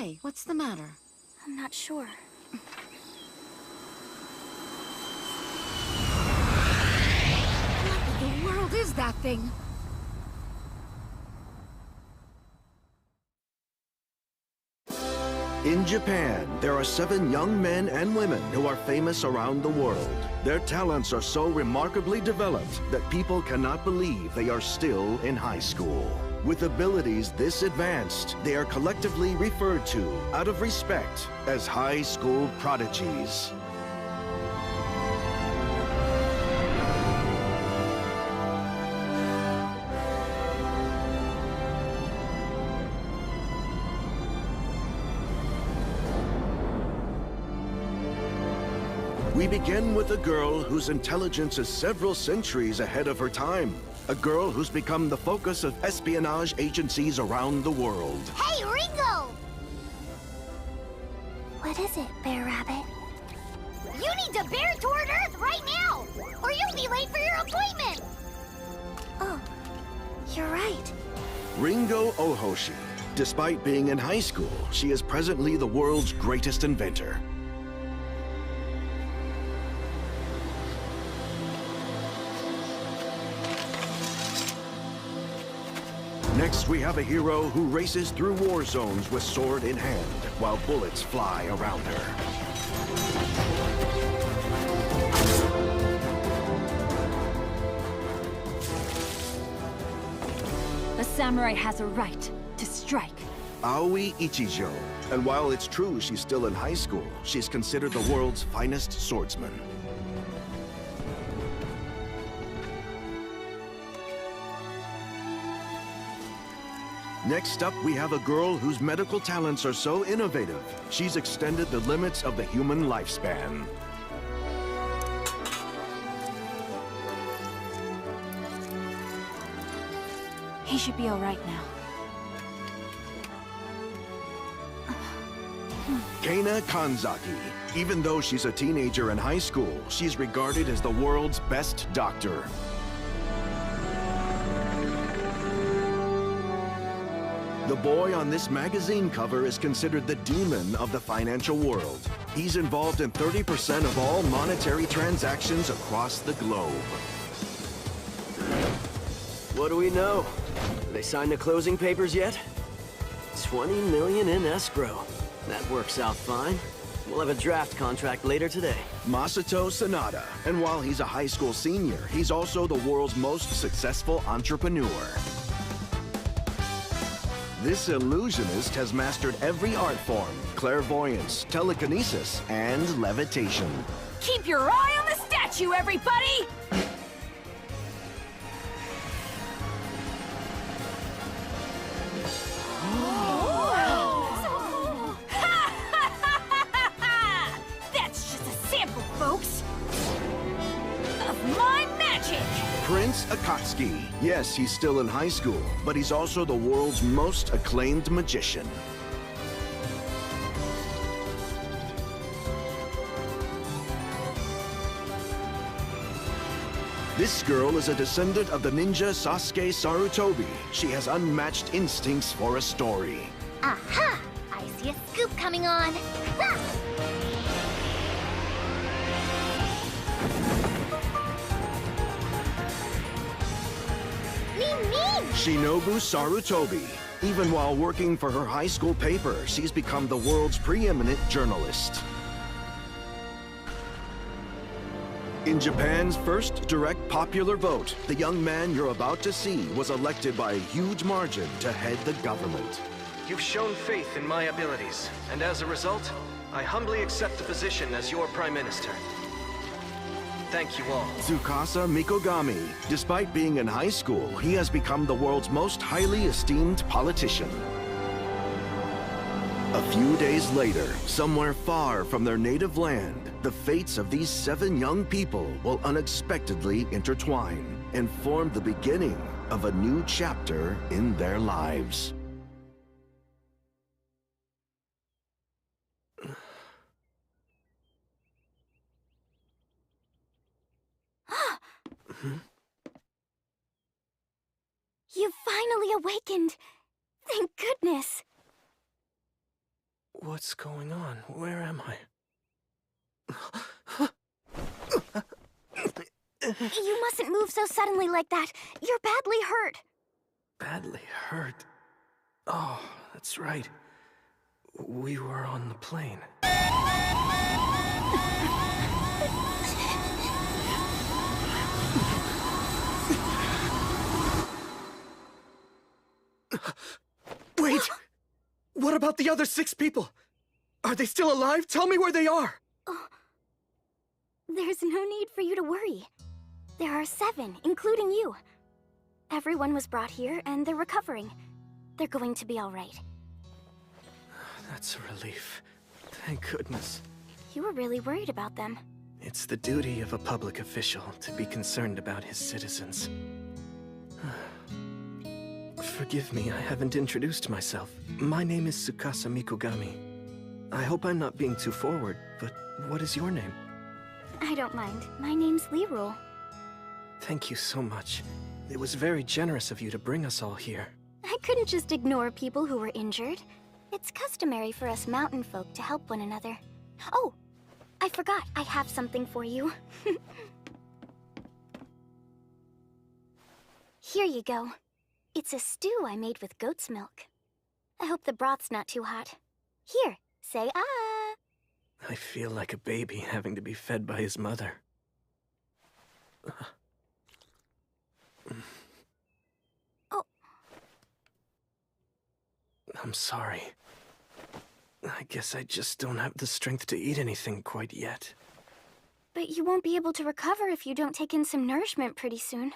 Hey, what's the matter? I'm not sure. What in the world is that thing? In Japan, there are 7 young men and women who are famous around the world. Their talents are so remarkably developed that people cannot believe they are still in high school. With abilities this advanced, they are collectively referred to, out of respect, as high school prodigies. We begin with a girl whose intelligence is several centuries ahead of her time. A girl who's become the focus of espionage agencies around the world. Hey, Ringo! What is it, Bear Rabbit? You need to bear toward Earth right now, or you'll be late for your appointment! Oh, you're right. Ringo Ohoshi. Despite being in high school, she is presently the world's greatest inventor. Next, we have a hero who races through war zones with sword in hand, while bullets fly around her. A samurai has a right to strike. Aoi Ichijo. And while it's true she's still in high school, she's considered the world's finest swordsman. Next up, we have a girl whose medical talents are so innovative, she's extended the limits of the human lifespan. He should be all right now. Kana Kanzaki. Even though she's a teenager in high school, she's regarded as the world's best doctor. The boy on this magazine cover is considered the demon of the financial world. He's involved in 30% of all monetary transactions across the globe. What do we know? Have they signed the closing papers yet? 20 million in escrow. That works out fine. We'll have a draft contract later today. Masato Sanada. And while he's a high school senior, he's also the world's most successful entrepreneur. This illusionist has mastered every art form: clairvoyance, telekinesis, and levitation. Keep your eye on the statue, everybody! That's just a sample, folks, of my magic! Prince Akatsuki. Yes, he's still in high school, but he's also the world's most acclaimed magician. This girl is a descendant of the ninja Sasuke Sarutobi. She has unmatched instincts for a story. Aha! I see a scoop coming on. Ha! Mean! Shinobu Sarutobi. Even while working for her high school paper, she's become the world's preeminent journalist. In Japan's first direct popular vote, the young man you're about to see was elected by a huge margin to head the government. You've shown faith in my abilities, and as a result, I humbly accept the position as your Prime Minister. Thank you all. Tsukasa Mikogami. Despite being in high school, he has become the world's most highly esteemed politician. A few days later, somewhere far from their native land, the fates of these 7 young people will unexpectedly intertwine and form the beginning of a new chapter in their lives. You finally awakened. Thank goodness. What's going on? Where am I? You mustn't move so suddenly like that. You're badly hurt. Badly hurt? Oh, that's right. We were on the plane. Wait! What about the other 6 people? Are they still alive? Tell me where they are! Oh. There's no need for you to worry. There are 7, including you. Everyone was brought here, and they're recovering. They're going to be all right. That's a relief. Thank goodness. You were really worried about them. It's the duty of a public official to be concerned about his citizens. Forgive me, I haven't introduced myself. My name is Tsukasa Mikogami. I hope I'm not being too forward, but what is your name? I don't mind. My name's Lirul. Thank you so much. It was very generous of you to bring us all here. I couldn't just ignore people who were injured. It's customary for us mountain folk to help one another. Oh, I forgot. I have something for you. Here you go. It's a stew I made with goat's milk. I hope the broth's not too hot. Here, say ah. I feel like a baby having to be fed by his mother. Oh. I'm sorry. I guess I just don't have the strength to eat anything quite yet. But you won't be able to recover if you don't take in some nourishment pretty soon.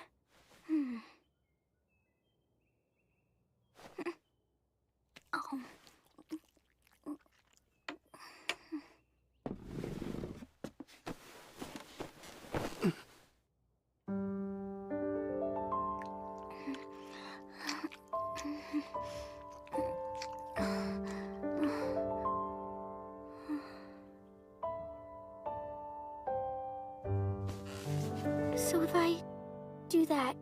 Oh. So if I do that,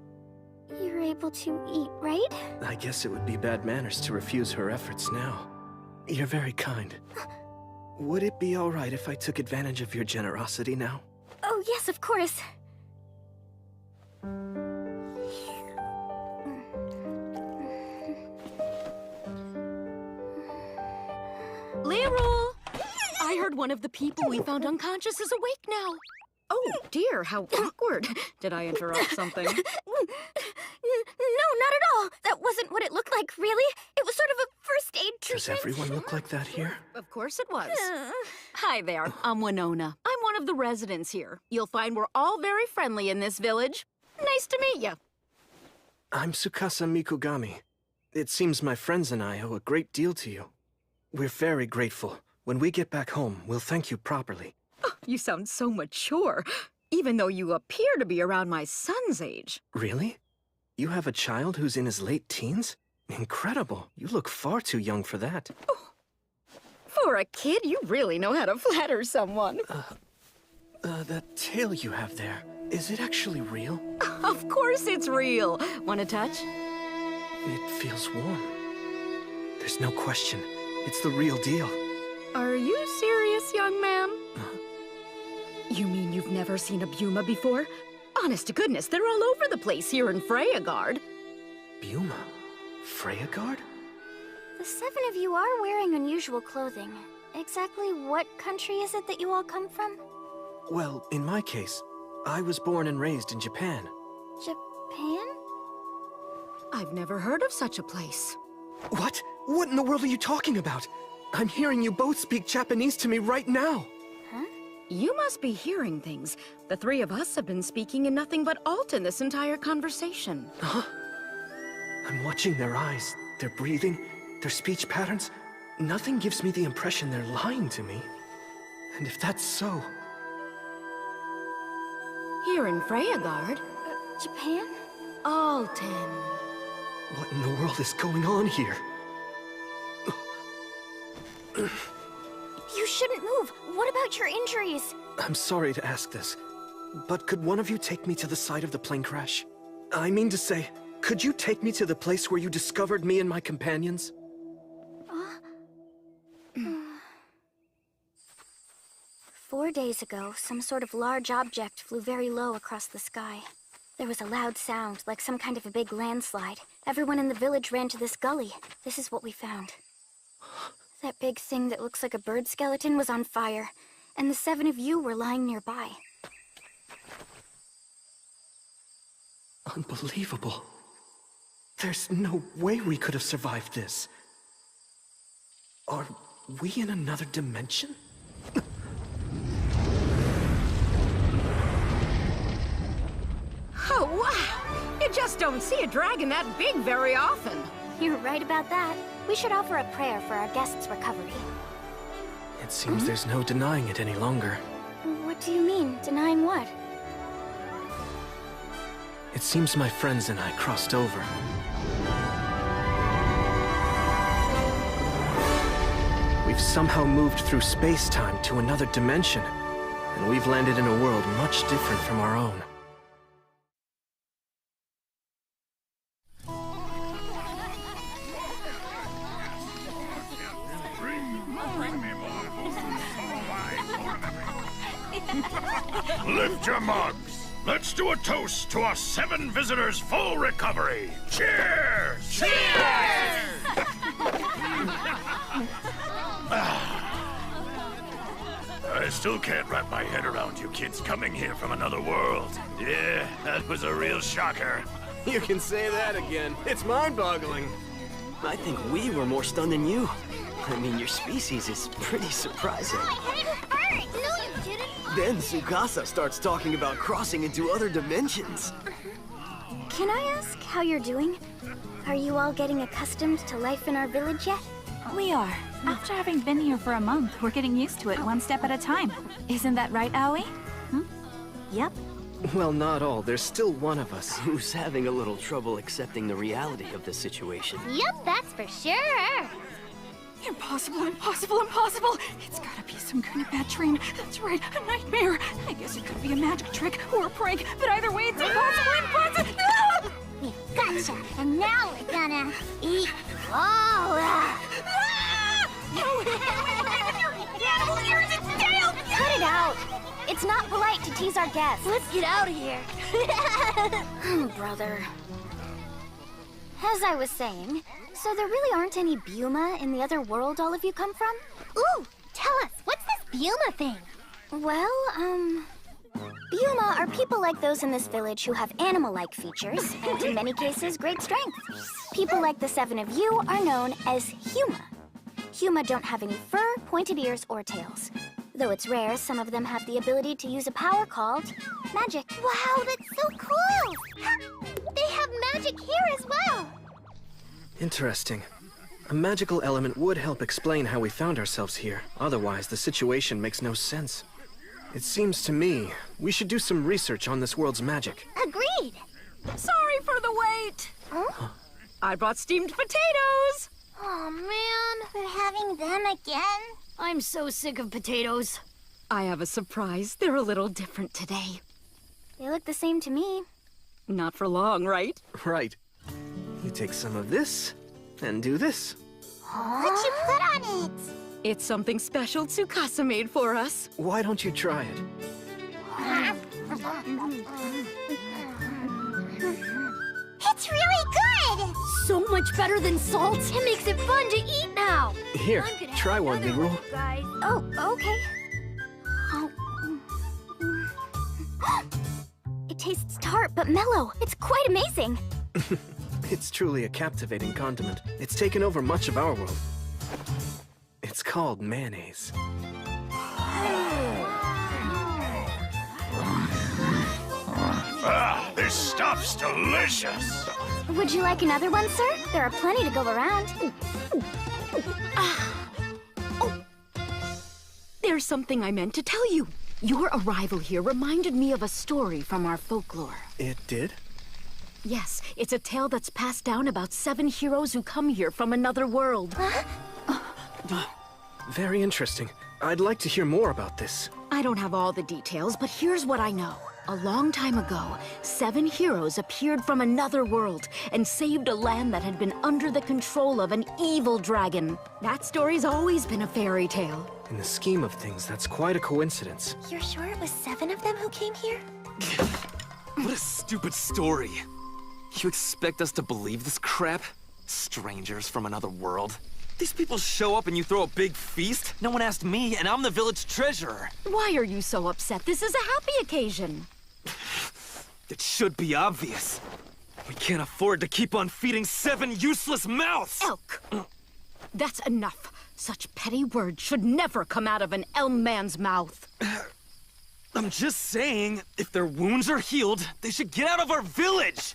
you're able to eat, right? I guess it would be bad manners to refuse her efforts now. You're very kind. Would it be all right if I took advantage of your generosity now? Oh, yes, of course. Lirul! I heard one of the people we found unconscious is awake now. Oh, dear, how awkward. Did I interrupt something? No, not at all. That wasn't what it looked like, really. It was sort of a first aid treatment. Does everyone look like that here? Of course it was. Hi there, I'm Winona. I'm one of the residents here. You'll find we're all very friendly in this village. Nice to meet you. I'm Tsukasa Mikogami. It seems my friends and I owe a great deal to you. We're very grateful. When we get back home, we'll thank you properly. Oh, you sound so mature, even though you appear to be around my son's age. Really? You have a child who's in his late teens? Incredible. You look far too young for that. Oh, for a kid, you really know how to flatter someone. That tail you have there, is it actually real? Of course it's real. Want a touch? It feels warm. There's no question. It's the real deal. Are you serious, young man? You mean you've never seen a Buma before? Honest to goodness, they're all over the place here in Freyagard. Buma? Freyagard? The 7 of you are wearing unusual clothing. Exactly what country is it that you all come from? Well, in my case, I was born and raised in Japan. Japan? I've never heard of such a place. What? What in the world are you talking about? I'm hearing you both speak Japanese to me right now. Huh? You must be hearing things. The 3 of us have been speaking in nothing but Alton this entire conversation. Huh? I'm watching their eyes, their breathing, their speech patterns. Nothing gives me the impression they're lying to me. And if that's so... Here in Freyagard? Japan? Alton. What in the world is going on here? You shouldn't move. What about your injuries? I'm sorry to ask this, but could one of you take me to the site of the plane crash? I mean to say, could you take me to the place where you discovered me and my companions? 4 days ago, some sort of large object flew very low across the sky. There was a loud sound, like some kind of a big landslide. Everyone in the village ran to this gully. This is what we found. That big thing that looks like a bird skeleton was on fire, and the 7 of you were lying nearby. Unbelievable. There's no way we could have survived this. Are we in another dimension? Oh, wow! You just don't see a dragon that big very often. You're right about that. We should offer a prayer for our guest's recovery. It seems there's no denying it any longer. What do you mean? Denying what? It seems my friends and I crossed over. We've somehow moved through space-time to another dimension, and we've landed in a world much different from our own. Lift your mugs. Let's do a toast to our 7 visitors' full recovery. Cheers! Cheers! I still can't wrap my head around you kids coming here from another world. Yeah, that was a real shocker. You can say that again. It's mind-boggling. I think we were more stunned than you. I mean, your species is pretty surprising. I didn't hurt! No, you didn't! Then Tsukasa starts talking about crossing into other dimensions. Can I ask how you're doing? Are you all getting accustomed to life in our village yet? We are. After having been here for a month, we're getting used to it one step at a time. Isn't that right, Aoi? Yep. Well, not all. There's still one of us. Who's having a little trouble accepting the reality of the situation. Yep, that's for sure! Impossible, impossible, impossible! It's gotta be some kind of bad dream. That's right, a nightmare. I guess it could be a magic trick or a prank, but either way, it's impossible, impossible! Ah! We gotcha! And now we're gonna eat Lola! No! Animal ears, its tail! Cut it out! It's not polite to tease our guests. Let's get out of here. Brother. As I was saying, so there really aren't any Buma in the other world all of you come from? Ooh, tell us, what's this Buma thing? Well, Buma are people like those in this village who have animal-like features, and in many cases, great strength. People like the 7 of you are known as Huma. Huma don't have any fur, pointed ears, or tails. Though it's rare, some of them have the ability to use a power called magic. Wow, that's so cool! They have magic here as well! Interesting. A magical element would help explain how we found ourselves here. Otherwise, the situation makes no sense. It seems to me we should do some research on this world's magic. Agreed! Sorry for the wait. Huh? I brought steamed potatoes. Oh man, we're having them again? I'm so sick of potatoes. I have a surprise. They're a little different today. They look the same to me. Not for long, right? Right. You take some of this, and do this. What'd you put on it? It's something special Tsukasa made for us. Why don't you try it? It's really good! So much better than salt. It makes it fun to eat now. Here, try one, Migru. Oh, okay. It tastes tart but mellow. It's quite amazing. It's truly a captivating condiment. It's taken over much of our world. It's called mayonnaise. Ah, this stuff's delicious. Would you like another one, sir? There are plenty to go around. There's something I meant to tell you. Your arrival here reminded me of a story from our folklore. It did? Yes, it's a tale that's passed down about 7 heroes who come here from another world. Very interesting. I'd like to hear more about this. I don't have all the details, but here's what I know. A long time ago, 7 heroes appeared from another world and saved a land that had been under the control of an evil dragon. That story's always been a fairy tale. In the scheme of things, that's quite a coincidence. You're sure it was 7 of them who came here? What a stupid story. You expect us to believe this crap? Strangers from another world? These people show up and you throw a big feast? No one asked me, and I'm the village treasurer. Why are you so upset? This is a happy occasion. It should be obvious. We can't afford to keep on feeding 7 useless mouths! Elk! That's enough. Such petty words should never come out of an elm man's mouth. I'm just saying, if their wounds are healed, they should get out of our village!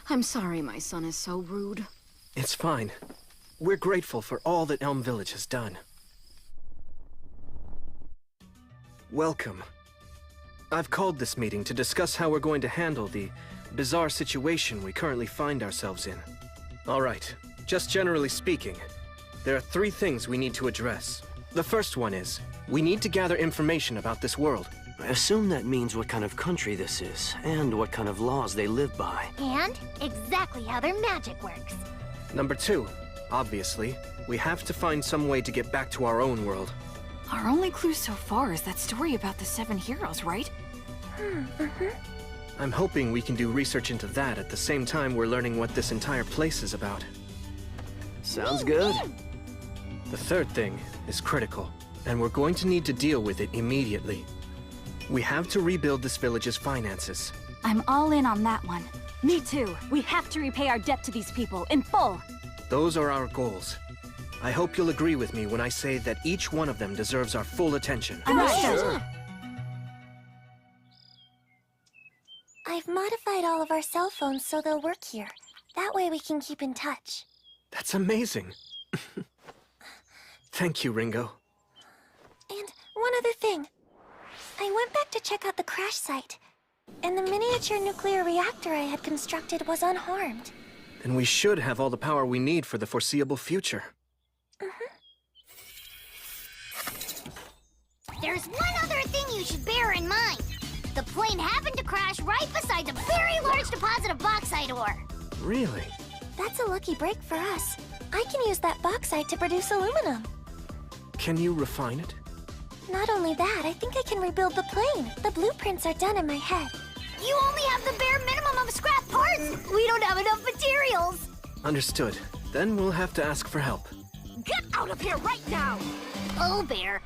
I'm sorry my son is so rude. It's fine. We're grateful for all that Elm Village has done. Welcome. I've called this meeting to discuss how we're going to handle the bizarre situation we currently find ourselves in. All right, just generally speaking, there are 3 things we need to address. The first one is, we need to gather information about this world. I assume that means what kind of country this is, and what kind of laws they live by. And exactly how their magic works. Number 2, obviously, we have to find some way to get back to our own world. Our only clue so far is that story about the 7 heroes, right? I'm hoping we can do research into that at the same time we're learning what this entire place is about. Sounds good. The third thing is critical, and we're going to need to deal with it immediately. We have to rebuild this village's finances. I'm all in on that one. Me too. We have to repay our debt to these people in full. Those are our goals. I hope you'll agree with me when I say that each one of them deserves our full attention. Understood. I've modified all of our cell phones so they'll work here. That way we can keep in touch. That's amazing. Thank you, Ringo. And one other thing. I went back to check out the crash site, and the miniature nuclear reactor I had constructed was unharmed. And we should have all the power we need for the foreseeable future. There's one other thing you should bear in mind. The plane happened to crash right beside a very large deposit of bauxite ore. Really? That's a lucky break for us. I can use that bauxite to produce aluminum. Can you refine it? Not only that, I think I can rebuild the plane. The blueprints are done in my head. You only have the bare minimum of scrap parts! We don't have enough materials! Understood. Then we'll have to ask for help. Get out of here right now! Oh, Bear.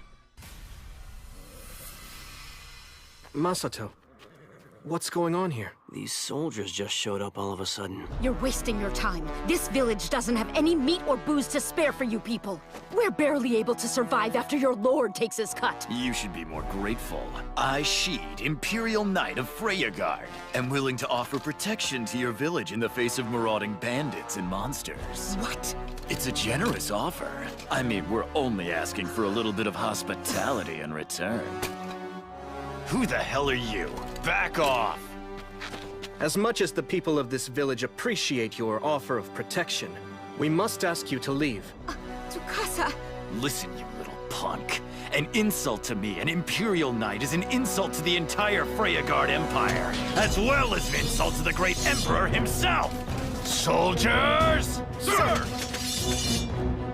Masato, what's going on here? These soldiers just showed up all of a sudden. You're wasting your time. This village doesn't have any meat or booze to spare for you people. We're barely able to survive after your lord takes his cut. You should be more grateful. I, Sheed, Imperial Knight of Freyagard, am willing to offer protection to your village in the face of marauding bandits and monsters. What? It's a generous offer. I mean, we're only asking for a little bit of hospitality in return. Who the hell are you? Back off! As much as the people of this village appreciate your offer of protection, we must ask you to leave. Tsukasa! Listen, you little punk. An insult to me, an Imperial Knight, is an insult to the entire Freyagard Empire, as well as an insult to the great Emperor himself! Soldiers! Sir!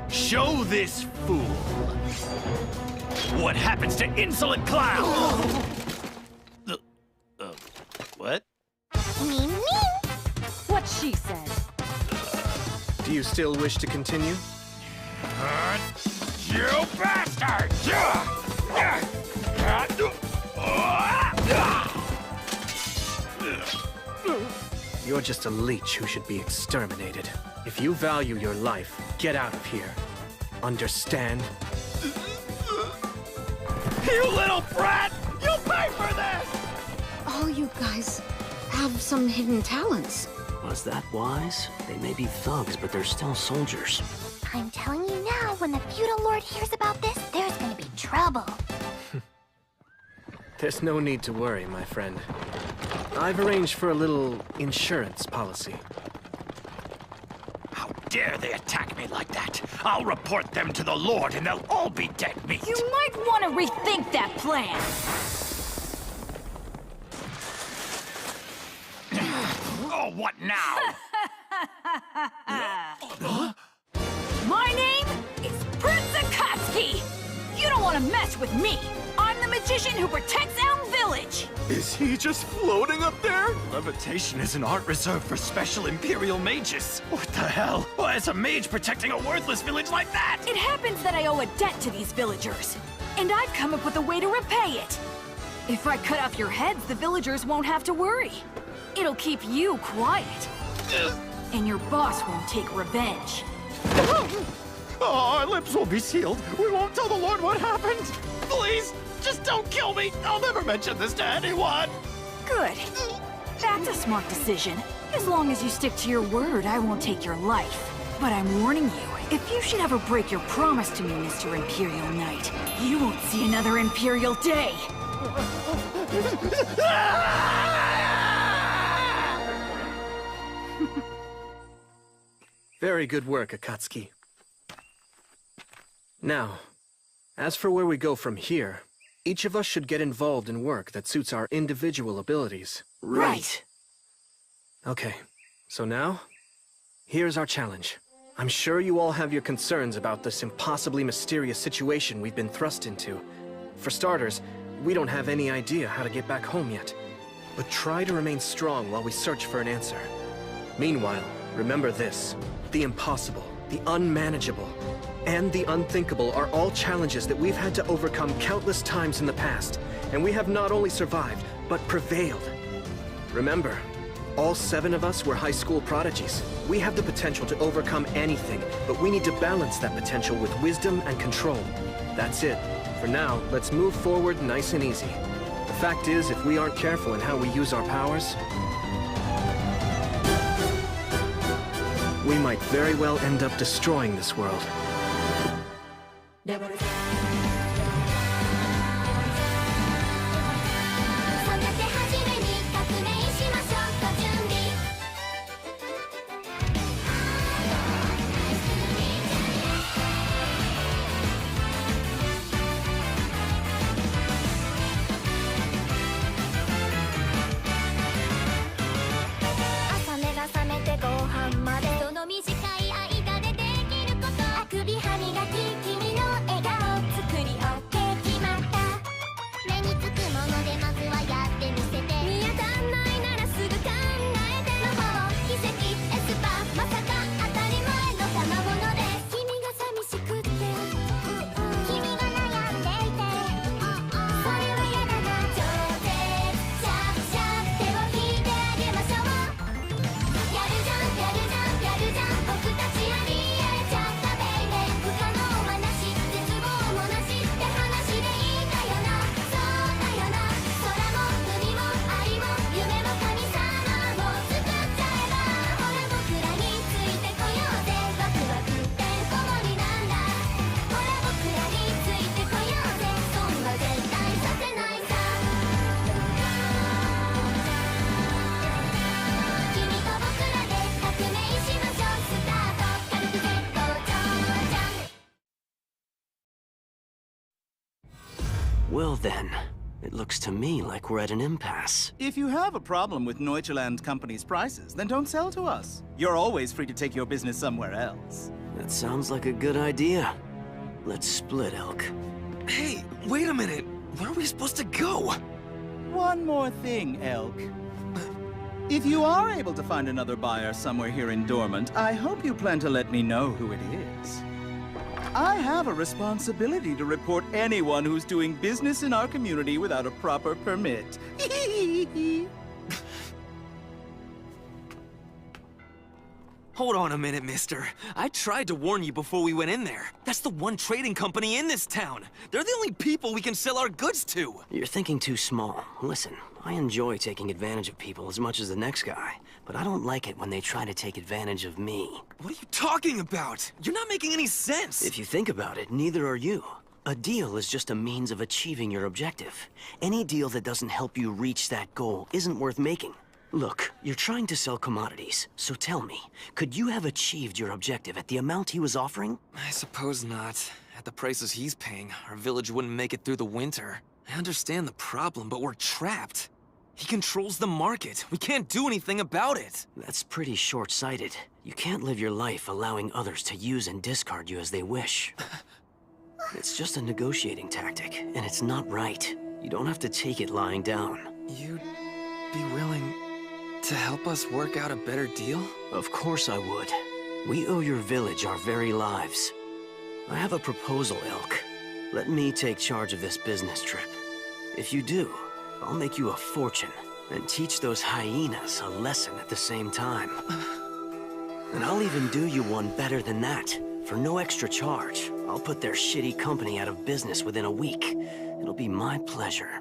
Show this fool what happens to insolent clowns! What? Me. What she said. Do you still wish to continue? You bastard! You're just a leech who should be exterminated. If you value your life, get out of here. Understand? You little brat! You'll pay for this! All you guys have some hidden talents. Was that wise? They may be thugs, but they're still soldiers. I'm telling you now, when the feudal lord hears about this, there's gonna be trouble. There's no need to worry, my friend. I've arranged for a little insurance policy. How dare they attack me like that? I'll report them to the Lord and they'll all be dead meat. You might want to rethink that plan. Oh, what now? My name is Prince Akatsuki! You don't want to mess with me! I'm the magician who protects Elm Village! Is he just floating up there? Levitation is an art reserved for special Imperial mages. What the hell? Why is a mage protecting a worthless village like that? It happens that I owe a debt to these villagers, and I've come up with a way to repay it. If I cut off your heads, the villagers won't have to worry. It'll keep you quiet. And your boss won't take revenge. Oh, our lips will be sealed. We won't tell the Lord what happened. Please, just don't kill me. I'll never mention this to anyone. Good. That's a smart decision. As long as you stick to your word, I won't take your life. But I'm warning you, if you should ever break your promise to me, Mr. Imperial Knight, you won't see another Imperial day. Very good work, Akatsuki. Now, as for where we go from here, each of us should get involved in work that suits our individual abilities. Right. Okay, so now, here's our challenge. I'm sure you all have your concerns about this impossibly mysterious situation we've been thrust into. For starters, we don't have any idea how to get back home yet. But try to remain strong while we search for an answer. Meanwhile, remember this. The impossible, the unmanageable, and the unthinkable are all challenges that we've had to overcome countless times in the past, and we have not only survived, but prevailed. Remember, all 7 of us were high school prodigies. We have the potential to overcome anything, but we need to balance that potential with wisdom and control. That's it. For now, let's move forward nice and easy. The fact is, if we aren't careful in how we use our powers, we might very well end up destroying this world. Well then, it looks to me like we're at an impasse. If you have a problem with Neutrland Company's prices, then don't sell to us. You're always free to take your business somewhere else. That sounds like a good idea. Let's split, Elk. Hey, wait a minute. Where are we supposed to go? One more thing, Elk. If you are able to find another buyer somewhere here in Dormant, I hope you plan to let me know who it is. I have a responsibility to report anyone who's doing business in our community without a proper permit. Hold on a minute, mister. I tried to warn you before we went in there. That's the one trading company in this town. They're the only people we can sell our goods to. You're thinking too small. Listen, I enjoy taking advantage of people as much as the next guy, but I don't like it when they try to take advantage of me. What are you talking about? You're not making any sense. If you think about it, neither are you. A deal is just a means of achieving your objective. Any deal that doesn't help you reach that goal isn't worth making. Look, you're trying to sell commodities, so tell me, could you have achieved your objective at the amount he was offering? I suppose not. At the prices he's paying, our village wouldn't make it through the winter. I understand the problem, but we're trapped. He controls the market. We can't do anything about it. That's pretty short-sighted. You can't live your life allowing others to use and discard you as they wish. It's just a negotiating tactic, and it's not right. You don't have to take it lying down. You'd be willing to help us work out a better deal? Of course I would. We owe your village our very lives. I have a proposal, Elk. Let me take charge of this business trip. If you do, I'll make you a fortune and teach those hyenas a lesson at the same time. And I'll even do you one better than that. For no extra charge, I'll put their shitty company out of business within a week. It'll be my pleasure.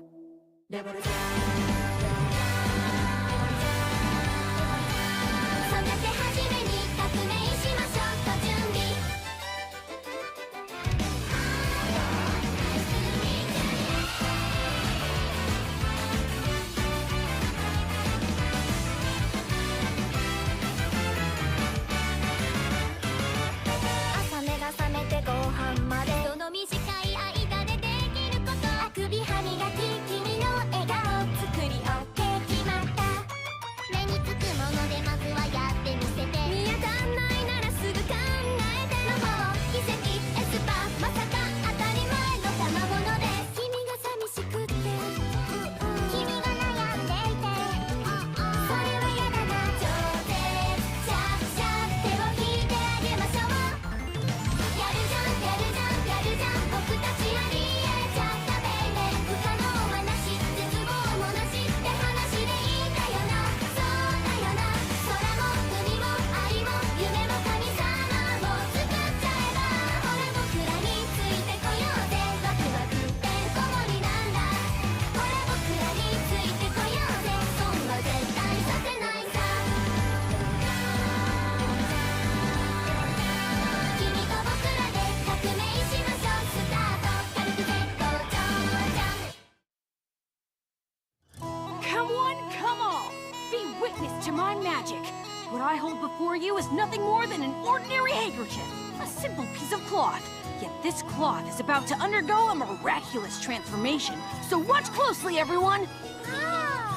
'Before you is nothing more than an ordinary handkerchief, a simple piece of cloth. Yet this cloth is about to undergo a miraculous transformation. So watch closely, everyone!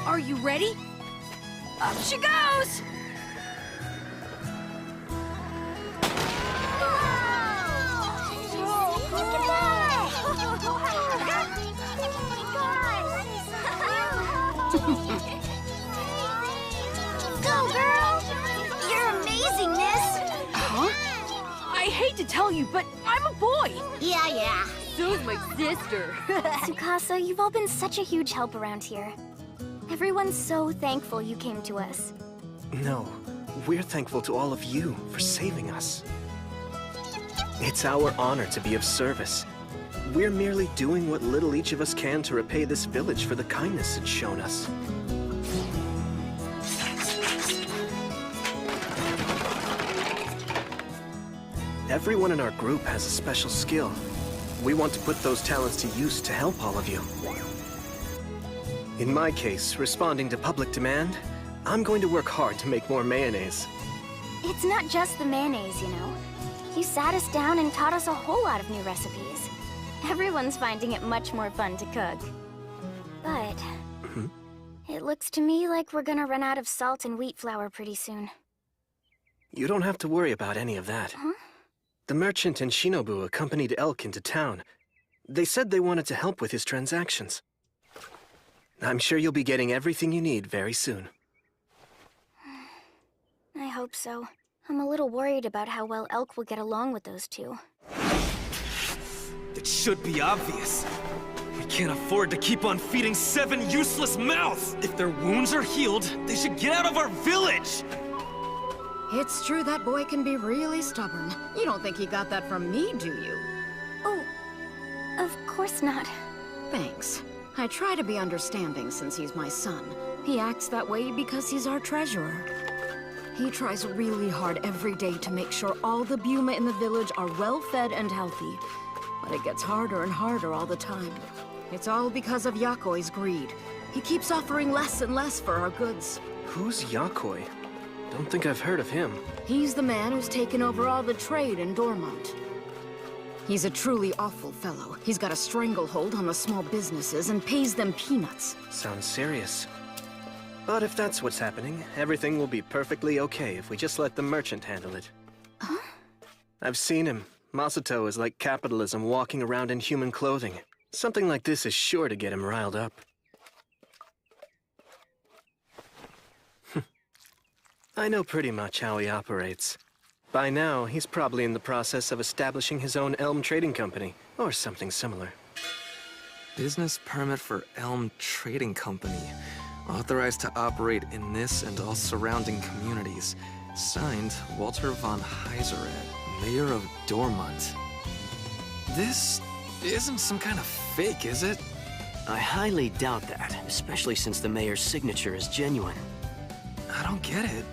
Are you ready? Up she goes! Go, girl! You're amazing, miss! Huh? I hate to tell you, but I'm a boy! Yeah. So's my sister. Tsukasa, you've all been such a huge help around here. Everyone's so thankful you came to us. No, we're thankful to all of you for saving us. It's our honor to be of service. We're merely doing what little each of us can to repay this village for the kindness it's shown us. Everyone in our group has a special skill. We want to put those talents to use to help all of you. In my case, responding to public demand, I'm going to work hard to make more mayonnaise. It's not just the mayonnaise, you know. You sat us down and taught us a whole lot of new recipes. Everyone's finding it much more fun to cook. But it looks to me like we're gonna run out of salt and wheat flour pretty soon. You don't have to worry about any of that. Huh? The merchant and Shinobu accompanied Elk into town. They said they wanted to help with his transactions. I'm sure you'll be getting everything you need very soon. I hope so. I'm a little worried about how well Elk will get along with those two. It should be obvious. We can't afford to keep on feeding 7 useless mouths! If their wounds are healed, they should get out of our village! It's true that boy can be really stubborn. You don't think he got that from me, do you? Oh, of course not. Thanks. I try to be understanding since he's my son. He acts that way because he's our treasurer. He tries really hard every day to make sure all the Buma in the village are well-fed and healthy. But it gets harder and harder all the time. It's all because of Yakoi's greed. He keeps offering less and less for our goods. Who's Yakoi? Don't think I've heard of him. He's the man who's taken over all the trade in Dormont. He's a truly awful fellow. He's got a stranglehold on the small businesses and pays them peanuts. Sounds serious. But if that's what's happening, everything will be perfectly okay if we just let the merchant handle it. Huh? I've seen him. Masato is like capitalism walking around in human clothing. Something like this is sure to get him riled up. I know pretty much how he operates. By now, he's probably in the process of establishing his own Elm Trading Company, or something similar. Business permit for Elm Trading Company. Authorized to operate in this and all surrounding communities. Signed, Walter von Heiseret, Mayor of Dormont. This isn't some kind of fake, is it? I highly doubt that, especially since the mayor's signature is genuine. I don't get it.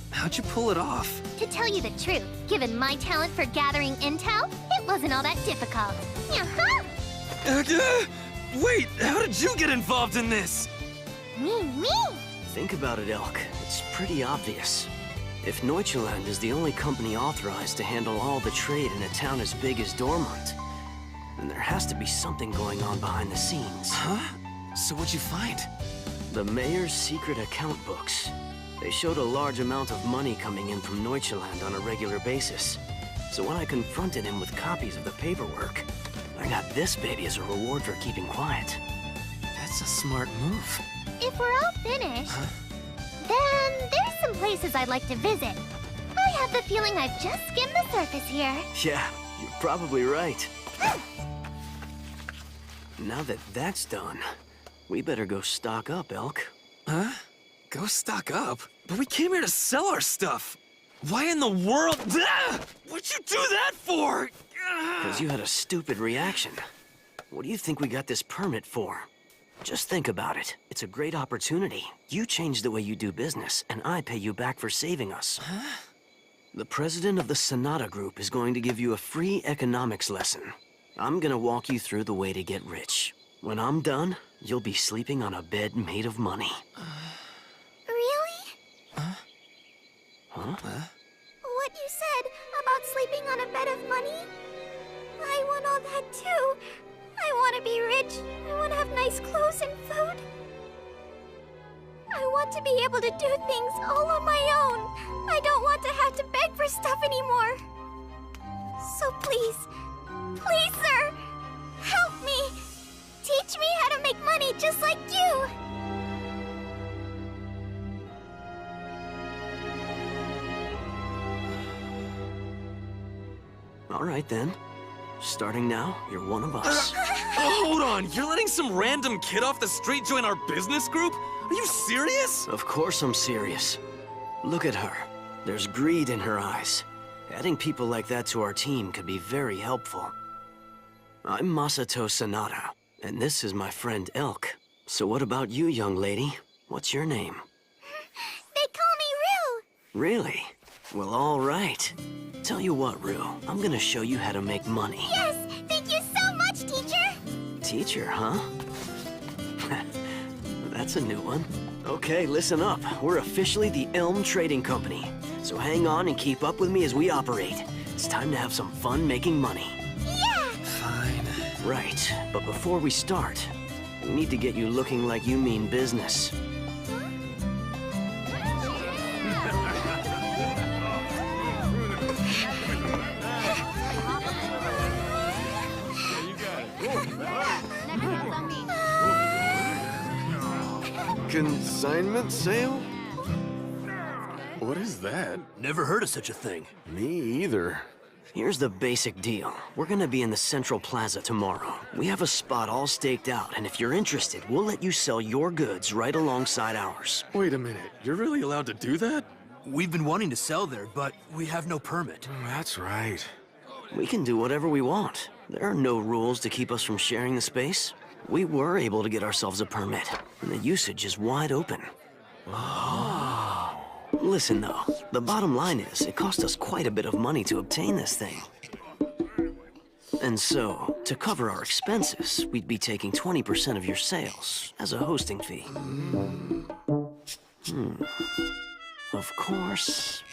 How'd you pull it off? To tell you the truth, given my talent for gathering intel, it wasn't all that difficult. Wait, how did you get involved in this? Me? Think about it, Elk. It's pretty obvious. If Neuchaland is the only company authorized to handle all the trade in a town as big as Dormont, then there has to be something going on behind the scenes. Huh? So what'd you find? The mayor's secret account books. They showed a large amount of money coming in from Neuchaland on a regular basis. So when I confronted him with copies of the paperwork, I got this baby as a reward for keeping quiet. That's a smart move. If we're all finished, then there's some places I'd like to visit. I have the feeling I've just skimmed the surface here. Yeah, you're probably right. Now that that's done, we better go stock up, Elk. Huh? Go stock up? But we came here to sell our stuff. Why in the world? Ah! What'd you do that for? Because you had a stupid reaction. What do you think we got this permit for? Just think about it. It's a great opportunity. You change the way you do business, and I pay you back for saving us. Huh? The president of the Sonata Group is going to give you a free economics lesson. I'm gonna walk you through the way to get rich. When I'm done, you'll be sleeping on a bed made of money. Really? Huh? What you said about sleeping on a bed of money? I want all that too. I want to be rich. I want to have nice clothes and food. I want to be able to do things all on my own. I don't want to have to beg for stuff anymore. So please, sir, help me. Teach me how to make money just like you. All right, then. Starting now, you're one of us. Hold on, you're letting some random kid off the street join our business group? Are you serious? Of course I'm serious. Look at her. There's greed in her eyes. Adding people like that to our team could be very helpful. I'm Masato Sonata, and this is my friend Elk. So what about you, young lady? What's your name? They call me Rue. Really? Well, all right. Tell you what, Rue, I'm gonna show you how to make money. Yes, thank you so much, teacher. Teacher, huh? That's a new one. Okay, listen up. We're officially the Elm Trading Company. So hang on and keep up with me as we operate. It's time to have some fun making money. Yeah. Fine. Right, but before we start, we need to get you looking like you mean business. Consignment sale? What is that? Never heard of such a thing. Me either. Here's the basic deal. We're gonna be in the Central Plaza tomorrow. We have a spot all staked out, and if you're interested, we'll let you sell your goods right alongside ours. Wait a minute, you're really allowed to do that? We've been wanting to sell there, but we have no permit. That's right. We can do whatever we want. There are no rules to keep us from sharing the space. We were able to get ourselves a permit, and the usage is wide open. Listen, though, the bottom line is it cost us quite a bit of money to obtain this thing. And so, to cover our expenses, we'd be taking 20% of your sales as a hosting fee. Of course.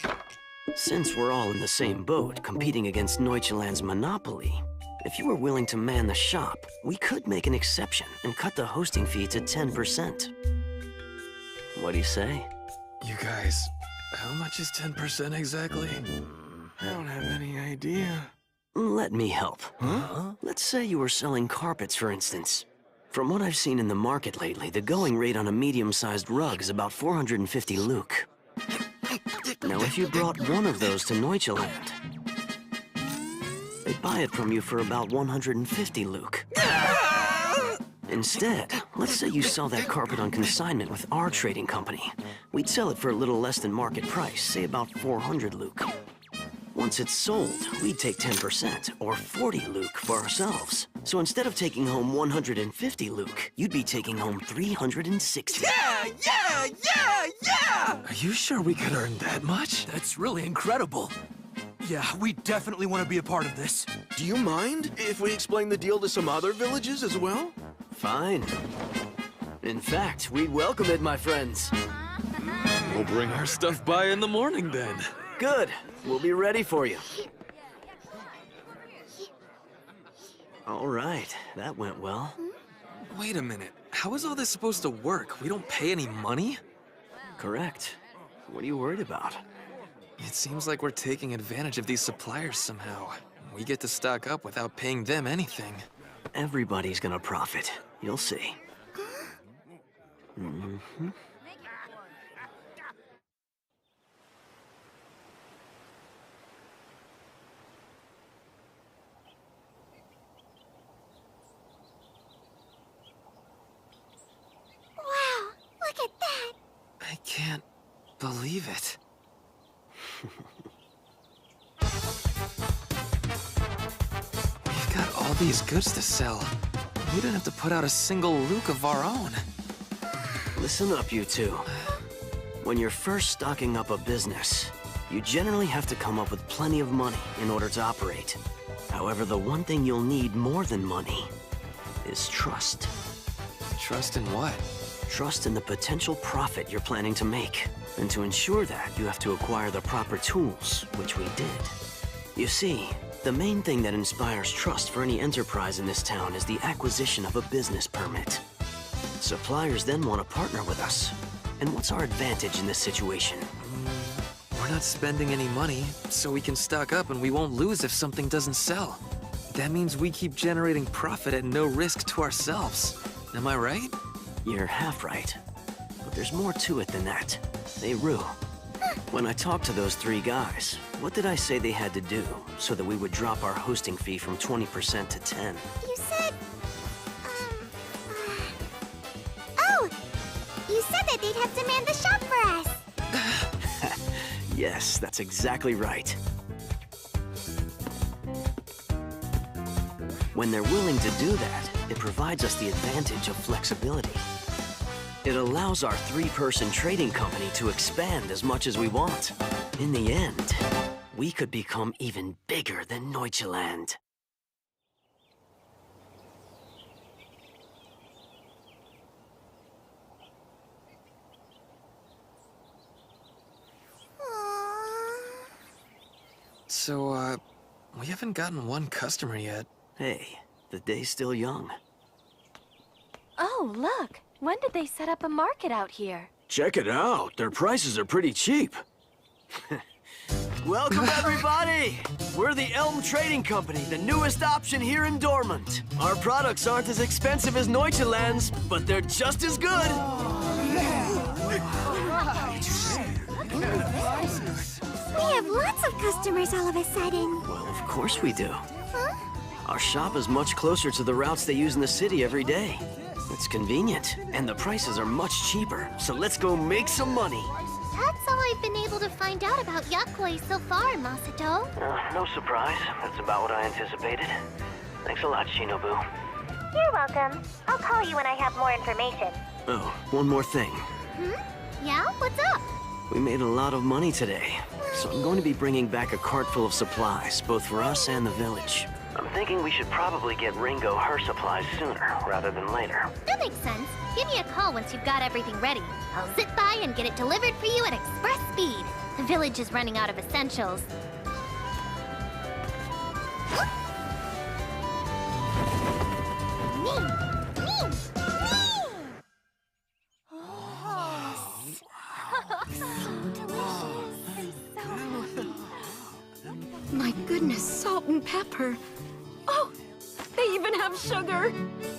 Since we're all in the same boat, competing against Neuchaland's monopoly, if you were willing to man the shop, we could make an exception and cut the hosting fee to 10%. What do you say? You guys, how much is 10% exactly? I don't have any idea. Let me help. Huh? Let's say you were selling carpets, for instance. From what I've seen in the market lately, the going rate on a medium-sized rug is about 450 Luke. Now, if you brought one of those to Neuchaland, they'd buy it from you for about 150 Luke. Instead, let's say you sell that carpet on consignment with our trading company. We'd sell it for a little less than market price, say about 400 Luke. Once it's sold, we'd take 10%, or 40 Luke, for ourselves. So instead of taking home 150 Luke, you'd be taking home 360. Yeah! Are you sure we could earn that much? That's really incredible. Yeah, we definitely want to be a part of this. Do you mind if we explain the deal to some other villages as well? Fine. In fact, we'd welcome it, my friends. We'll bring our stuff by in the morning then. Good. We'll be ready for you. All right, that went well. Wait a minute. How is all this supposed to work? We don't pay any money? Correct. What are you worried about? It seems like we're taking advantage of these suppliers somehow. We get to stock up without paying them anything. Everybody's gonna profit. You'll see. Mm-hmm. Wow, look at that! I can't believe it. We've got all these goods to sell. We don't have to put out a single Luke of our own. Listen up, you two. When you're first stocking up a business, you generally have to come up with plenty of money in order to operate. However, the one thing you'll need more than money is trust. Trust in what? Trust in the potential profit you're planning to make. And to ensure that, you have to acquire the proper tools, which we did. You see, the main thing that inspires trust for any enterprise in this town is the acquisition of a business permit. Suppliers then want to partner with us. And what's our advantage in this situation? We're not spending any money, so we can stock up and we won't lose if something doesn't sell. That means we keep generating profit at no risk to ourselves. Am I right? You're half right. But there's more to it than that. Hey, Rue. When I talked to those three guys, what did I say they had to do so that we would drop our hosting fee from 20% to 10? You said... Oh! You said that they'd have to man the shop for us! Yes, that's exactly right. When they're willing to do that, it provides us the advantage of flexibility. It allows our three-person trading company to expand as much as we want. In the end, we could become even bigger than Neuchaland. So, we haven't gotten one customer yet. Hey, the day's still young. Oh, look! When did they set up a market out here? Check it out. Their prices are pretty cheap. Welcome, everybody! We're the Elm Trading Company, the newest option here in Dormant. Our products aren't as expensive as Neuchaland's, but they're just as good. We have lots of customers all of a sudden. Well, of course we do. Huh? Our shop is much closer to the routes they use in the city every day. It's convenient, and the prices are much cheaper, so let's go make some money. That's all I've been able to find out about Yakoi so far, Masato. No surprise. That's about what I anticipated. Thanks a lot, Shinobu. You're welcome. I'll call you when I have more information. Oh, one more thing. Yeah? What's up? We made a lot of money today, so I'm going to be bringing back a cart full of supplies, both for us and the village. I'm thinking we should probably get Ringo her supplies sooner rather than later. That makes sense. Give me a call once you've got everything ready. I'll zip by and get it delivered for you at express speed. The village is running out of essentials. My goodness, salt and pepper. Oh, they even have sugar.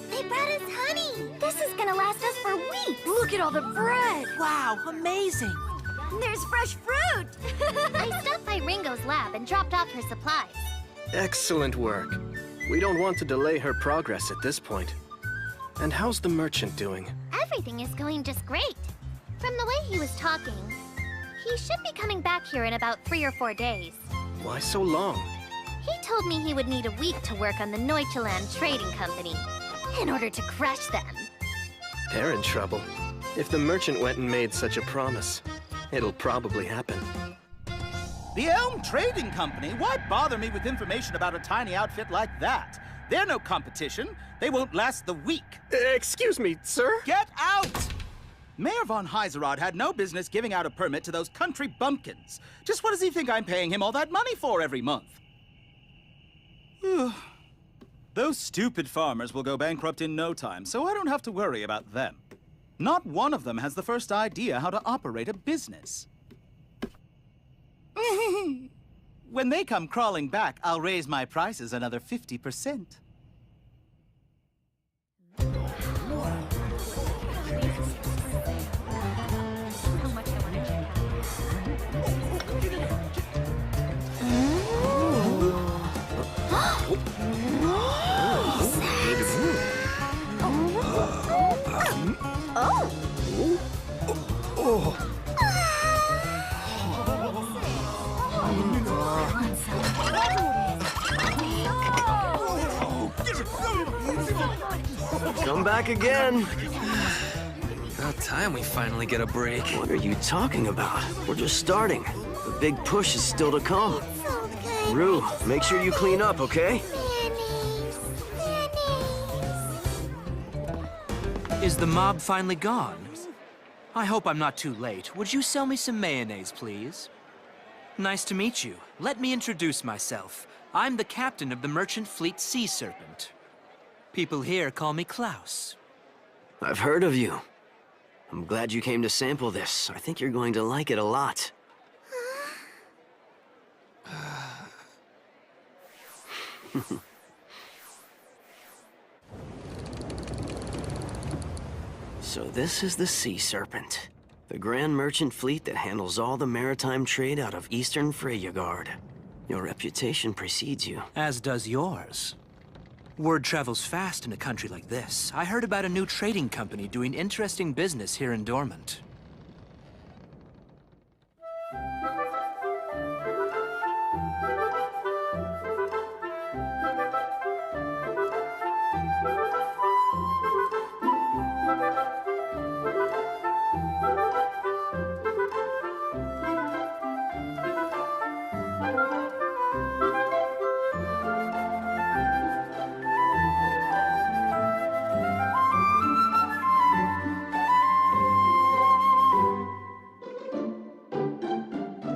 They brought us honey. This is gonna last us for weeks. Look at all the bread! Wow, amazing! There's fresh fruit. I stopped by Ringo's lab and dropped off her supplies. Excellent work. We don't want to delay her progress at this point. And how's the merchant doing? Everything is going just great. From the way he was talking, he should be coming back here in about 3 or 4 days. Why so long? He told me he would need a week to work on the Neuchaland Trading Company in order to crush them. They're in trouble. If the merchant went and made such a promise, it'll probably happen. The Elm Trading Company? Why bother me with information about a tiny outfit like that? They're no competition. They won't last the week. Excuse me, sir? Get out! Mayor von Heiserod had no business giving out a permit to those country bumpkins. Just what does he think I'm paying him all that money for every month? Those stupid farmers will go bankrupt in no time, so I don't have to worry about them. Not one of them has the first idea how to operate a business. When they come crawling back, I'll raise my prices another 50%. Come back again. About time we finally get a break. What are you talking about? We're just starting. The big push is still to come. Rue, make sure you clean up, okay? Is the mob finally gone? I hope I'm not too late. Would you sell me some mayonnaise, please? Nice to meet you. Let me introduce myself. I'm the captain of the merchant fleet Sea Serpent. People here call me Klaus. I've heard of you. I'm glad you came to sample this. I think you're going to like it a lot. So this is the Sea Serpent, the grand merchant fleet that handles all the maritime trade out of eastern Freyagard. Your reputation precedes you. As does yours. Word travels fast in a country like this. I heard about a new trading company doing interesting business here in Dormant.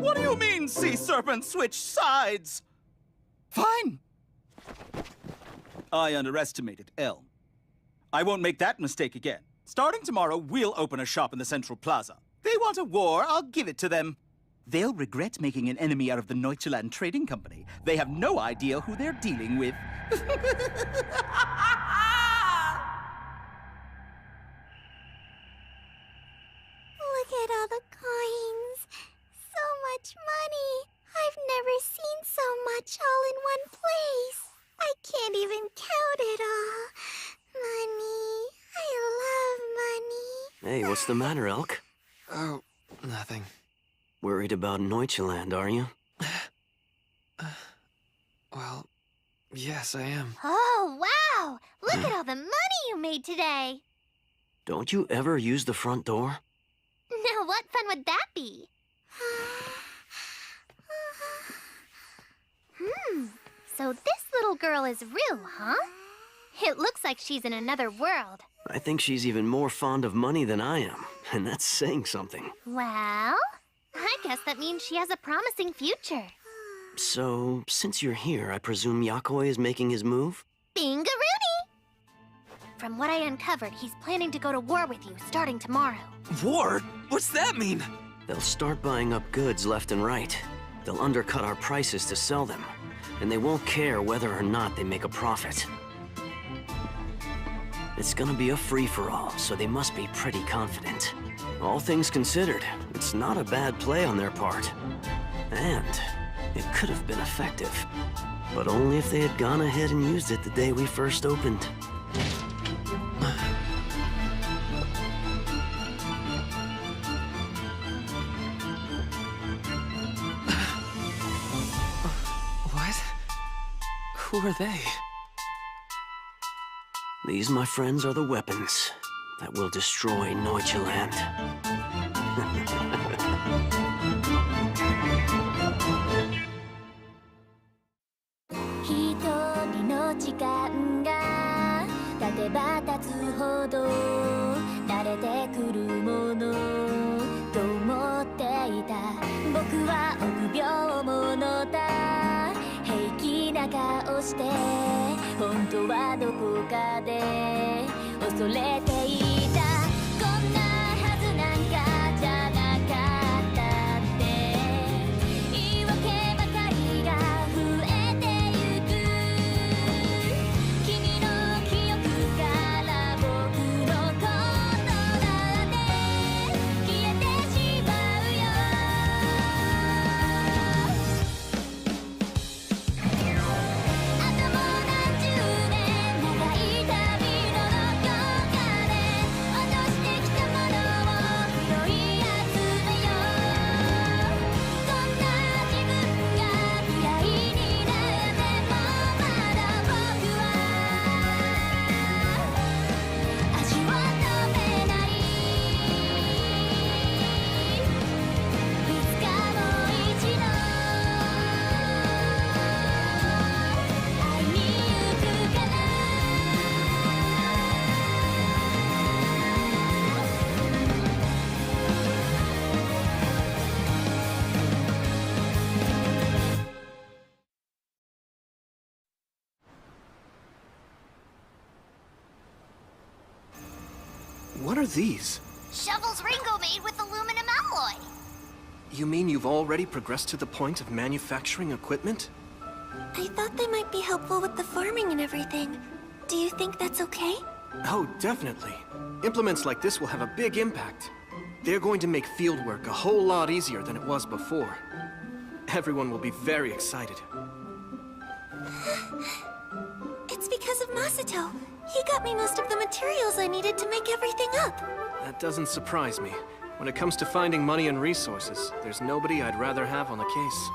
What do you mean, Sea Serpent switch sides? Fine. I underestimated Elm. I won't make that mistake again. Starting tomorrow, we'll open a shop in the Central Plaza. They want a war, I'll give it to them. They'll regret making an enemy out of the Neuchaland Trading Company. They have no idea who they're dealing with. Look at all the coins. So much money. I've never seen so much all in one place. I can't even count it all. Money. I love money. Hey, what's the matter, Elk? Oh, nothing. Worried about Neuchaland, are you? Well, yes, I am. Oh, wow. Look at all the money you made today. Don't you ever use the front door? Now, what fun would that be? So this little girl is Rue, huh? It looks like she's in another world. I think she's even more fond of money than I am, and that's saying something. Well, I guess that means she has a promising future. So, since you're here, I presume Yakoi is making his move? Bingaroony! From what I uncovered, he's planning to go to war with you starting tomorrow. War? What's that mean? They'll start buying up goods left and right. They'll undercut our prices to sell them, and they won't care whether or not they make a profit. It's gonna be a free-for-all, so they must be pretty confident. All things considered, it's not a bad play on their part. And it could have been effective. But only if they had gone ahead and used it the day we first opened. What? Who are they? These, my friends, are the weapons that will destroy Neuchaland. 一人の時間が経てば経つほど慣れてくるものと思っていた僕は臆病者だ平気な顔して本当はどこかで恐れていたこんなはずなんかじゃなかったって言い訳ばかりが増えてゆく君の記憶から僕のことだって消えてしまうよあともう何十年長い旅のどこかで落としてきたものを拾い集めようこんな自分が嫌いになってもまだ僕は足を止めないいつかもう一度会いに行くから What are these? Shovels Ringo made with aluminum alloy. You mean you've already progressed to the point of manufacturing equipment? I thought they might be helpful with the farming and everything. Do you think that's okay? Oh, definitely. Implements like this will have a big impact. They're going to make fieldwork a whole lot easier than it was before. Everyone will be very excited. It's because of Masato. He got me most of the materials I needed to make everything up. That doesn't surprise me. When it comes to finding money and resources, there's nobody I'd rather have on the case.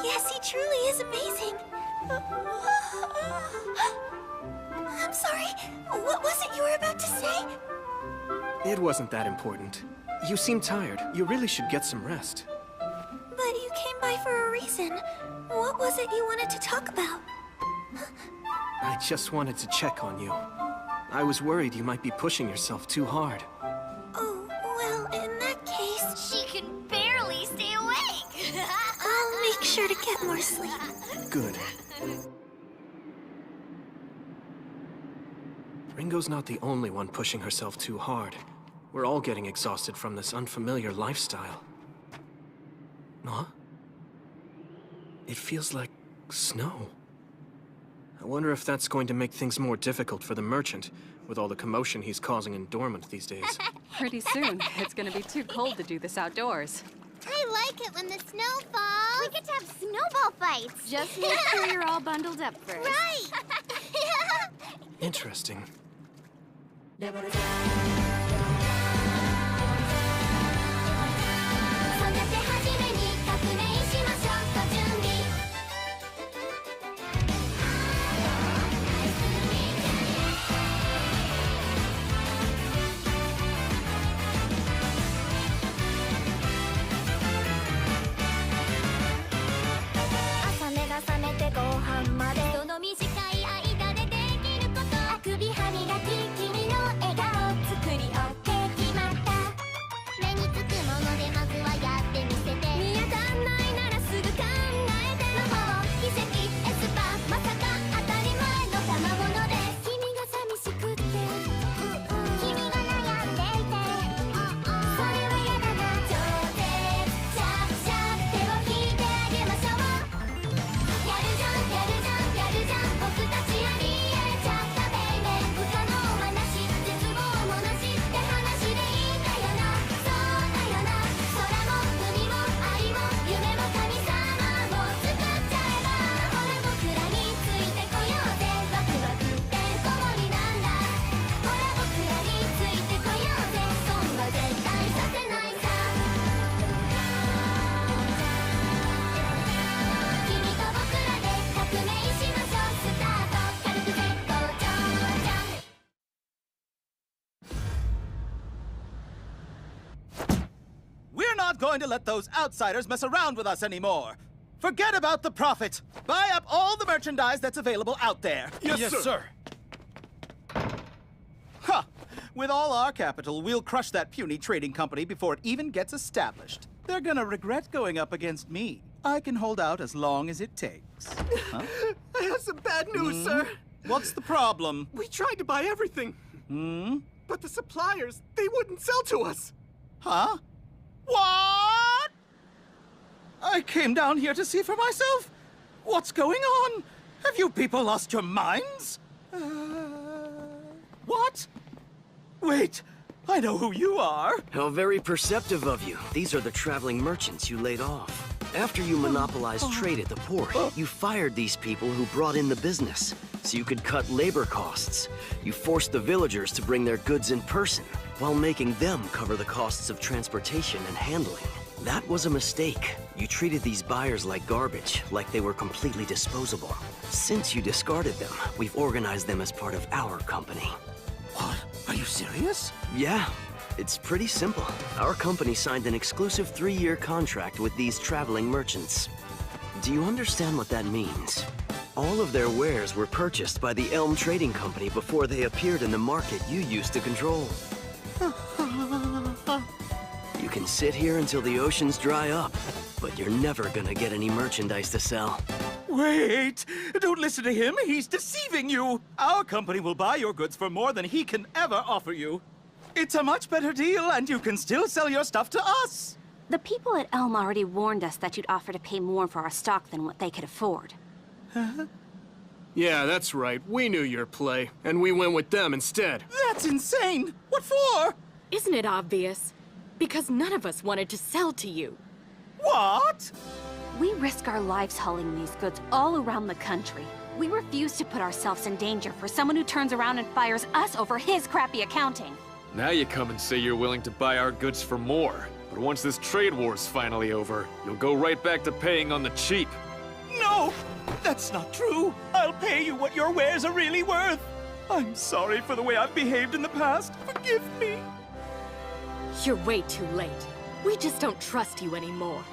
Yes, he truly is amazing. I'm sorry. What was it you were about to say? It wasn't that important. You seem tired. You really should get some rest. But you came by for a reason. What was it you wanted to talk about? I just wanted to check on you. I was worried you might be pushing yourself too hard. Oh, well, in that case... She can barely stay awake! I'll make sure to get more sleep. Good. Ringo's not the only one pushing herself too hard. We're all getting exhausted from this unfamiliar lifestyle. Huh? It feels like snow. I wonder if that's going to make things more difficult for the merchant, with all the commotion he's causing in Dormant these days. Pretty soon, it's gonna be too cold to do this outdoors. I like it when the snow falls. We get to have snowball fights. Just make sure you're all bundled up first. Right! Interesting. そてはじめに革命しましょうご準備 朝目が覚めてご飯 not going to let those outsiders mess around with us anymore. Forget about the profit. Buy up all the merchandise that's available out there. Yes, sir. Huh. With all our capital, we'll crush that puny trading company before it even gets established. They're gonna regret going up against me. I can hold out as long as it takes. Huh? I have some bad news, sir. What's the problem? We tried to buy everything. But the suppliers, they wouldn't sell to us. Huh? What? I came down here to see for myself. What's going on? Have you people lost your minds? What? Wait, I know who you are. How very perceptive of you. These are the traveling merchants you laid off. After you monopolized trade at the port, you fired these people who brought in the business, so you could cut labor costs. You forced the villagers to bring their goods in person, while making them cover the costs of transportation and handling. That was a mistake. You treated these buyers like garbage, like they were completely disposable. Since you discarded them, we've organized them as part of our company. What? Are you serious? Yeah. It's pretty simple. Our company signed an exclusive 3-year contract with these traveling merchants. Do you understand what that means? All of their wares were purchased by the Elm Trading Company before they appeared in the market you used to control. You can sit here until the oceans dry up, but you're never gonna get any merchandise to sell. Wait! Don't listen to him. He's deceiving you. Our company will buy your goods for more than he can ever offer you. It's a much better deal, and you can still sell your stuff to us. The people at Elm already warned us that you'd offer to pay more for our stock than what they could afford. Yeah, that's right. We knew your play, and we went with them instead. That's insane! What for? Isn't it obvious? Because none of us wanted to sell to you. What? We risk our lives hauling these goods all around the country. We refuse to put ourselves in danger for someone who turns around and fires us over his crappy accounting. Now you come and say you're willing to buy our goods for more. But once this trade war's finally over, you'll go right back to paying on the cheap. No! That's not true. I'll pay you what your wares are really worth. I'm sorry for the way I've behaved in the past. Forgive me. You're way too late. We just don't trust you anymore.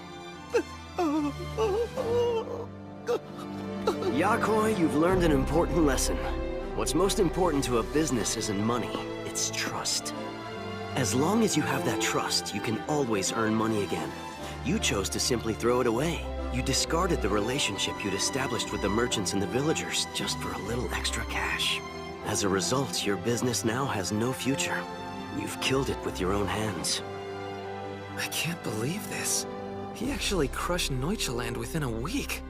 Yakoi, you've learned an important lesson. What's most important to a business isn't money, it's trust. As long as you have that trust, you can always earn money again. You chose to simply throw it away. You discarded the relationship you'd established with the merchants and the villagers just for a little extra cash. As a result, your business now has no future. You've killed it with your own hands. I can't believe this. He actually crushed Neuchaland within a week.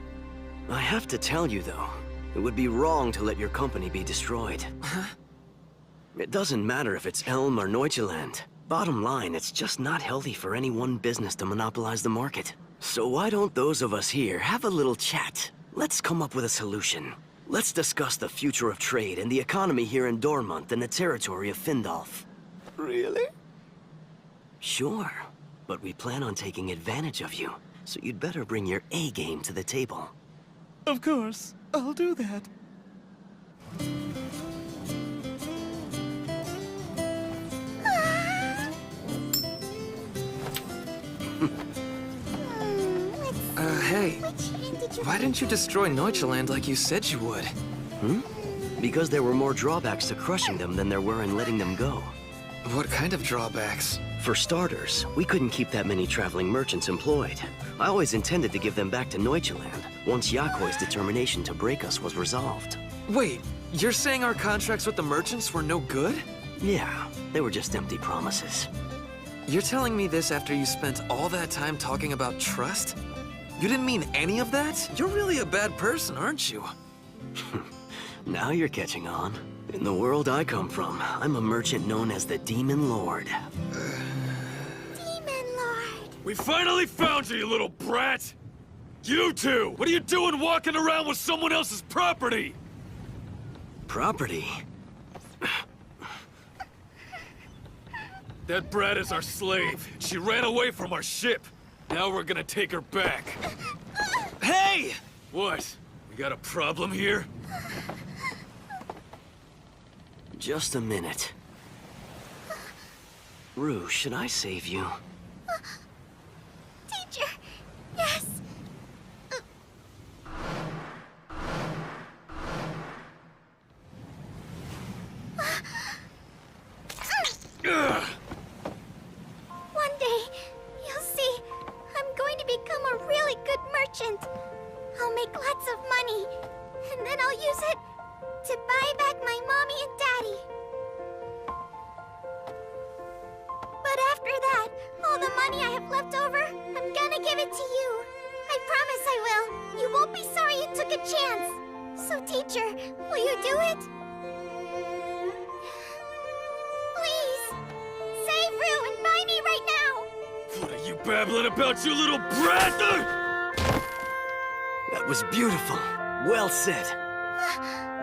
I have to tell you, though, it would be wrong to let your company be destroyed. It doesn't matter if it's Elm or Neuchaland. Bottom line, it's just not healthy for any one business to monopolize the market. So why don't those of us here have a little chat? Let's come up with a solution. Let's discuss the future of trade and the economy here in Dormont and the territory of Findolf. Really? Sure, but we plan on taking advantage of you, so you'd better bring your A-game to the table. Of course. I'll do that. Hey, why didn't you destroy Neuchaland like you said you would? Because there were more drawbacks to crushing them than there were in letting them go. What kind of drawbacks? For starters, we couldn't keep that many traveling merchants employed. I always intended to give them back to Neuchaland once Yakoi's determination to break us was resolved. Wait, you're saying our contracts with the merchants were no good? Yeah, they were just empty promises. You're telling me this after you spent all that time talking about trust? You didn't mean any of that? You're really a bad person, aren't you? Now you're catching on. In the world I come from, I'm a merchant known as the Demon Lord. Demon Lord. We finally found you, you little brat! You two! What are you doing walking around with someone else's property? Property? That brat is our slave. She ran away from our ship. Now we're gonna take her back. Hey! What? We got a problem here? Just a minute. Rue, should I save you? all the money I have left over, I'm gonna give it to you. I promise I will. You won't be sorry you took a chance. So, teacher, will you do it? Please, save Rue and buy me right now. What are you babbling about, you little brat? That was beautiful. Well said.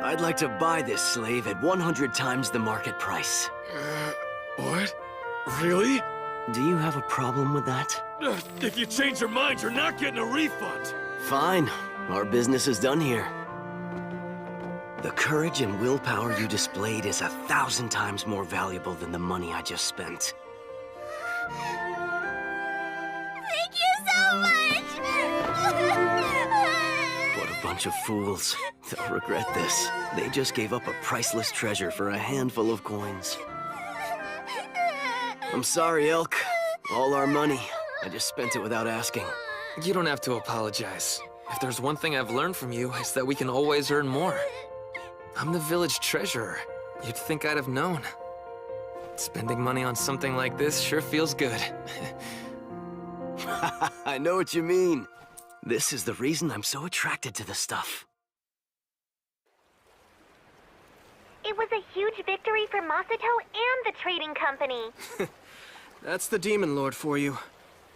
I'd like to buy this slave at 100 times the market price. What? Really? Do you have a problem with that? If you change your mind, you're not getting a refund. Fine. Our business is done here. The courage and willpower you displayed is 1,000 times more valuable than the money I just spent. Thank you so much! What a bunch of fools. They'll regret this. They just gave up a priceless treasure for a handful of coins. I'm sorry, Elk. All our money. I just spent it without asking. You don't have to apologize. If there's one thing I've learned from you, it's that we can always earn more. I'm the village treasurer. You'd think I'd have known. Spending money on something like this sure feels good. I know what you mean. This is the reason I'm so attracted to the stuff. It was a huge victory for Masato and the trading company. That's the Demon Lord for you.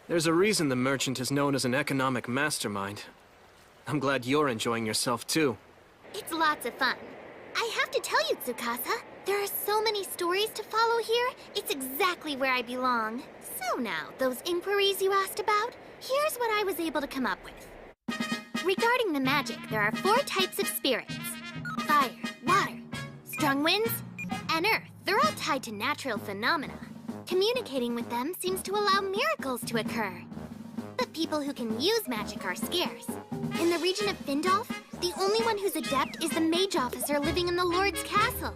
There's a reason the merchant is known as an economic mastermind. I'm glad you're enjoying yourself, too. It's lots of fun. I have to tell you, Tsukasa, there are so many stories to follow here. It's exactly where I belong. So now, those inquiries you asked about, here's what I was able to come up with. Regarding the magic, there are 4 types of spirits. Fire, water, strong winds, and earth. They're all tied to natural phenomena. Communicating with them seems to allow miracles to occur. But people who can use magic are scarce. In the region of Findolf, the only one who's adept is the mage officer living in the Lord's castle.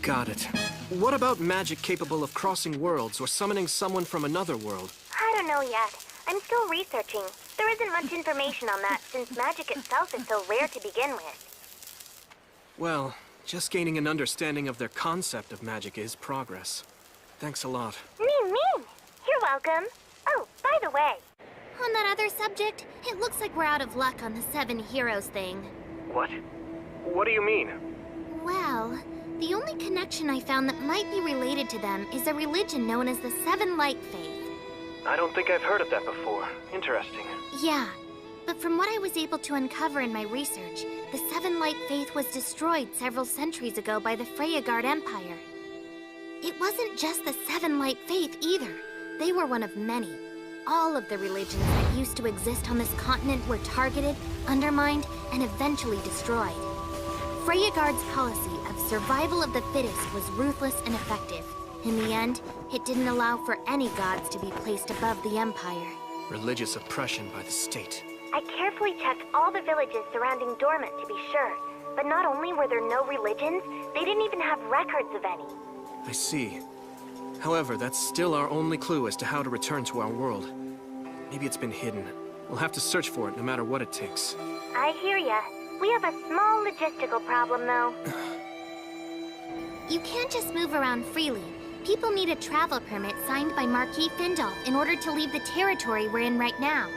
Got it. What about magic capable of crossing worlds or summoning someone from another world? I don't know yet. I'm still researching. There isn't much information on that since magic itself is so rare to begin with. Well, just gaining an understanding of their concept of magic is progress. Thanks a lot. Me. You're welcome. Oh, by the way. On that other subject, it looks like we're out of luck on the 7 heroes thing. What? What do you mean? Well, the only connection I found that might be related to them is a religion known as the 7 Light Faith. I don't think I've heard of that before. Interesting. Yeah, but from what I was able to uncover in my research, the 7 Light Faith was destroyed several centuries ago by the Freyagard Empire. It wasn't just the 7 Light Faith either. They were one of many. All of the religions that used to exist on this continent were targeted, undermined, and eventually destroyed. Freyagard's policy of survival of the fittest was ruthless and effective. In the end, it didn't allow for any gods to be placed above the Empire. Religious oppression by the state. I carefully checked all the villages surrounding Dormant to be sure. But not only were there no religions, they didn't even have records of any. I see. However, that's still our only clue as to how to return to our world. Maybe it's been hidden. We'll have to search for it no matter what it takes. I hear ya. We have a small logistical problem, though. You can't just move around freely. People need a travel permit signed by Marquis Findolf in order to leave the territory we're in right now.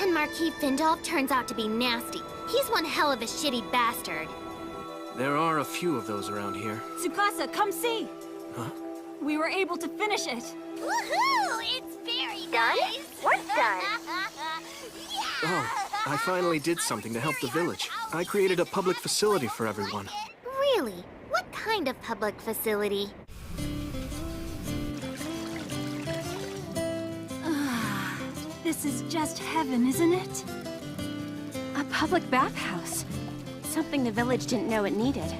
And Marquis Findolf turns out to be nasty. He's one hell of a shitty bastard. There are a few of those around here. Tsukasa, come see! Huh? We were able to finish it. Woohoo! It's very nice! What's done? Oh, I finally did something to help the village. I created a public facility for everyone. Really? What kind of public facility? This is just heaven, isn't it? A public bathhouse. Something the village didn't know it needed.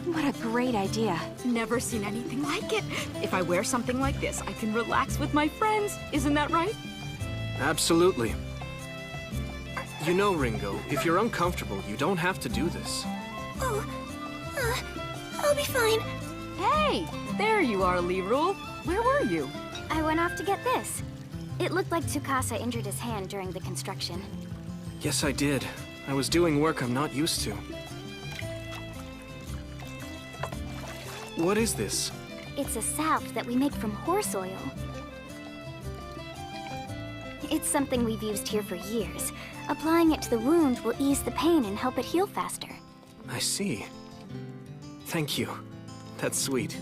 What a great idea. Never seen anything like it. If I wear something like this, I can relax with my friends. Isn't that right? Absolutely. You know, Ringo, if you're uncomfortable, you don't have to do this. Oh, I'll be fine. Hey, there you are, Lee-Rule. Where were you? I went off to get this. It looked like Tsukasa injured his hand during the construction. Yes, I did. I was doing work I'm not used to. What is this? It's a salve that we make from horse oil. It's something we've used here for years. Applying it to the wound will ease the pain and help it heal faster. I see. Thank you. That's sweet.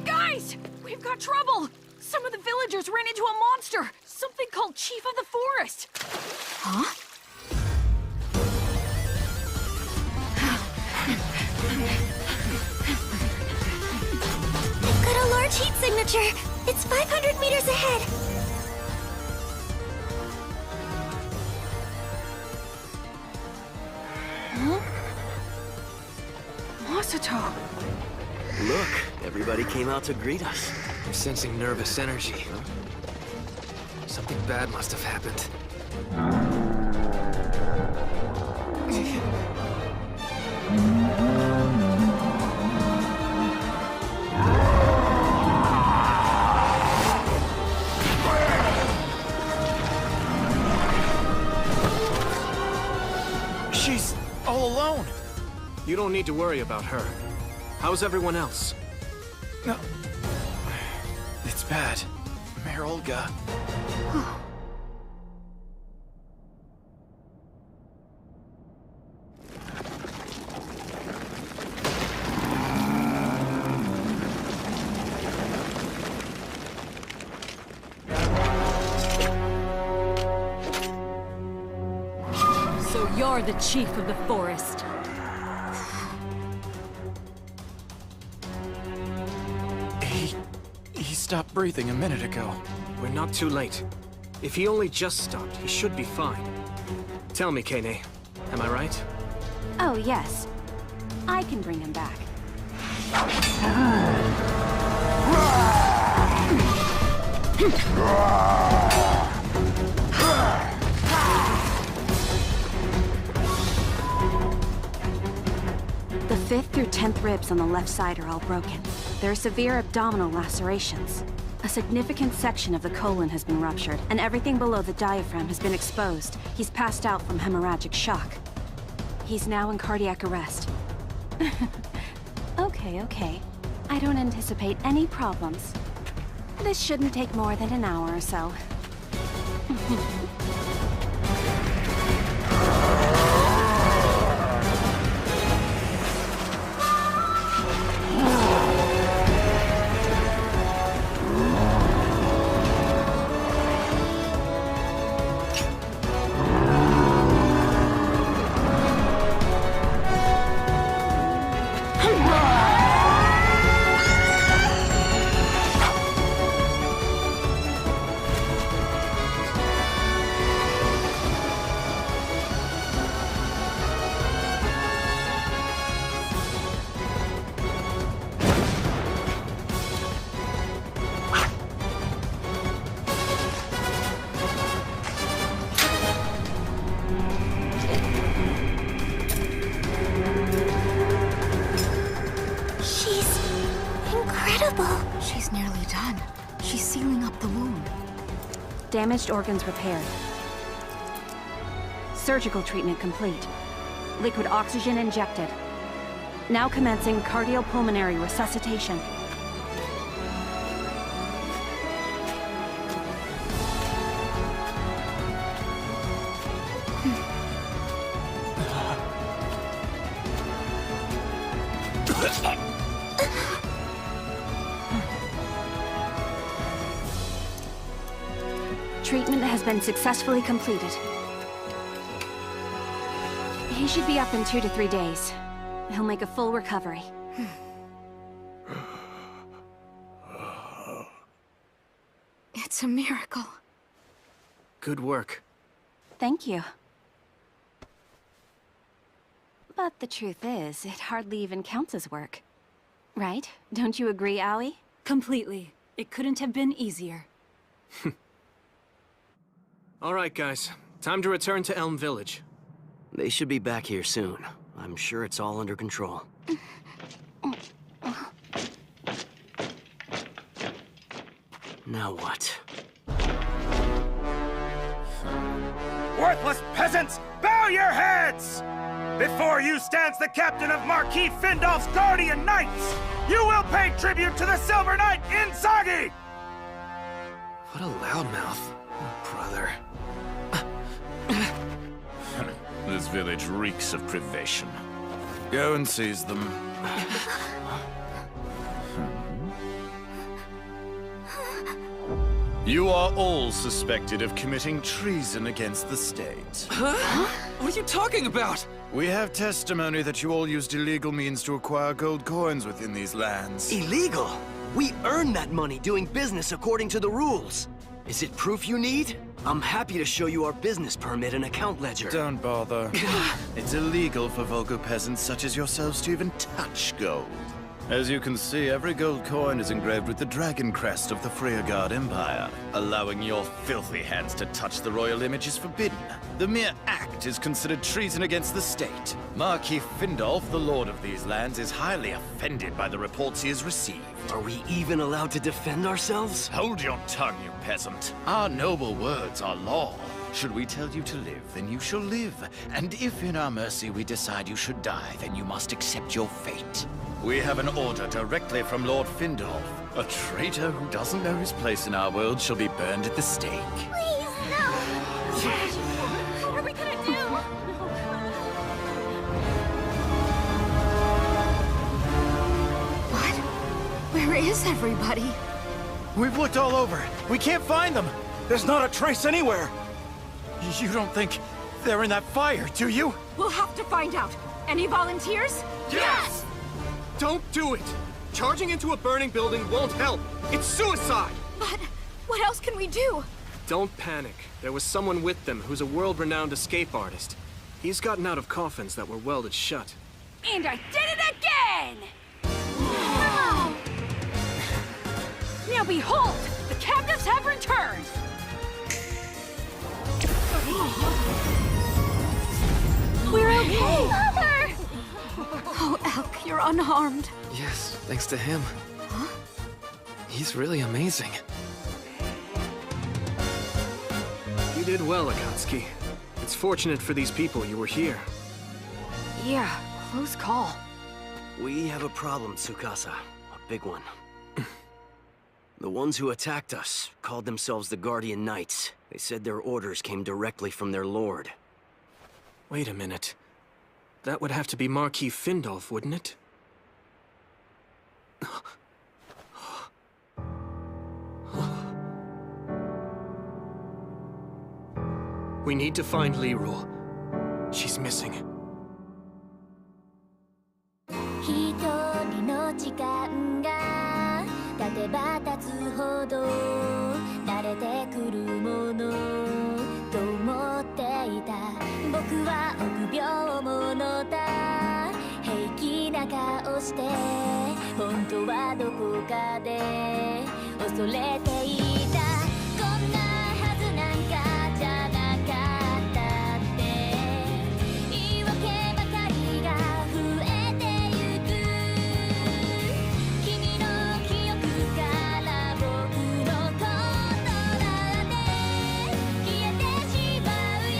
Guys! We've got trouble! Some of the villagers ran into a monster! Something called Chief of the Forest! Huh? I've got a large heat signature. It's 500 meters ahead. Huh? Masato! Look, everybody came out to greet us. I'm sensing nervous energy. Something bad must have happened. She's all alone. You don't need to worry about her. How's everyone else? No. It's bad. Mayor Olga. So you're the Chief of the Forest. He stopped breathing a minute ago. We're not too late. If he only just stopped, he should be fine. Tell me, Kane, am I right? Oh, yes. I can bring him back. The 5th through 10th ribs on the left side are all broken. There are severe abdominal lacerations. A significant section of the colon has been ruptured, and everything below the diaphragm has been exposed. He's passed out from hemorrhagic shock. He's now in cardiac arrest. Okay. I don't anticipate any problems. This shouldn't take more than an hour or so. She's nearly done. She's sealing up the wound. Damaged organs repaired. Surgical treatment complete. Liquid oxygen injected. Now commencing cardiopulmonary resuscitation. Treatment has been successfully completed. He should be up in 2 to 3 days. He'll make a full recovery. It's a miracle. Good work. Thank you. But the truth is, it hardly even counts as work. Right? Don't you agree, Aoi? Completely. It couldn't have been easier. All right, guys. Time to return to Elm Village. They should be back here soon. I'm sure it's all under control. Now what? Worthless peasants, bow your heads! Before you stands the captain of Marquis Findolf's Guardian Knights! You will pay tribute to the Silver Knight Inzaghi! What a loudmouth. Oh, brother. This village reeks of privation. Go and seize them. You are all suspected of committing treason against the state. Huh? What are you talking about? We have testimony that you all used illegal means to acquire gold coins within these lands. Illegal? We earned that money doing business according to the rules. Is it proof you need? I'm happy to show you our business permit and account ledger. Don't bother. It's illegal for vulgar peasants such as yourselves to even touch gold. As you can see, every gold coin is engraved with the dragon crest of the Freyagard Empire. Allowing your filthy hands to touch the royal image is forbidden. The mere act is considered treason against the state. Marquis Findolf, the lord of these lands, is highly offended by the reports he has received. Are we even allowed to defend ourselves? Hold your tongue, you peasant. Our noble words are law. Should we tell you to live, then you shall live. And if in our mercy we decide you should die, then you must accept your fate. We have an order directly from Lord Findolf. A traitor who doesn't know his place in our world shall be burned at the stake. Please, no! What are we gonna do? What? Where is everybody? We've looked all over. We can't find them. There's not a trace anywhere. You don't think they're in that fire, do you? We'll have to find out. Any volunteers? Yes! Don't do it! Charging into a burning building won't help. It's suicide! But what else can we do? Don't panic. There was someone with them who's a world-renowned escape artist. He's gotten out of coffins that were welded shut. And I did it again! Now behold! The captives have returned! We're okay! Mother! Oh, Elk, you're unharmed. Yes, thanks to him. Huh? He's really amazing. You did well, Akatsuki. It's fortunate for these people you were here. Yeah, close call. We have a problem, Tsukasa. A big one. The ones who attacked us called themselves the Guardian Knights. They said their orders came directly from their lord. Wait a minute. That would have to be Marquis Findolf, wouldn't it? We need to find Lirul. She's missing. 一人の時間が経てば経つほど慣れてくるものと思っていた僕は臆病者だ平気な顔して本当はどこかで恐れていたこんなはずなんかじゃなかったって言い訳ばかりが増えてゆく君の記憶から僕のことだって消えてしまうよ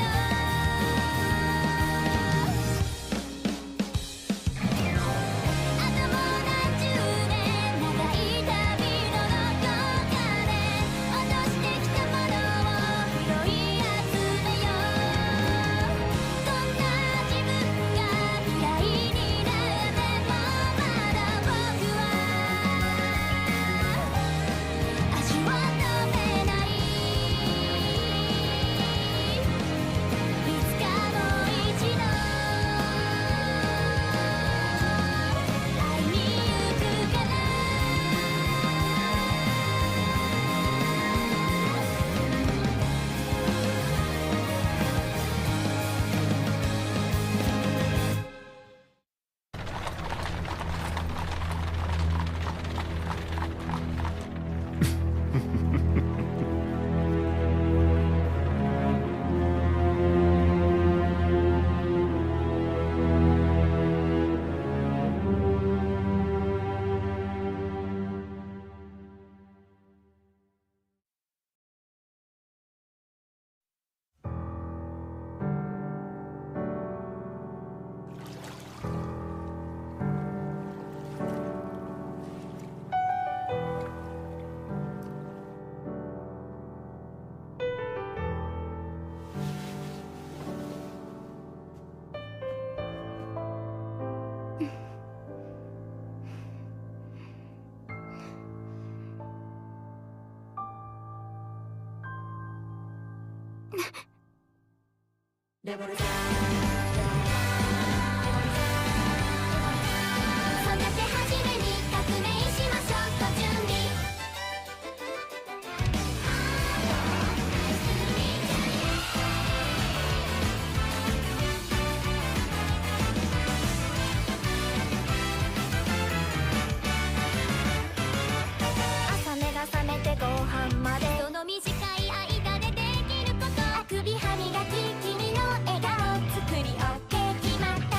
あともう何十年長い旅のどこかで朝目が覚めてご飯までその短い間でできることあくび歯磨き君の笑顔作り OK 決まった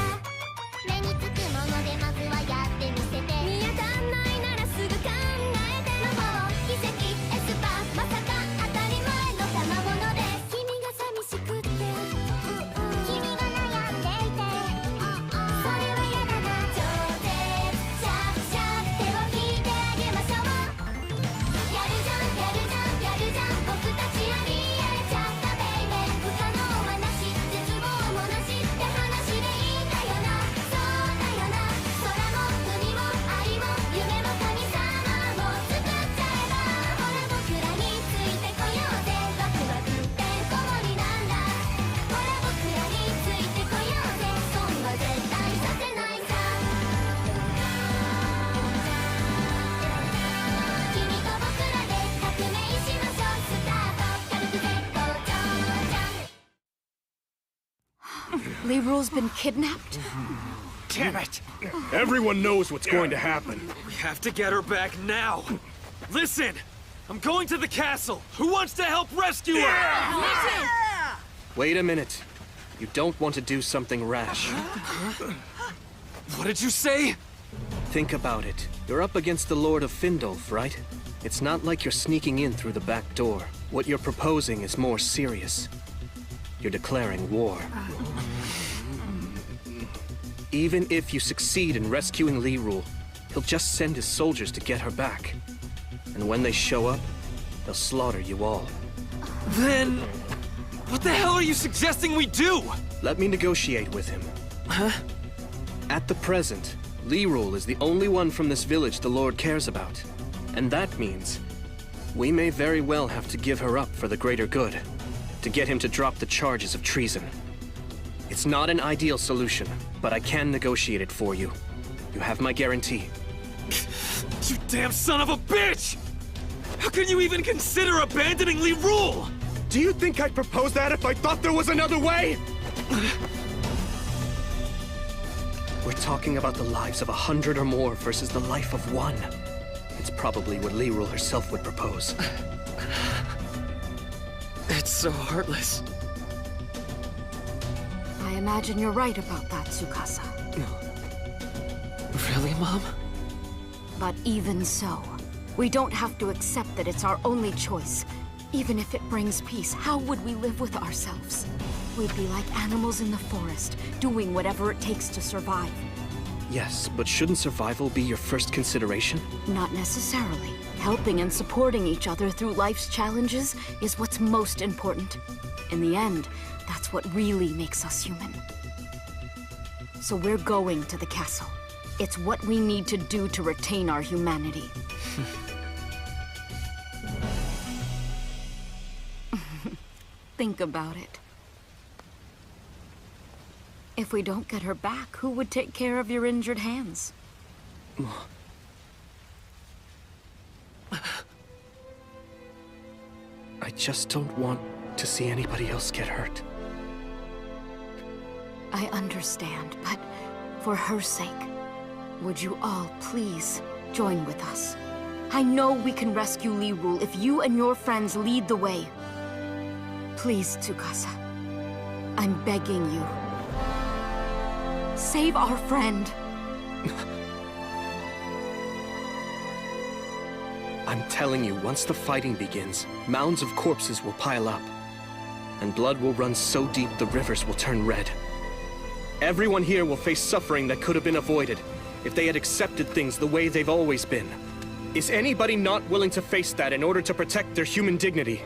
目につくものでまずはやってみせて見当たんないならすぐ考えて魔法奇跡エスパーまさか当たり前の賜物で君が寂しくって君が悩んでいてそれは嫌だな超絶シャッシャッ手を引いてあげましょうやるじゃんやるじゃんやるじゃん僕たちありえちゃったベイベー不可能はなし絶望もなしって話でいいんだよなそうだよな空も海も愛も夢も神様も作っちゃえばほら僕らについてこようぜワクワクってこもりなんだほら僕らについてこようぜ損は絶対させないさ君と僕らで革命しましょうスタート軽く絶好調じゃん Liru's been kidnapped? Damn it! Everyone knows what's going to happen. We have to get her back now. Listen! I'm going to the castle! Who wants to help rescue her? Wait a minute. You don't want to do something rash. What did you say? Think about it. You're up against the Lord of Findolf, right? It's not like you're sneaking in through the back door. What you're proposing is more serious. You're declaring war. Even if you succeed in rescuing Lirul, he'll just send his soldiers to get her back. And when they show up, they'll slaughter you all. Then... what the hell are you suggesting we do? Let me negotiate with him. Huh? At the present, Lirul is the only one from this village the Lord cares about. And that means we may very well have to give her up for the greater good, to get him to drop the charges of treason. It's not an ideal solution, but I can negotiate it for you. You have my guarantee. You damn son of a bitch! How can you even consider abandoning Lirul? Do you think I'd propose that if I thought there was another way? We're talking about the lives of 100 or more versus the life of one. It's probably what Lirul herself would propose. It's so heartless. I imagine you're right about that, Tsukasa. Really, Mom? But even so, we don't have to accept that it's our only choice. Even if it brings peace, how would we live with ourselves? We'd be like animals in the forest, doing whatever it takes to survive. Yes, but shouldn't survival be your first consideration? Not necessarily. Helping and supporting each other through life's challenges is what's most important. In the end, that's what really makes us human. So we're going to the castle. It's what we need to do to retain our humanity. Think about it. If we don't get her back, who would take care of your injured hands? I just don't want to see anybody else get hurt. I understand, but for her sake, would you all please join with us? I know we can rescue Lirul if you and your friends lead the way. Please, Tsukasa. I'm begging you. Save our friend. I'm telling you, once the fighting begins, mounds of corpses will pile up. And blood will run so deep the rivers will turn red. Everyone here will face suffering that could have been avoided if they had accepted things the way they've always been. Is anybody not willing to face that in order to protect their human dignity?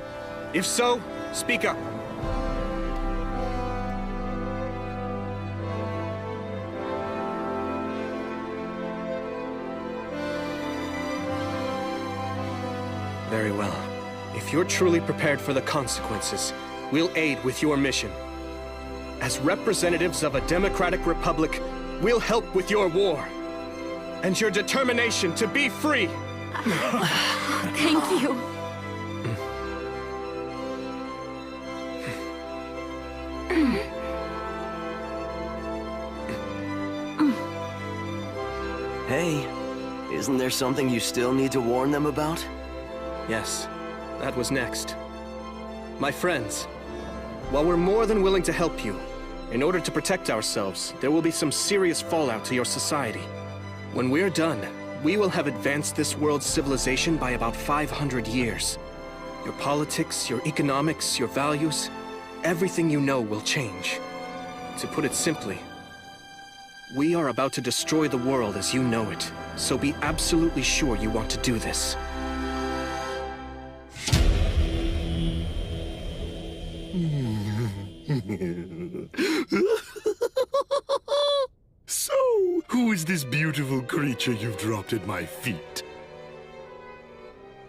If so, speak up. Very well. If you're truly prepared for the consequences, we'll aid with your mission. As representatives of a democratic republic, we'll help with your war. And your determination to be free. Thank you. Hey, isn't there something you still need to warn them about? Yes, that was next. My friends, while we're more than willing to help you, in order to protect ourselves, there will be some serious fallout to your society. When we're done, we will have advanced this world's civilization by about 500 years. Your politics, your economics, your values, everything you know will change. To put it simply, we are about to destroy the world as you know it, so be absolutely sure you want to do this. So, who is this beautiful creature you've dropped at my feet?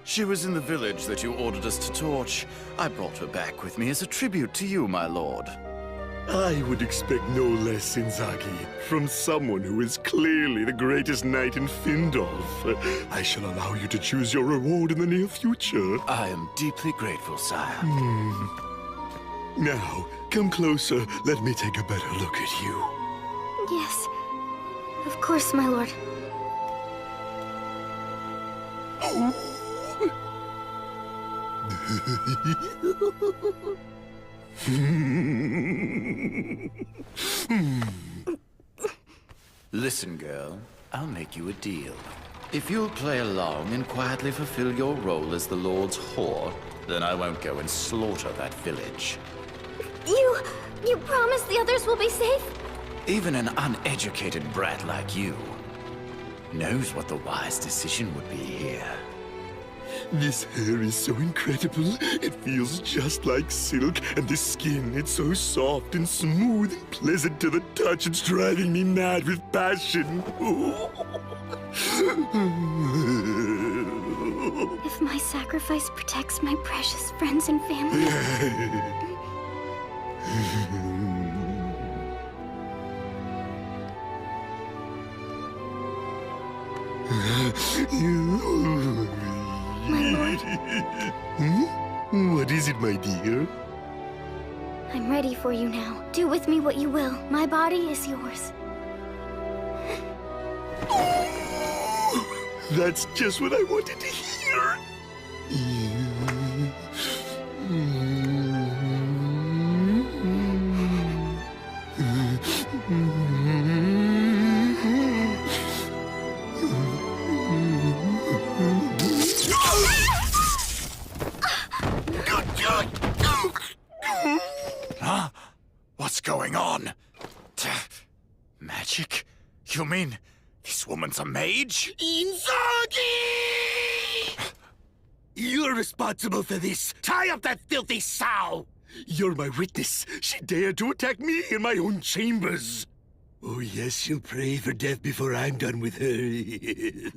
She was in the village that you ordered us to torch. I brought her back with me as a tribute to you, my lord. I would expect no less, Inzaghi, from someone who is clearly the greatest knight in Findolf. I shall allow you to choose your reward in the near future. I am deeply grateful, sire. Now, come closer. Let me take a better look at you. Yes. Of course, my lord. Listen, girl. I'll make you a deal. If you'll play along and quietly fulfill your role as the Lord's whore, then I won't go and slaughter that village. You promise the others will be safe? Even an uneducated brat like you knows what the wise decision would be here. This hair is so incredible. It feels just like silk, and the skin, it's so soft and smooth and pleasant to the touch. It's driving me mad with passion. If my sacrifice protects my precious friends and family... My lord. What is it, my dear? I'm ready for you now. Do with me what you will. My body is yours. That's just what I wanted to hear. Huh? What's going on? Magic? You mean this woman's a mage? Inzaghi! You're responsible for this. Tie up that filthy sow! You're my witness. She dared to attack me in my own chambers. Oh, yes, she'll pray for death before I'm done with her.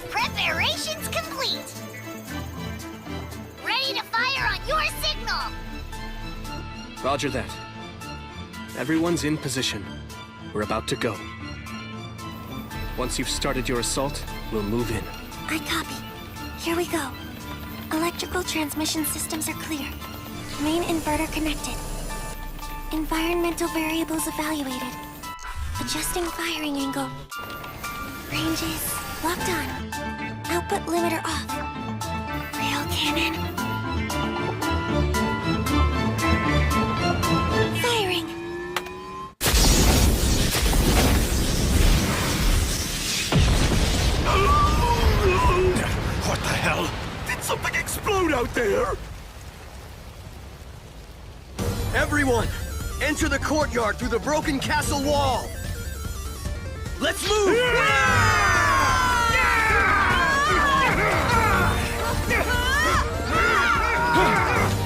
Preparations complete! Ready to fire on your signal! Roger that. Everyone's in position. We're about to go. Once you've started your assault, we'll move in. I copy. Here we go. Electrical transmission systems are clear. Main inverter connected. Environmental variables evaluated. Adjusting firing angle. Ranges locked on. Output limiter off. Rail cannon. Firing. What the hell? Did something explode out there? Everyone, enter the courtyard through the broken castle wall. Let's move!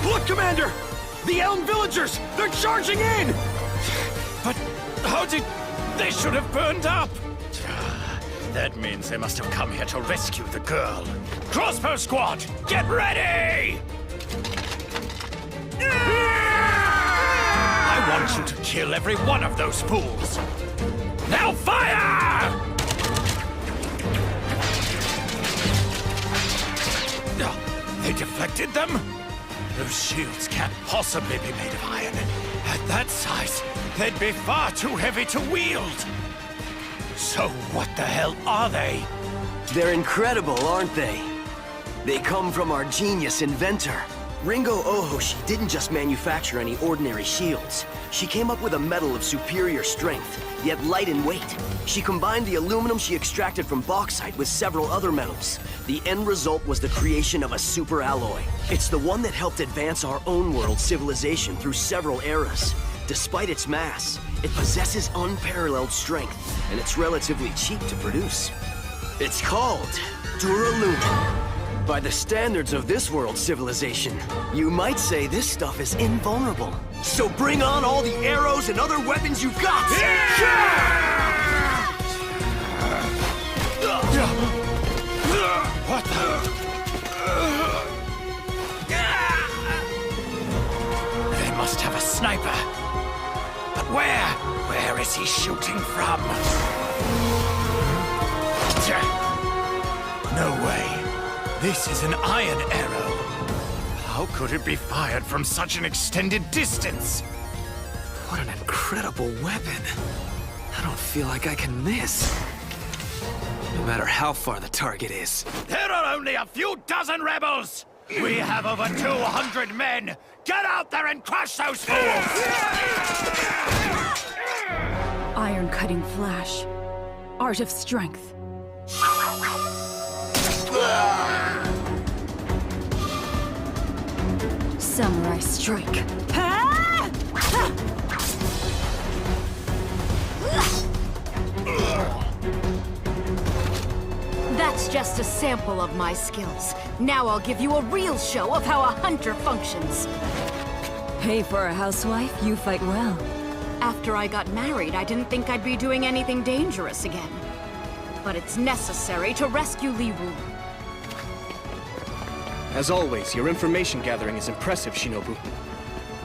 Look, Commander! The Elm villagers! They're charging in! But how did... They should have burned up! That means they must have come here to rescue the girl. Crossbow squad, get ready! I want you to kill every one of those fools. Now fire! They deflected them? Those shields can't possibly be made of iron. At that size, they'd be far too heavy to wield. So what the hell are they? They're incredible, aren't they? They come from our genius inventor. Ringo Ohoshi didn't just manufacture any ordinary shields. She came up with a metal of superior strength, yet light in weight. She combined the aluminum she extracted from bauxite with several other metals. The end result was the creation of a super alloy. It's the one that helped advance our own world's civilization through several eras. Despite its mass, it possesses unparalleled strength, and it's relatively cheap to produce. It's called Duralumin. By the standards of this world's civilization, you might say this stuff is invulnerable. So bring on all the arrows and other weapons you've got! What the... They must have a sniper. But where? Where is he shooting from? No way. This is an iron arrow. How could it be fired from such an extended distance? What an incredible weapon. I don't feel like I can miss. No matter how far the target is. There are only a few dozen rebels! We have over 200 men! Get out there and crush those fools! Iron-cutting flash. Art of strength. Samurai strike. That's just a sample of my skills. Now I'll give you a real show of how a hunter functions. Hey, for a housewife, you fight well. After I got married, I didn't think I'd be doing anything dangerous again. But it's necessary to rescue Li Wu. As always, your information gathering is impressive, Shinobu.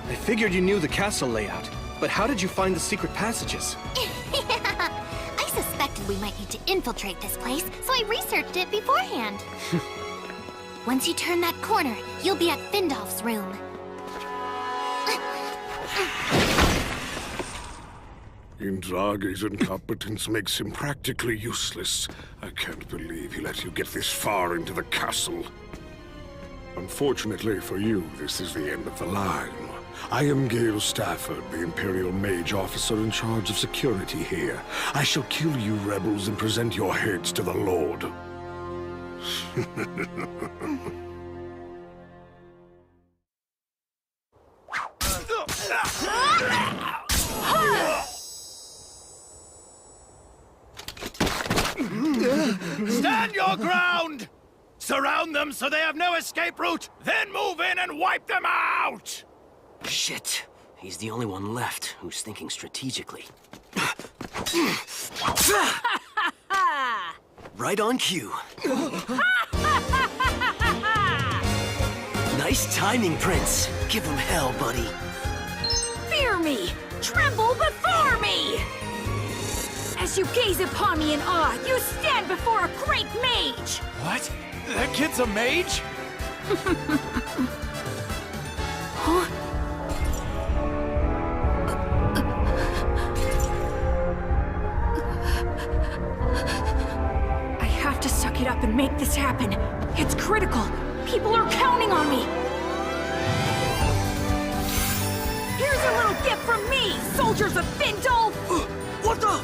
I figured you knew the castle layout, but how did you find the secret passages? I suspected we might need to infiltrate this place, so I researched it beforehand. Once you turn that corner, you'll be at Findolf's room. Indrage's incompetence makes him practically useless. I can't believe he let you get this far into the castle. Unfortunately for you, this is the end of the line. I am Gale Stafford, the Imperial Mage Officer in charge of security here. I shall kill you rebels and present your heads to the Lord. Stand your ground! Surround them so they have no escape route, then move in and wipe them out! Shit. He's the only one left who's thinking strategically. Right on cue. Nice timing, Prince. Give him hell, buddy. Fear me! Tremble before me! As you gaze upon me in awe, you stand before a great mage! What? That kid's a mage? Huh? I have to suck it up and make this happen. It's critical. People are counting on me. Here's a little gift from me, soldiers of Findolf! What the?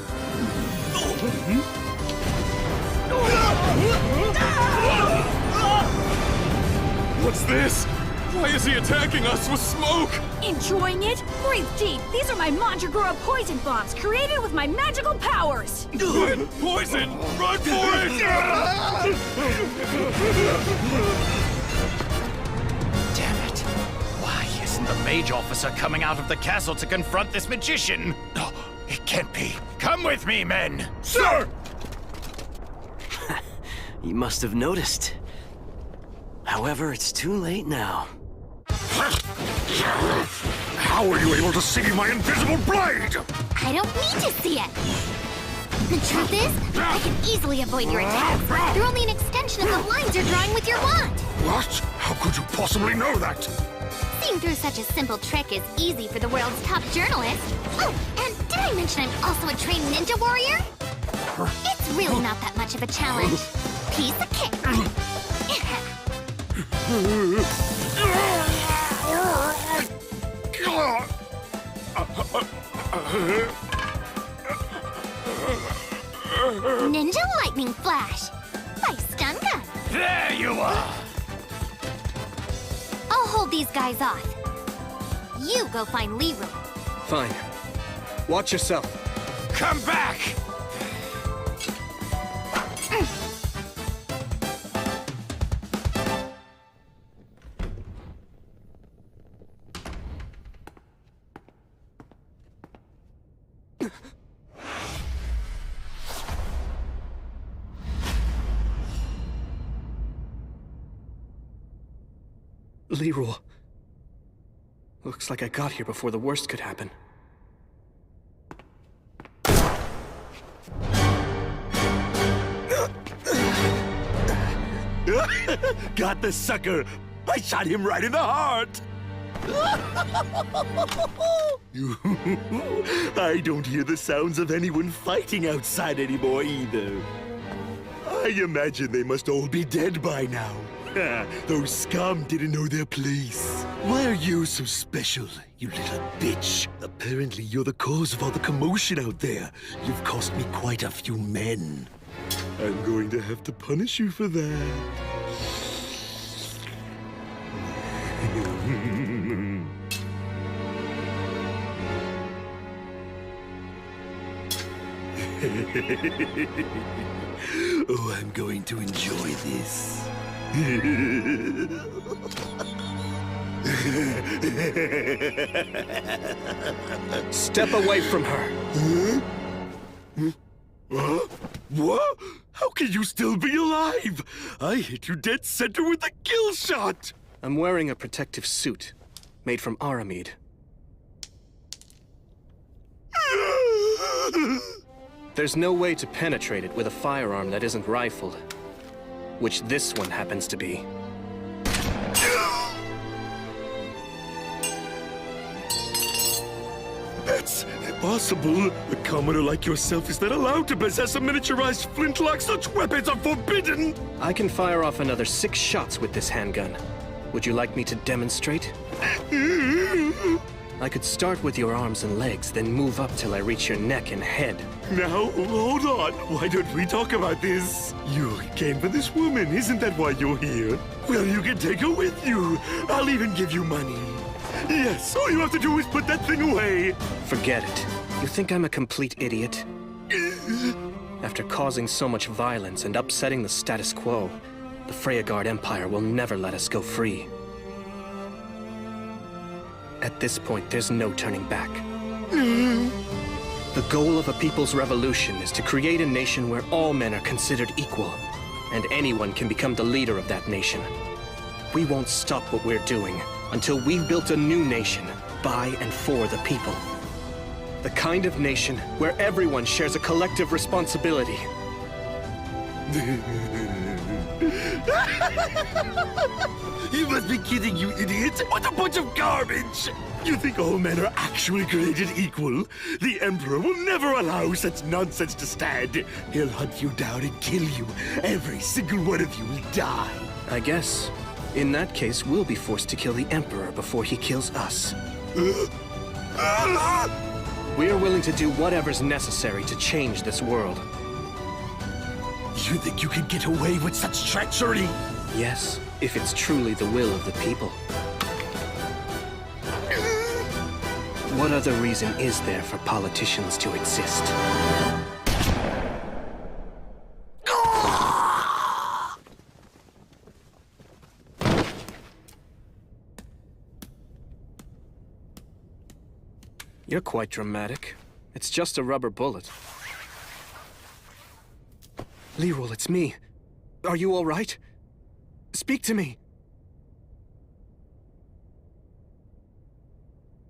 What's this? Why is he attacking us with smoke? Enjoying it? Breathe deep. These are my Mandragora poison bombs, created with my magical powers. Poison! Run for it! Damn it. Why isn't the mage officer coming out of the castle to confront this magician? can't be. Come with me, men. Sir! You must have noticed. However, it's too late now. How are you able to see my invisible blade? I don't need to see it. The truth is, I can easily avoid your attacks. They're only an extension of the lines you're drawing with your wand. What? How could you possibly know that? Seeing through such a simple trick is easy for the world's top journalist. Oh, and did I mention I'm also a trained ninja warrior? It's really not that much of a challenge. Piece of cake. Ninja lightning flash by stun gun. There you are. I'll hold these guys off. You go find Leroy. Fine. Watch yourself. Come back. Leroy. Looks like I got here before the worst could happen. Got the sucker! I shot him right in the heart! I don't hear the sounds of anyone fighting outside anymore either. I imagine they must all be dead by now. Those scum didn't know their place. Why are you so special, you little bitch? Apparently you're the cause of all the commotion out there. You've cost me quite a few men. I'm going to have to punish you for that. Oh, I'm going to enjoy this. Step away from her. What? How can you still be alive? I hit you dead center with a kill shot. I'm wearing a protective suit, made from aramid. There's no way to penetrate it with a firearm that isn't rifled, which this one happens to be. That's impossible. A commoner like yourself is not allowed to possess a miniaturized flintlock. Such weapons are forbidden. I can fire off another 6 shots with this handgun. Would you like me to demonstrate? I could start with your arms and legs, then move up till I reach your neck and head. Now, hold on. Why don't we talk about this? You came for this woman, isn't that why you're here? Well, you can take her with you. I'll even give you money. Yes, all you have to do is put that thing away. Forget it. You think I'm a complete idiot? After causing so much violence and upsetting the status quo, the Freyagard Empire will never let us go free. At this point, there's no turning back. The goal of a people's revolution is to create a nation where all men are considered equal, and anyone can become the leader of that nation. We won't stop what we're doing until we've built a new nation by and for the people. The kind of nation where everyone shares a collective responsibility. You must be kidding, you idiot! What a bunch of garbage! You think all men are actually created equal? The Emperor will never allow such nonsense to stand. He'll hunt you down and kill you. Every single one of you will die. I guess. In that case, we'll be forced to kill the Emperor before he kills us. We're willing to do whatever's necessary to change this world. You think you can get away with such treachery? Yes, if it's truly the will of the people. What other reason is there for politicians to exist? You're quite dramatic. It's just a rubber bullet. Lirul, it's me. Are you all right? Speak to me.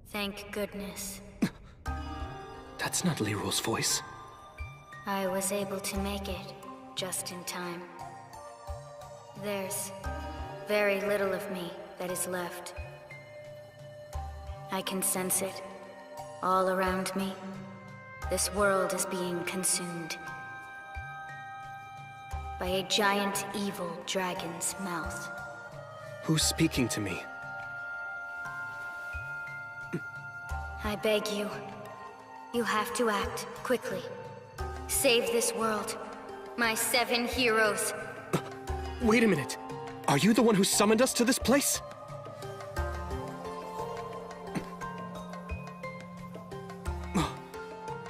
Thank goodness. That's not Lirul's voice. I was able to make it just in time. There's very little of me that is left. I can sense it all around me. This world is being consumed by a giant evil dragon's mouth. Who's speaking to me? I beg you. You have to act quickly. Save this world. My 7 heroes. Wait a minute. Are you the one who summoned us to this place?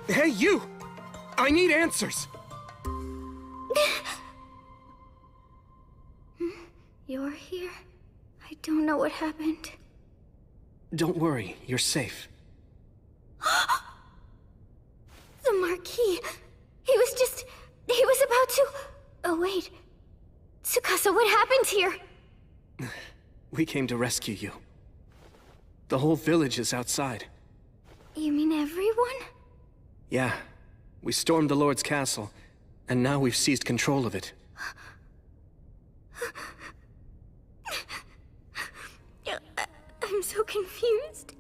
Hey, you! I need answers! You're here? I don't know what happened. Don't worry, you're safe. The Marquis. He was about to... Oh, wait. Tsukasa, what happened here? We came to rescue you. The whole village is outside. You mean everyone? Yeah. We stormed the Lord's castle, and now we've seized control of it. I'm so confused.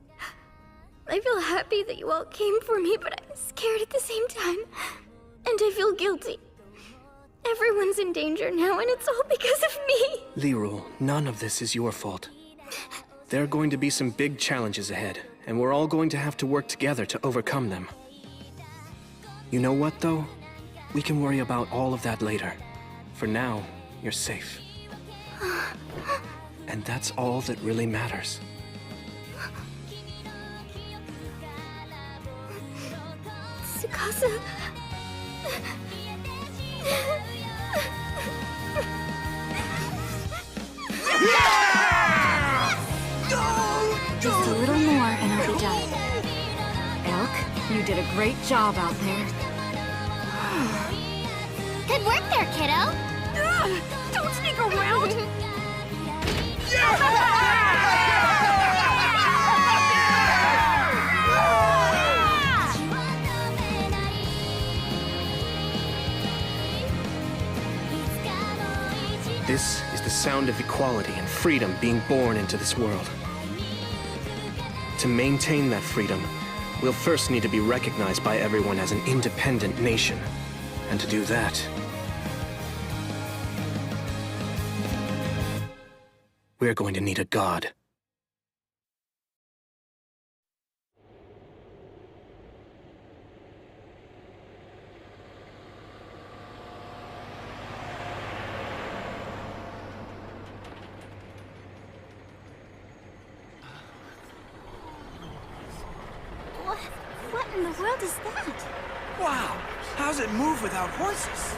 I feel happy that you all came for me, but I'm scared at the same time. And I feel guilty. Everyone's in danger now, and it's all because of me. Lirul, none of this is your fault. There are going to be some big challenges ahead, and we're all going to have to work together to overcome them. You know what, though? We can worry about all of that later. For now, you're safe. And that's all that really matters. Tsukasa... Just a little more and I'll be done. Elk, you did a great job out there. Good work there, kiddo! Don't sneak around! This is the sound of equality and freedom being born into this world. To maintain that freedom, we'll first need to be recognized by everyone as an independent nation. And to do that, we're going to need a god. What in the world is that? Wow! How's it move without horses?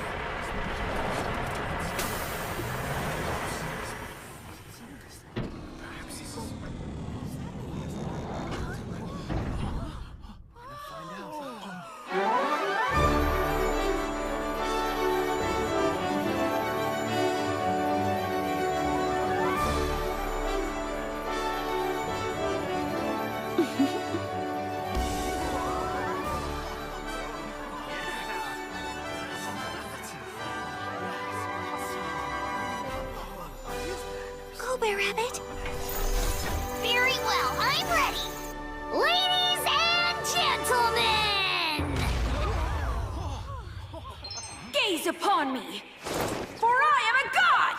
Bear Rabbit? Very well, I'm ready. Ladies and gentlemen! Gaze upon me, for I am a god!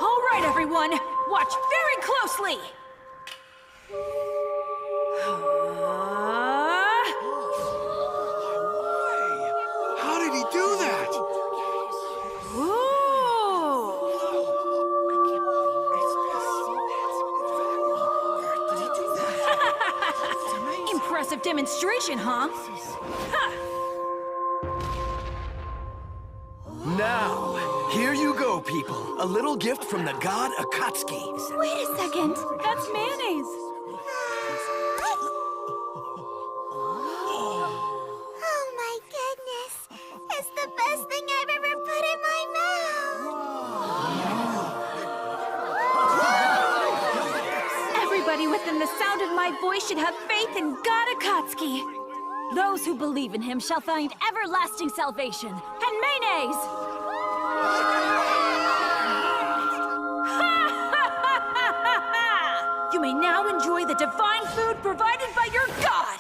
All right, everyone, watch very closely! How did he do that? Impressive demonstration, huh? Now, here you go, hero people. A little gift from the god Akatsuki. Wait a second. That's mayonnaise. Oh my goodness. It's the best thing I've ever put in my mouth. Everybody within the sound of my voice should have faith in God Akatsuki. Those who believe in him shall find everlasting salvation. And mayonnaise! You may now enjoy the divine food provided by your god!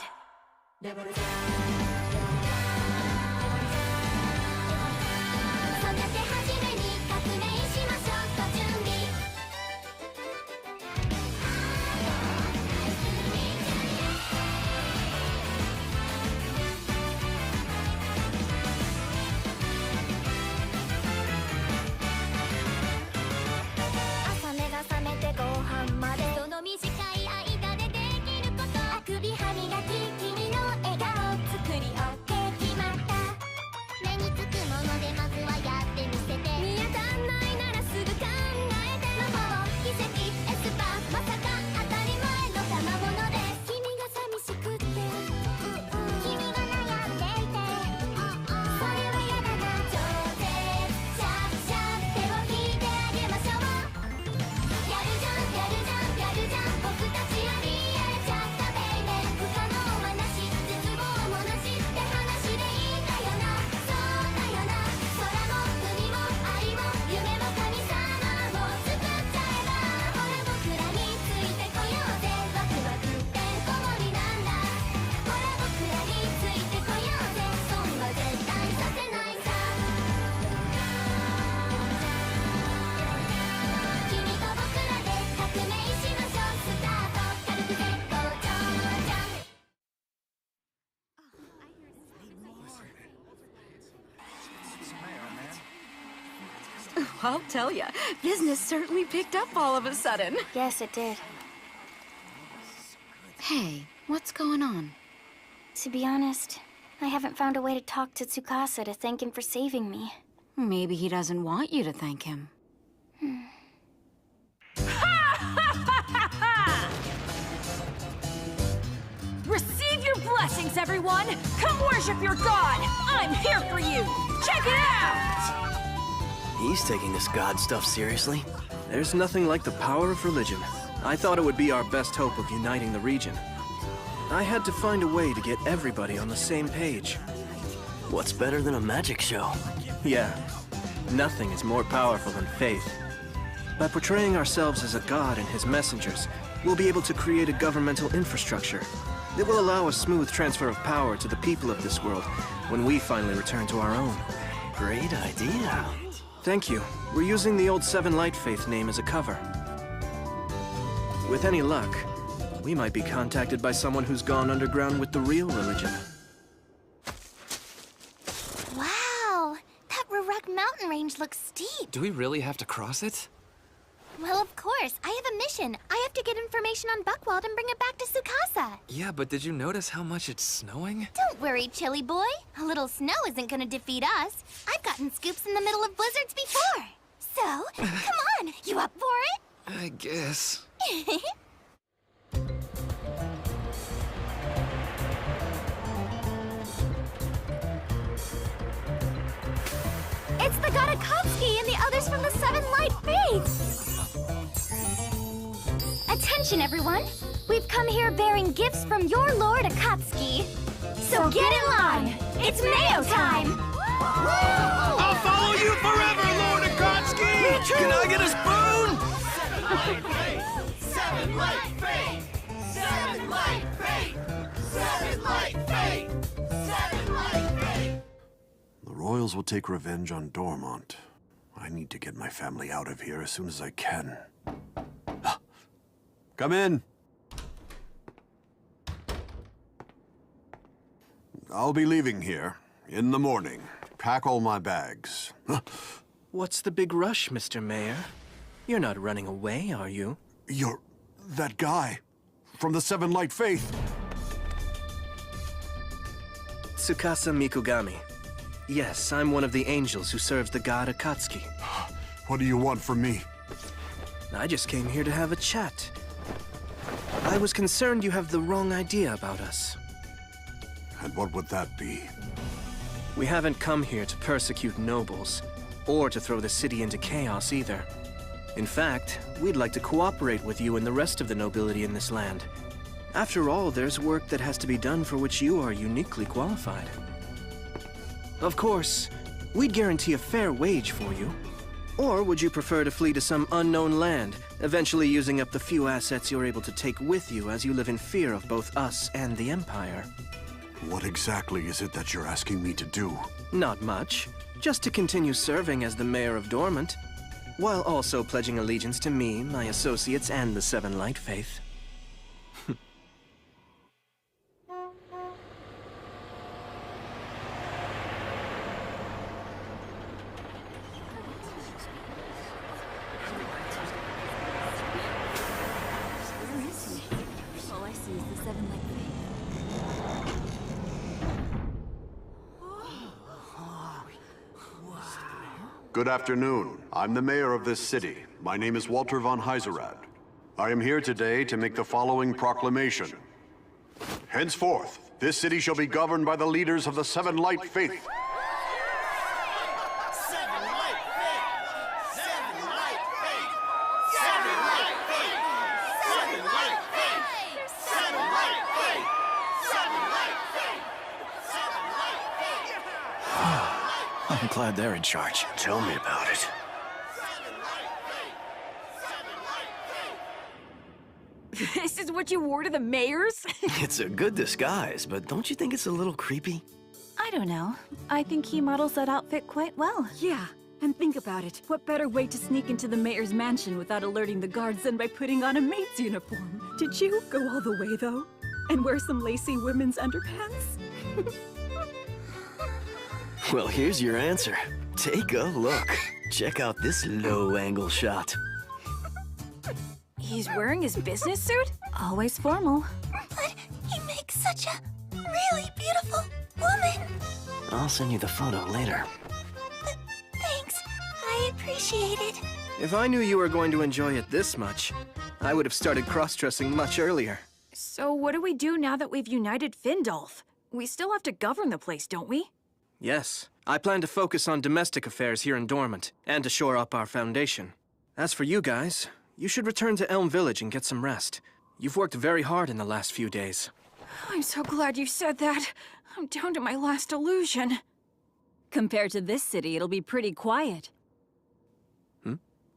朝目が覚めてご飯までその短い間でできることあくび歯磨き君の笑顔作り OK 決まった目につくものでまずはやってみせて見当たんないならすぐ考えて魔法奇跡エスパーまさか当たり前の賜物です君が寂しくって君が悩んでいてそれはやだな超絶シャッシャッ手を引いてあげましょうやるじゃんやるじゃんやるじゃん僕たちありえちゃったベイベー不可能はなし絶望もなしって話でいいんだよなそうだよな空も海も愛も夢も神様も作っちゃえばほら僕らについてこようぜワクワクってんこ盛りなんだほら僕らについてこようぜ損は絶対させないさ君と僕らで革命しましょうスタート軽く絶好調じゃん I'll tell ya, business certainly picked up all of a sudden. Yes, it did. Hey, what's going on? To be honest, I haven't found a way to talk to Tsukasa to thank him for saving me. Maybe he doesn't want you to thank him. Receive your blessings, everyone! Come worship your god! I'm here for you! Check it out! He's taking this god stuff seriously. There's nothing like the power of religion. I thought it would be our best hope of uniting the region. I had to find a way to get everybody on the same page. What's better than a magic show? Yeah, nothing is more powerful than faith. By portraying ourselves as a god and his messengers, we'll be able to create a governmental infrastructure that will allow a smooth transfer of power to the people of this world when we finally return to our own. Great idea. Thank you. We're using the old Seven Light Faith name as a cover. With any luck, we might be contacted by someone who's gone underground with the real religion. Wow, that Ruruk mountain range looks steep. Do we really have to cross it? Well, of course. I have a mission. I have to get information on Buckwald and bring it back to Tsukasa. Yeah, but did you notice how much it's snowing? Don't worry, Chili Boy. A little snow isn't gonna defeat us. I've gotten scoops in the middle of blizzards before. So, come on. You up for it? I guess. It's the god Akatsuki and the others from the Seven Light Faith. Attention, everyone! We've come here bearing gifts from your Lord Akatsuki. So get in line! It's Mayo time! I'll follow you forever, Lord Akatsuki! Me too! Can I get a spoon? Seven Light Faith! Seven Light Faith! Seven Light Faith! Seven Light Faith! The Royals will take revenge on Dormont. I need to get my family out of here as soon as I can. Come in. I'll be leaving here in the morning. Pack all my bags. What's the big rush, Mr. Mayor? You're not running away, are you? You're that guy from the Seven Light Faith. Tsukasa Mikugami. Yes, I'm one of the angels who serves the god Akatsuki. What do you want from me? I just came here to have a chat. I was concerned you have the wrong idea about us. And what would that be? We haven't come here to persecute nobles, or to throw the city into chaos either. In fact, we'd like to cooperate with you and the rest of the nobility in this land. After all, there's work that has to be done for which you are uniquely qualified. Of course, we'd guarantee a fair wage for you. Or would you prefer to flee to some unknown land, eventually using up the few assets you're able to take with you as you live in fear of both us and the Empire? What exactly is it that you're asking me to do? Not much. Just to continue serving as the mayor of Dormant, while also pledging allegiance to me, my associates, and the Seven Light Faith. All I see is the Seven Light Faith. Good afternoon. I'm the mayor of this city. My name is Walter von Heiserad. I am here today to make the following proclamation. Henceforth, this city shall be governed by the leaders of the Seven Light Faith. I'm glad they're in charge. Tell me about it. This is what you wore to the mayor's? It's a good disguise, but don't you think it's a little creepy? I don't know. I think he models that outfit quite well. Yeah, and think about it. What better way to sneak into the mayor's mansion without alerting the guards than by putting on a maid's uniform? Did you go all the way, though? And wear some lacy women's underpants? Well, here's your answer. Take a look. Check out this low-angle shot. He's wearing his business suit? Always formal. But he makes such a really beautiful woman. I'll send you the photo later. Thanks. I appreciate it. If I knew you were going to enjoy it this much, I would have started cross-dressing much earlier. So what do we do now that we've united Findolf? We still have to govern the place, don't we? Yes, I plan to focus on domestic affairs here in Dormant, and to shore up our foundation. As for you guys, you should return to Elm Village and get some rest. You've worked very hard in the last few days. I'm so glad you said that. I'm down to my last illusion. Compared to this city, it'll be pretty quiet.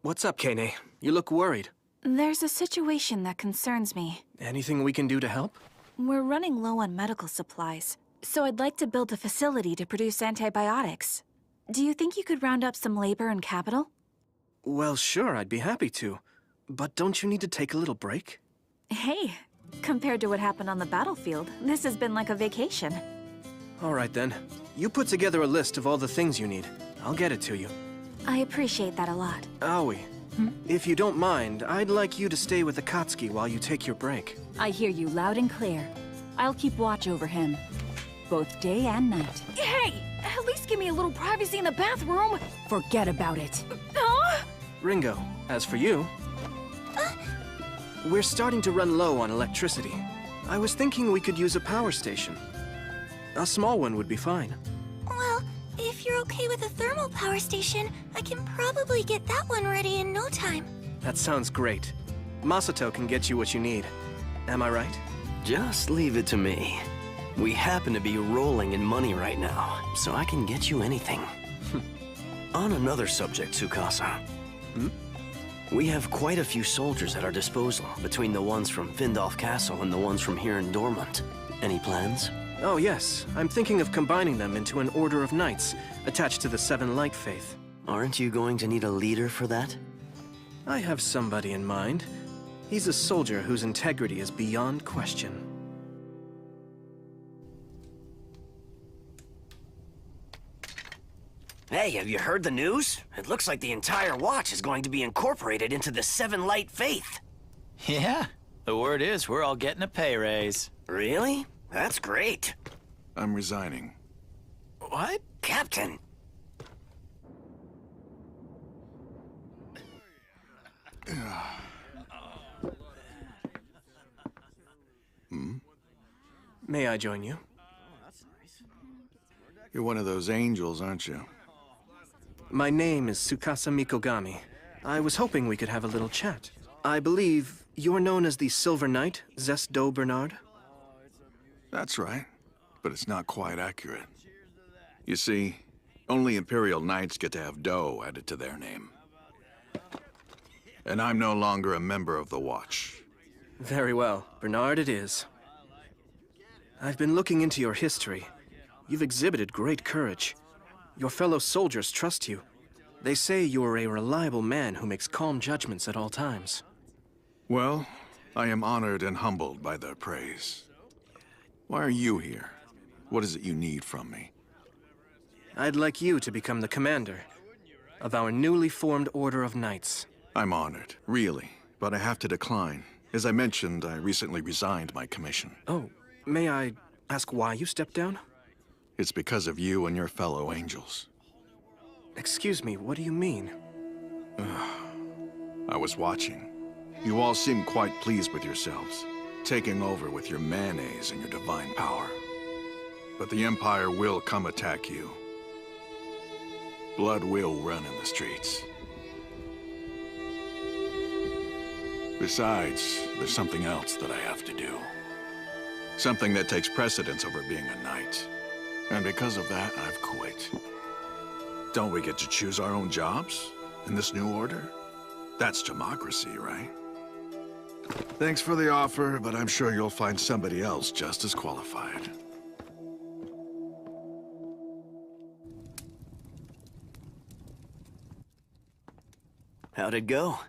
What's up, Kane? You look worried. There's a situation that concerns me. Anything we can do to help? We're running low on medical supplies, so I'd like to build a facility to produce antibiotics. Do you think you could round up some labor and capital? Well, sure, I'd be happy to. But don't you need to take a little break? Hey, compared to what happened on the battlefield, this has been like a vacation. All right then. You put together a list of all the things you need. I'll get it to you. I appreciate that a lot. Aoi, if you don't mind, I'd like you to stay with Akatsuki while you take your break. I hear you loud and clear. I'll keep watch over him, both day and night. Hey, at least give me a little privacy in the bathroom. Forget about it. Ringo, as for you... We're starting to run low on electricity. I was thinking we could use a power station. A small one would be fine. Well, if you're okay with a thermal power station, I can probably get that one ready in no time. That sounds great. Masato can get you what you need. Am I right? Just leave it to me. We happen to be rolling in money right now, so I can get you anything. On another subject, Tsukasa. We have quite a few soldiers at our disposal, between the ones from Findolf Castle and the ones from here in Dormant. Any plans? Oh yes, I'm thinking of combining them into an order of knights, attached to the Seven Light Faith. Aren't you going to need a leader for that? I have somebody in mind. He's a soldier whose integrity is beyond question. Hey, have you heard the news? It looks like the entire watch is going to be incorporated into the Seven Light Faith. Yeah, the word is we're all getting a pay raise. Really? That's great. I'm resigning. What? Captain! May I join you? You're one of those angels, aren't you? My name is Tsukasa Mikogami. I was hoping we could have a little chat. I believe you're known as the Silver Knight, Zest Do Bernard? That's right, but it's not quite accurate. You see, only Imperial Knights get to have dough added to their name. And I'm no longer a member of the Watch. Very well. Bernard it is. I've been looking into your history. You've exhibited great courage. Your fellow soldiers trust you. They say you are a reliable man who makes calm judgments at all times. Well, I am honored and humbled by their praise. Why are you here? What is it you need from me? I'd like you to become the commander of our newly formed Order of Knights. I'm honored, really, but I have to decline. As I mentioned, I recently resigned my commission. Oh, may I ask why you stepped down? It's because of you and your fellow angels. Excuse me, what do you mean? I was watching. You all seem quite pleased with yourselves, taking over with your mayonnaise and your divine power. But the Empire will come attack you. Blood will run in the streets. Besides, there's something else that I have to do. Something that takes precedence over being a knight. And because of that, I've quit. Don't we get to choose our own jobs in this new order? That's democracy, right? Thanks for the offer, but I'm sure you'll find somebody else just as qualified. How'd it go?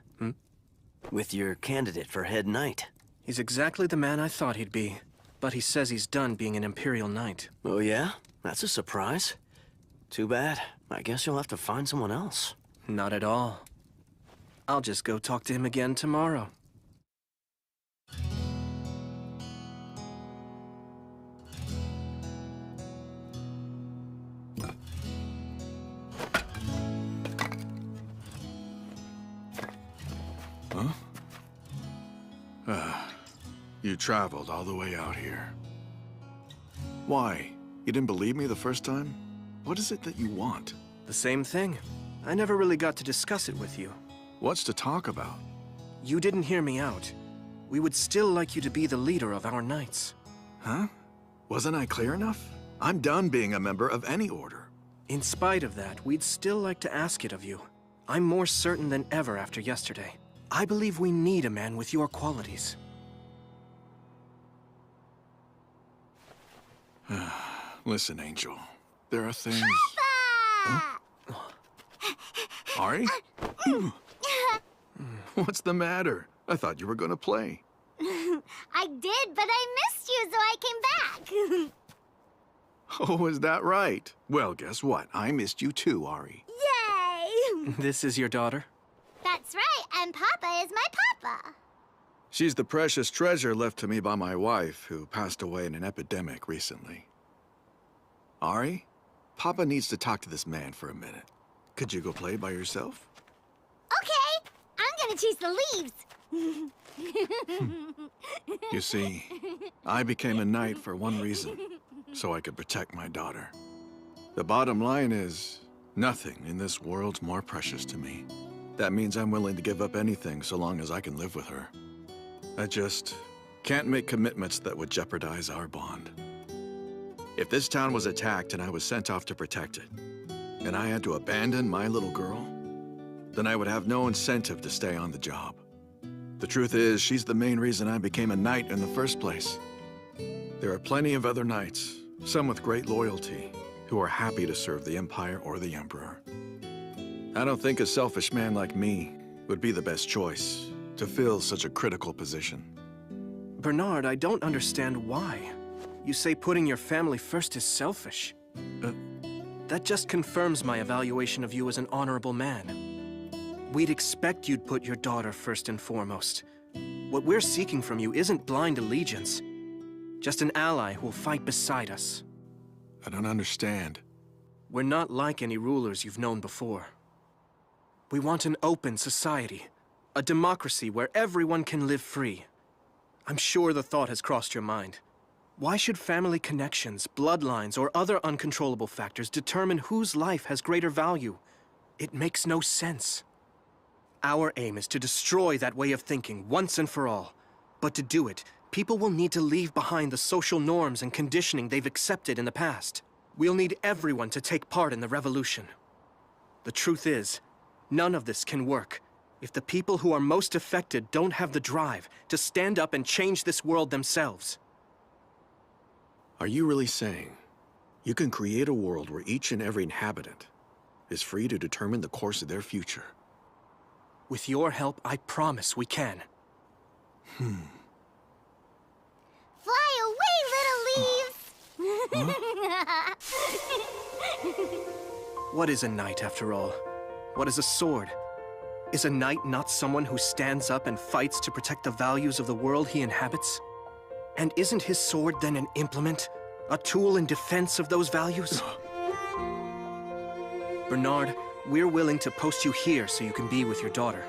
With your candidate for head knight? He's exactly the man I thought he'd be, but he says he's done being an Imperial Knight. Oh yeah? That's a surprise. Too bad. I guess you'll have to find someone else. Not at all. I'll just go talk to him again tomorrow. Huh? You traveled all the way out here. Why? You didn't believe me the first time? What is it that you want? The same thing. I never really got to discuss it with you. What's to talk about? You didn't hear me out. We would still like you to be the leader of our knights. Huh? Wasn't I clear enough? I'm done being a member of any order. In spite of that, we'd still like to ask it of you. I'm more certain than ever after yesterday. I believe we need a man with your qualities. Listen, Angel. There are things... Huh? Ari? What's the matter? I thought you were gonna play. I did, but I missed you, so I came back. Oh, is that right? Well, guess what? I missed you too, Ari. Yay! This is your daughter? That's right, and Papa is my papa. She's the precious treasure left to me by my wife, who passed away in an epidemic recently. Ari, Papa needs to talk to this man for a minute. Could you go play by yourself? Okay, I'm gonna choose the leaves. You see, I became a knight for one reason, so I could protect my daughter. The bottom line is, nothing in this world's more precious to me. That means I'm willing to give up anything so long as I can live with her. I just can't make commitments that would jeopardize our bond. If this town was attacked and I was sent off to protect it, and I had to abandon my little girl, then I would have no incentive to stay on the job. The truth is, she's the main reason I became a knight in the first place. There are plenty of other knights, some with great loyalty, who are happy to serve the Empire or the Emperor. I don't think a selfish man like me would be the best choice to fill such a critical position. Bernard, I don't understand why. You say putting your family first is selfish. That just confirms my evaluation of you as an honorable man. We'd expect you'd put your daughter first and foremost. What we're seeking from you isn't blind allegiance, just an ally who will fight beside us. I don't understand. We're not like any rulers you've known before. We want an open society, a democracy where everyone can live free. I'm sure the thought has crossed your mind. Why should family connections, bloodlines, or other uncontrollable factors determine whose life has greater value? It makes no sense. Our aim is to destroy that way of thinking once and for all. But to do it, people will need to leave behind the social norms and conditioning they've accepted in the past. We'll need everyone to take part in the revolution. The truth is, none of this can work if the people who are most affected don't have the drive to stand up and change this world themselves. Are you really saying you can create a world where each and every inhabitant is free to determine the course of their future? With your help, I promise we can. Fly away, little leaves! What is a knight, after all? What is a sword? Is a knight not someone who stands up and fights to protect the values of the world he inhabits? And isn't his sword then an implement? A tool in defense of those values? Bernard, we're willing to post you here so you can be with your daughter.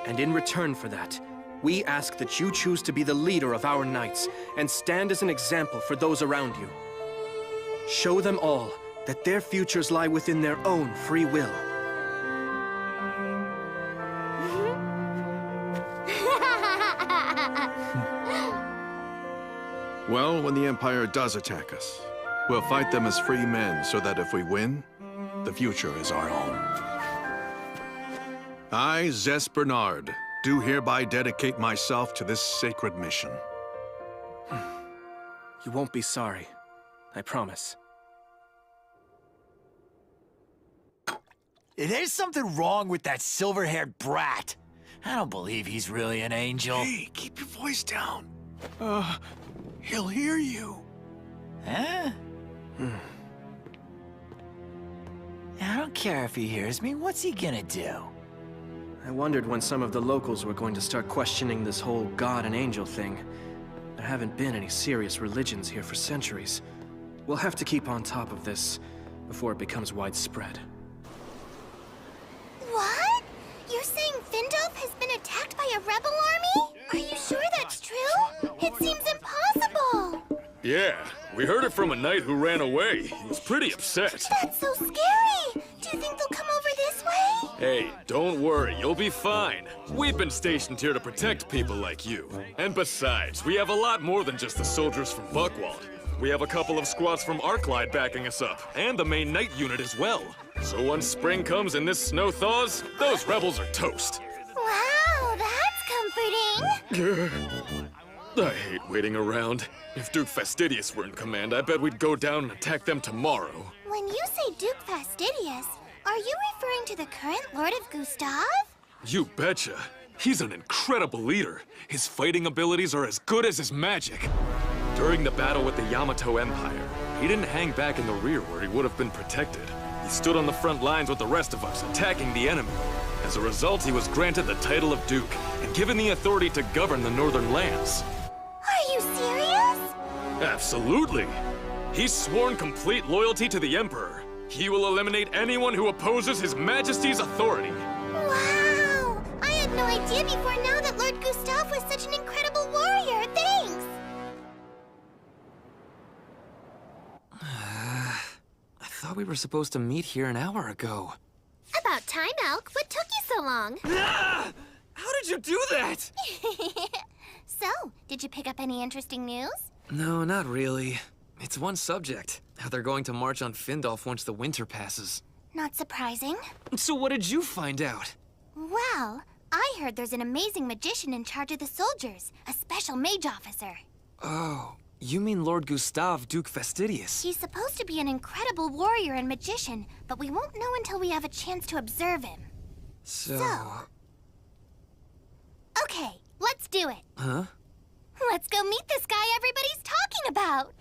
And in return for that, we ask that you choose to be the leader of our knights and stand as an example for those around you. Show them all that their futures lie within their own free will. Well, when the Empire does attack us, we'll fight them as free men so that if we win, the future is our own. I, Zes Bernard, do hereby dedicate myself to this sacred mission. You won't be sorry. I promise. There's something wrong with that silver-haired brat. I don't believe he's really an angel. Hey, keep your voice down. He'll hear you. Huh? I don't care if he hears me. What's he gonna do? I wondered when some of the locals were going to start questioning this whole god and angel thing. There haven't been any serious religions here for centuries. We'll have to keep on top of this before it becomes widespread. What? You're saying Findolf has been attacked by a rebel army? Are you sure that's true? It seems impossible. Yeah, we heard it from a knight who ran away. He was pretty upset. That's so scary. Do you think they'll come over this way? Hey, don't worry, you'll be fine. We've been stationed here to protect people like you. And besides, we have a lot more than just the soldiers from Buckwald. We have a couple of squads from Arclight backing us up, and the main knight unit as well. So once spring comes and this snow thaws, those rebels are toast. Wow, that's comforting. I hate waiting around. If Duke Fastidious were in command, I bet we'd go down and attack them tomorrow. When you say Duke Fastidious, are you referring to the current Lord of Gustav? You betcha. He's an incredible leader. His fighting abilities are as good as his magic. During the battle with the Yamato Empire, he didn't hang back in the rear where he would have been protected. He stood on the front lines with the rest of us, attacking the enemy. As a result, he was granted the title of Duke and given the authority to govern the northern lands. Are you serious? Absolutely. He's sworn complete loyalty to the Emperor. He will eliminate anyone who opposes His Majesty's authority. Wow! I had no idea before now that Lord Gustav was such an incredible warrior. Thanks! I thought we were supposed to meet here an hour ago. About time, Elk. What took you so long? Ah! How did you do that? So, did you pick up any interesting news? No, not really. It's one subject. How they're going to march on Findolf once the winter passes. Not surprising. So what did you find out? Well, I heard there's an amazing magician in charge of the soldiers, a special mage officer. Oh, you mean Lord Gustav, Duke Fastidious? He's supposed to be an incredible warrior and magician, but we won't know until we have a chance to observe him. So... Okay, let's do it. Huh? Let's go meet this guy everybody's talking about.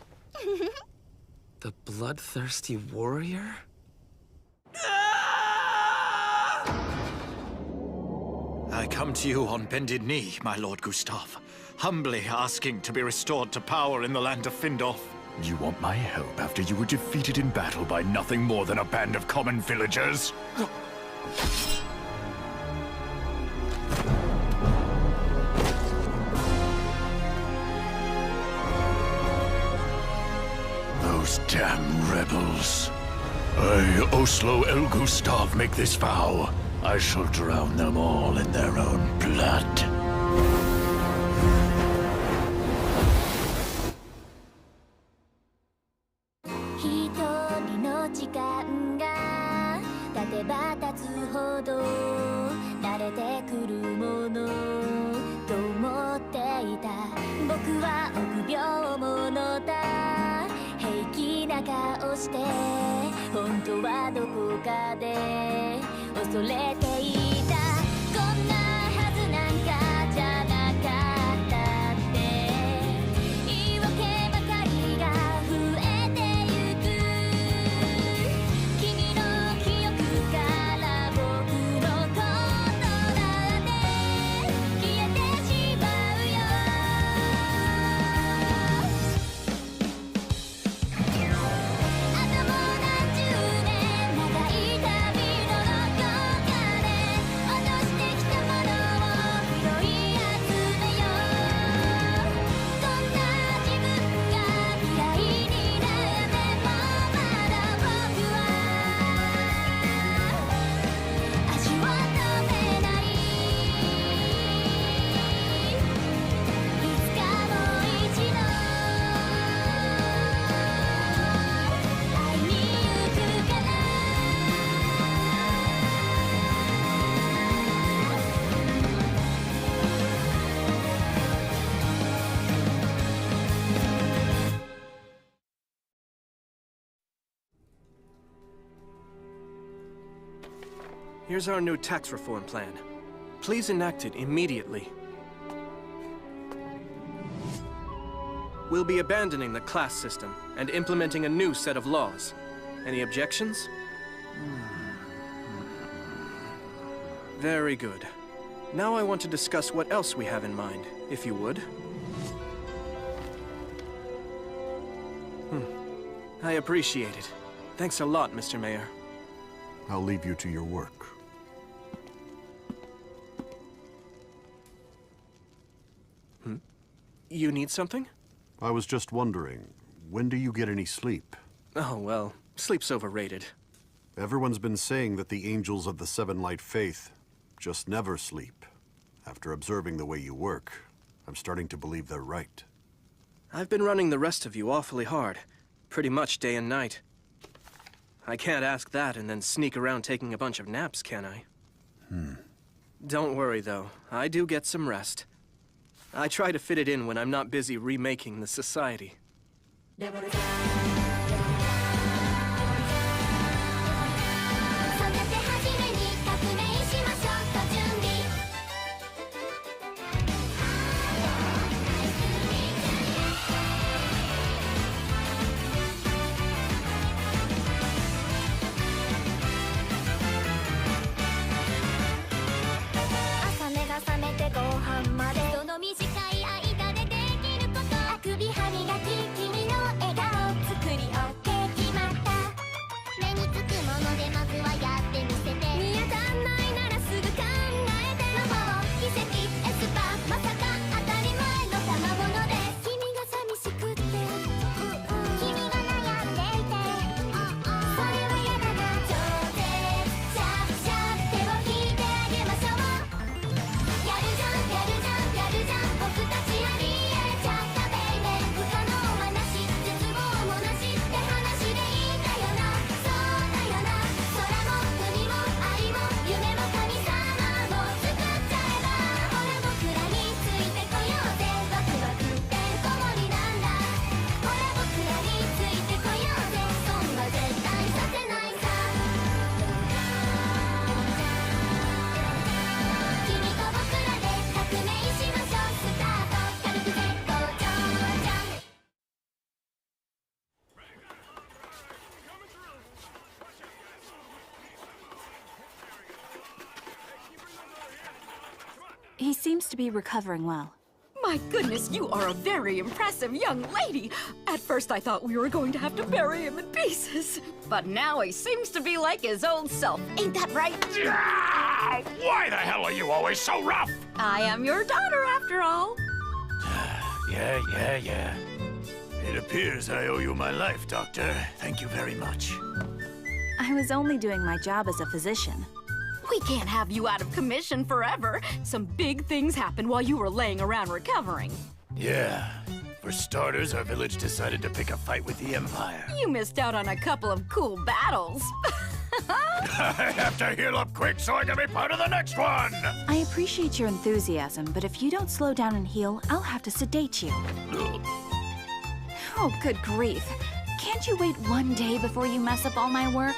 The bloodthirsty warrior? I come to you on bended knee, my Lord Gustav, humbly asking to be restored to power in the land of Findolf. You want my help after you were defeated in battle by nothing more than a band of common villagers? Those damn rebels. I, Oslo El Gustav, make this vow. I shall drown them all in their own blood. Here's our new tax reform plan. Please enact it immediately. We'll be abandoning the class system and implementing a new set of laws. Any objections? Very good. Now I want to discuss what else we have in mind, if you would. I appreciate it. Thanks a lot, Mr. Mayor. I'll leave you to your work. You need something? I was just wondering, when do you get any sleep? Oh, well, sleep's overrated. Everyone's been saying that the angels of the Seven Light Faith just never sleep. After observing the way you work, I'm starting to believe they're right. I've been running the rest of you awfully hard, pretty much day and night. I can't ask that and then sneak around taking a bunch of naps, can I? Don't worry, though. I do get some rest. I try to fit it in when I'm not busy remaking the society. He seems to be recovering well. My goodness, you are a very impressive young lady. At first I thought we were going to have to bury him in pieces. But now he seems to be like his old self. Ain't that right? Why the hell are you always so rough? I am your daughter, after all. Yeah. It appears I owe you my life, Doctor. Thank you very much. I was only doing my job as a physician. We can't have you out of commission forever. Some big things happened while you were laying around recovering. Yeah. For starters, our village decided to pick a fight with the Empire. You missed out on a couple of cool battles. I have to heal up quick so I can be part of the next one! I appreciate your enthusiasm, but if you don't slow down and heal, I'll have to sedate you. Oh, good grief. Can't you wait one day before you mess up all my work?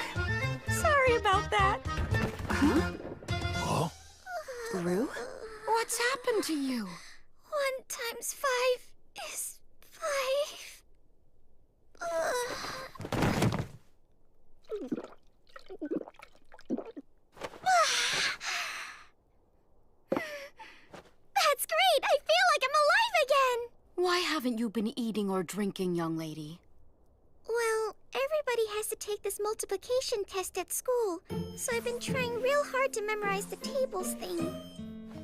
Sorry about that. Huh? Oh? Rue? What's happened to you? 1 times 5 is 5. That's great! I feel like I'm alive again! Why haven't you been eating or drinking, young lady? Well, everybody has to take this multiplication test at school, so I've been trying real hard to memorize the tables thing.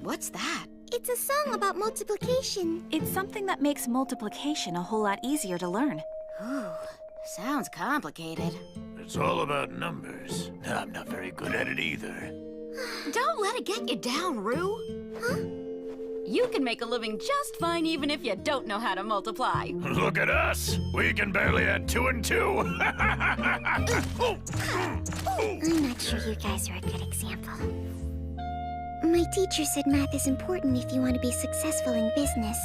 What's that? It's a song about multiplication. It's something that makes multiplication a whole lot easier to learn. Ooh, sounds complicated. It's all about numbers. I'm not very good at it either. Don't let it get you down, Rue. Huh? You can make a living just fine even if you don't know how to multiply. Look at us! We can barely add 2 and 2! I'm not sure you guys are a good example. My teacher said math is important if you want to be successful in business,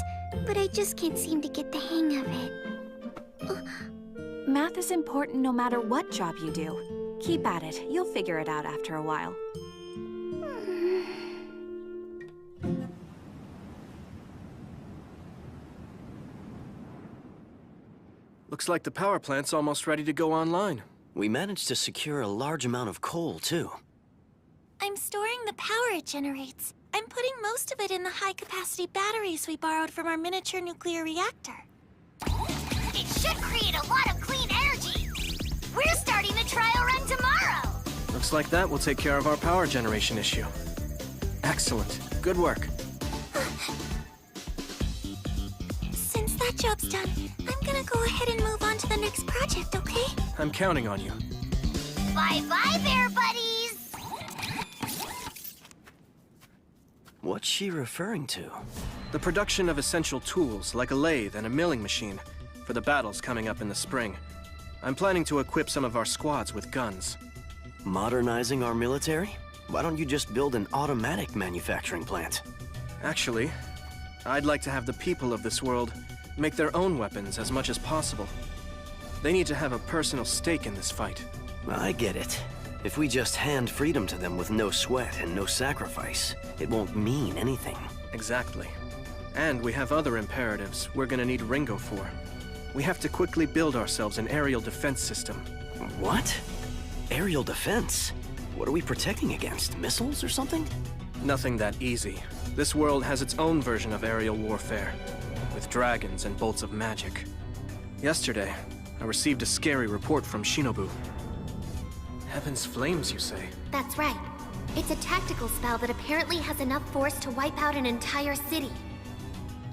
but I just can't seem to get the hang of it. Math is important no matter what job you do. Keep at it. You'll figure it out after a while. Looks like the power plant's almost ready to go online. We managed to secure a large amount of coal, too. I'm storing the power it generates. I'm putting most of it in the high-capacity batteries we borrowed from our miniature nuclear reactor. It should create a lot of clean energy. We're starting the trial run tomorrow. Looks like that will take care of our power generation issue. Excellent. Good work. Since that job's done, I'm gonna go ahead and move on to the next project, okay? I'm counting on you. Bye-bye, bear buddies. What's she referring to? The production of essential tools, like a lathe and a milling machine, for the battles coming up in the spring. I'm planning to equip some of our squads with guns. Modernizing our military? Why don't you just build an automatic manufacturing plant? Actually, I'd like to have the people of this world make their own weapons as much as possible. They need to have a personal stake in this fight. I get it. If we just hand freedom to them with no sweat and no sacrifice, it won't mean anything. Exactly. And we have other imperatives we're gonna need Ringo for. We have to quickly build ourselves an aerial defense system. What? Aerial defense? What are we protecting against? Missiles or something? Nothing that easy. This world has its own version of aerial warfare, with dragons and bolts of magic. Yesterday, I received a scary report from Shinobu. Heaven's flames, you say? That's right. It's a tactical spell that apparently has enough force to wipe out an entire city.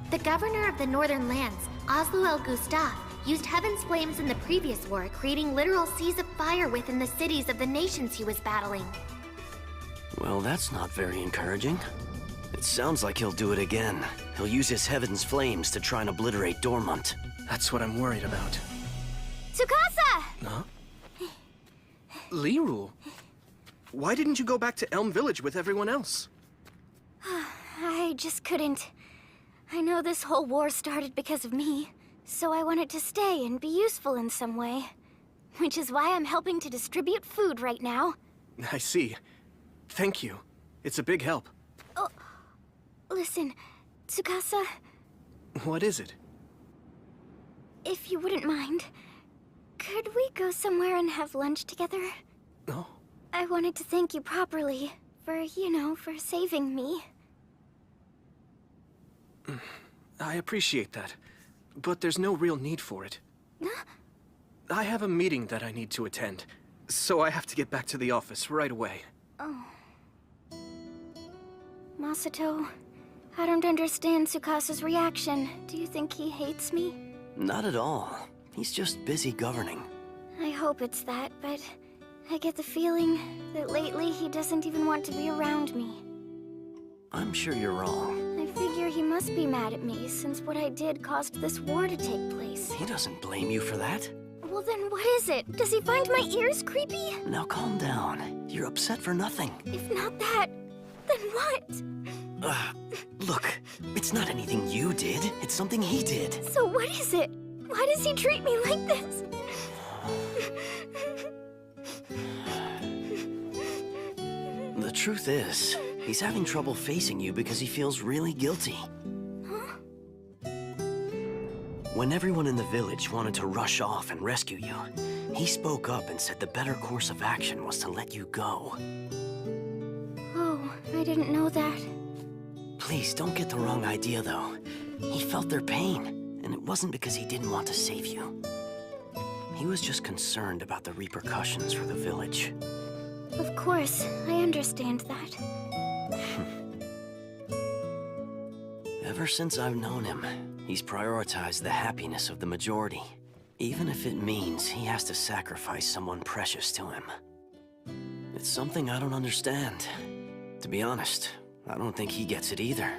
The governor of the Northern Lands, Oslo El Gustav, used Heaven's flames in the previous war, creating literal seas of fire within the cities of the nations he was battling. Well, that's not very encouraging. It sounds like he'll do it again. He'll use his Heaven's flames to try and obliterate Dormont. That's what I'm worried about. Tsukasa! Huh? Liru, why didn't you go back to Elm Village with everyone else? I just couldn't. I know this whole war started because of me, so I wanted to stay and be useful in some way. Which is why I'm helping to distribute food right now. I see. Thank you. It's a big help. Oh, listen, Tsukasa, What is it? if you wouldn't mind, could we go somewhere and have lunch together? Oh. I wanted to thank you properly for, for saving me. I appreciate that, but there's no real need for it. I have a meeting that I need to attend, so I have to get back to the office right away. Oh. Masato, I don't understand Tsukasa's reaction. Do you think he hates me? Not at all. He's just busy governing. I hope it's that, but I get the feeling that lately he doesn't even want to be around me. I'm sure you're wrong. I figure he must be mad at me, since what I did caused this war to take place. He doesn't blame you for that. Well then, what is it? Does he find my ears creepy? Now calm down. You're upset for nothing. If not that, then what? Look, it's not anything you did. It's something he did. So what is it? Why does he treat me like this? The truth is, he's having trouble facing you because he feels really guilty. Huh? When everyone in the village wanted to rush off and rescue you, he spoke up and said the better course of action was to let you go. Oh, I didn't know that. Please, don't get the wrong idea, though. He felt their pain, and it wasn't because he didn't want to save you. He was just concerned about the repercussions for the village. Of course, I understand that. Ever since I've known him, he's prioritized the happiness of the majority, even if it means he has to sacrifice someone precious to him. It's something I don't understand. To be honest, I don't think he gets it either.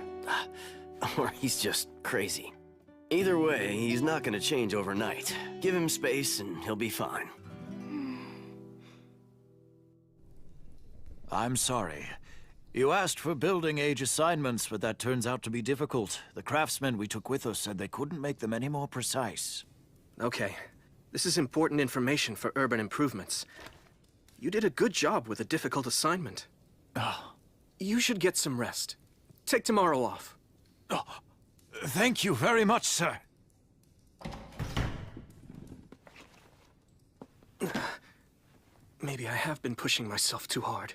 Or he's just crazy. Either way, he's not gonna change overnight. Give him space and he'll be fine. I'm sorry. You asked for building age assignments, but that turns out to be difficult. The craftsmen we took with us said they couldn't make them any more precise. Okay. This is important information for urban improvements. You did a good job with a difficult assignment. You should get some rest. Take tomorrow off. Thank you very much, sir. Maybe I have been pushing myself too hard.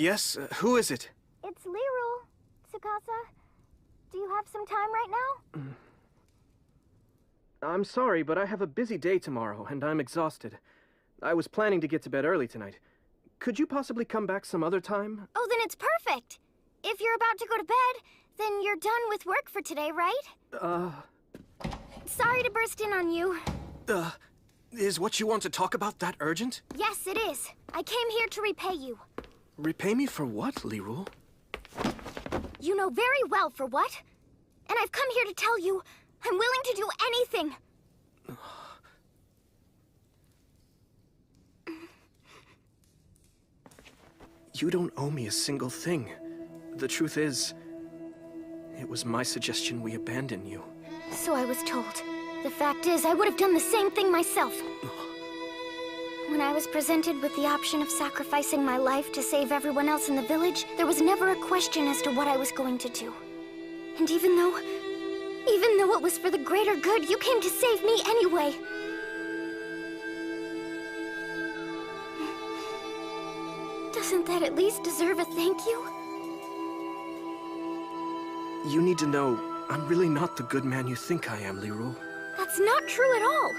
Yes, who is it? It's Liru, Tsukasa. Do you have some time right now? I'm sorry, but I have a busy day tomorrow, and I'm exhausted. I was planning to get to bed early tonight. Could you possibly come back some other time? Oh, then it's perfect. If you're about to go to bed, then you're done with work for today, right? Sorry to burst in on you. Is what you want to talk about that urgent? Yes, it is. I came here to repay you. Repay me for what, Liru? You know very well for what. And I've come here to tell you, I'm willing to do anything. You don't owe me a single thing. The truth is, it was my suggestion we abandon you. So I was told. The fact is, I would have done the same thing myself. When I was presented with the option of sacrificing my life to save everyone else in the village, there was never a question as to what I was going to do. And even though it was for the greater good, you came to save me anyway. Doesn't that at least deserve a thank you? You need to know, I'm really not the good man you think I am, Liru. That's not true at all.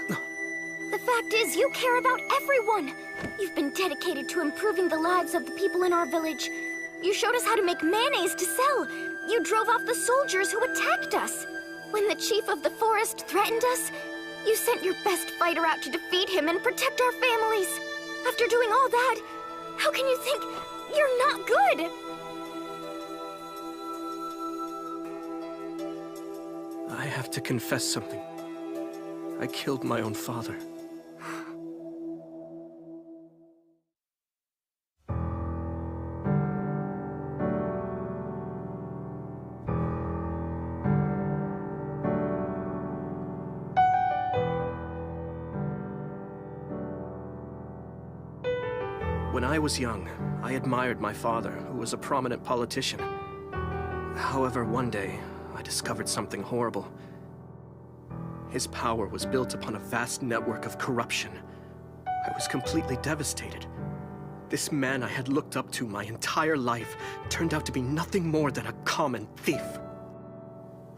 The fact is, you care about everyone. You've been dedicated to improving the lives of the people in our village. You showed us how to make mayonnaise to sell. You drove off the soldiers who attacked us. When the chief of the forest threatened us, you sent your best fighter out to defeat him and protect our families. After doing all that, how can you think you're not good? I have to confess something. I killed my own father. When I was young, I admired my father, who was a prominent politician. However, one day, I discovered something horrible. His power was built upon a vast network of corruption. I was completely devastated. This man I had looked up to my entire life turned out to be nothing more than a common thief.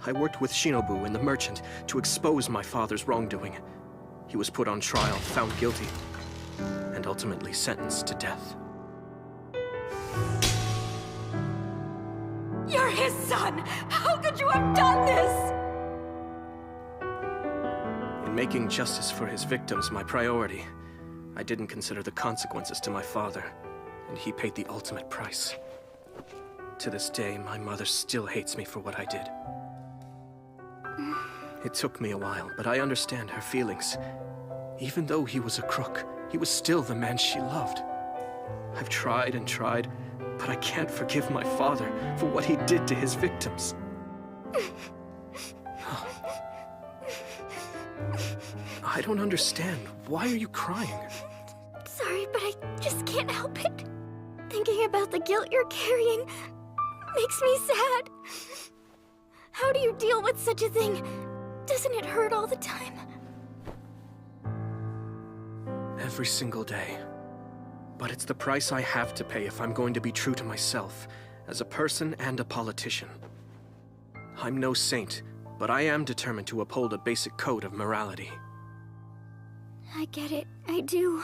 I worked with Shinobu and the merchant to expose my father's wrongdoing. He was put on trial, found guilty, and ultimately sentenced to death. You're his son! How could you have done this? In making justice for his victims my priority, I didn't consider the consequences to my father, and he paid the ultimate price. To this day, my mother still hates me for what I did. It took me a while, but I understand her feelings. Even though he was a crook, he was still the man she loved. I've tried and tried, but I can't forgive my father for what he did to his victims. I don't understand. Why are you crying? Sorry, but I just can't help it. Thinking about the guilt you're carrying makes me sad. How do you deal with such a thing? Doesn't it hurt all the time? Every single day. But it's the price I have to pay if I'm going to be true to myself, as a person and a politician. I'm no saint, but I am determined to uphold a basic code of morality. I get it. I do.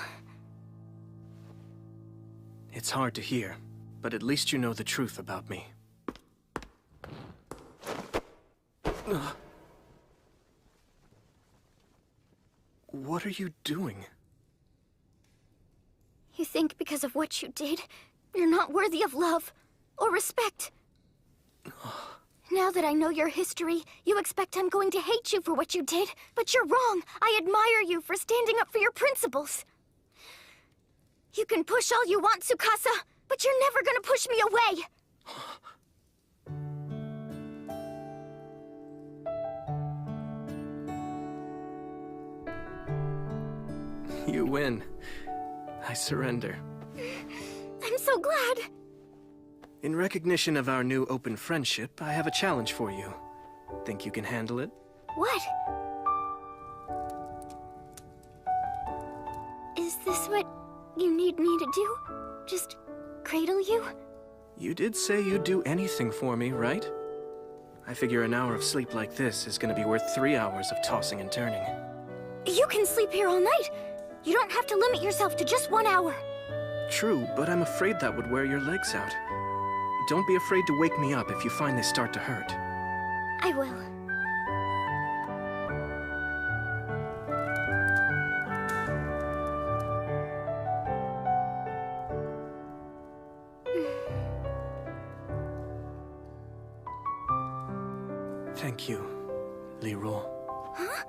It's hard to hear, but at least you know the truth about me. What are you doing? You think because of what you did, you're not worthy of love or respect. Now that I know your history, you expect I'm going to hate you for what you did, but you're wrong. I admire you for standing up for your principles. You can push all you want, Tsukasa, but you're never gonna push me away. You win. I surrender. I'm so glad. In recognition of our new open friendship, I have a challenge for you. Think you can handle it? What? Is this what you need me to do? Just cradle you? You did say you'd do anything for me, right? I figure an hour of sleep like this is gonna be worth 3 hours of tossing and turning. You can sleep here all night. You don't have to limit yourself to just 1 hour. True, but I'm afraid that would wear your legs out. Don't be afraid to wake me up if you find they start to hurt. I will. Thank you, Leroy. Huh?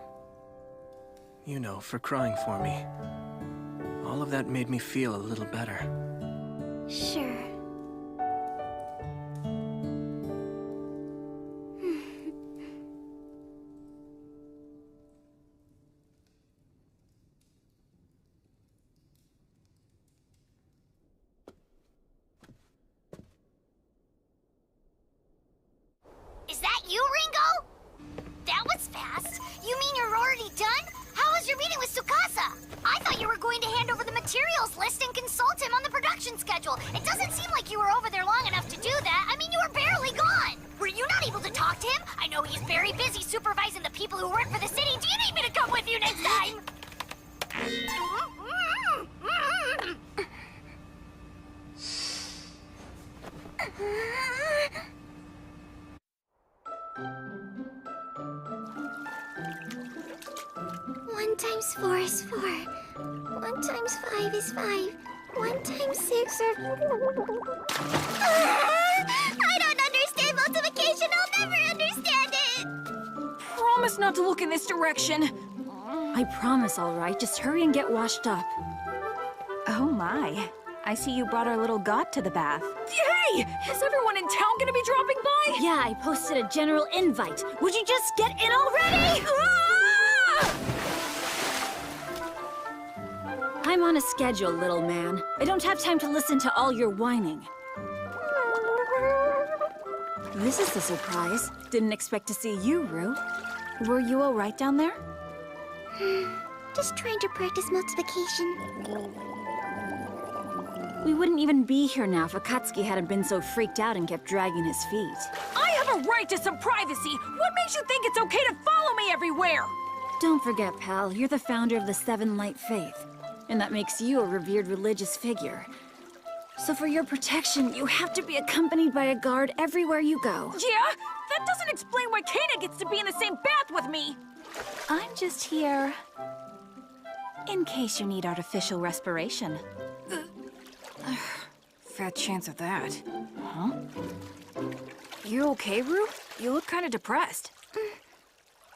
You know, for crying for me. All of that made me feel a little better. Sure. Is that you, Ringo? That was fast. You mean you're already done? How was your meeting with Tsukasa? I thought you were going to hand over the materials list and consult him on the production schedule. It doesn't seem like you were over there long enough to do that. I mean, you were barely gone. Were you not able to talk to him? I know he's very busy supervising the people who work for the city. Do you need me to come with you next time? One times 4 is 4. 1 times 5 is 5. 1 times 6 are... I don't understand multiplication. I'll never understand it. Promise not to look in this direction. I promise, all right. Just hurry and get washed up. Oh my. I see you brought our little got to the bath. Hey! Is everyone in town gonna be dropping by? Yeah, I posted a general invite. Would you just get in already? I'm on a schedule, little man. I don't have time to listen to all your whining. This is a surprise. Didn't expect to see you, Rue. Were you all right down there? Just trying to practice multiplication. We wouldn't even be here now if Akatsuki hadn't been so freaked out and kept dragging his feet. I have a right to some privacy! What makes you think it's okay to follow me everywhere? Don't forget, pal, you're the founder of the Seven Light Faith. And that makes you a revered religious figure. So for your protection, you have to be accompanied by a guard everywhere you go. Yeah? That doesn't explain why Kana gets to be in the same bath with me! I'm just here in case you need artificial respiration. Fat chance of that. Huh? You okay, Rue? You look kind of depressed.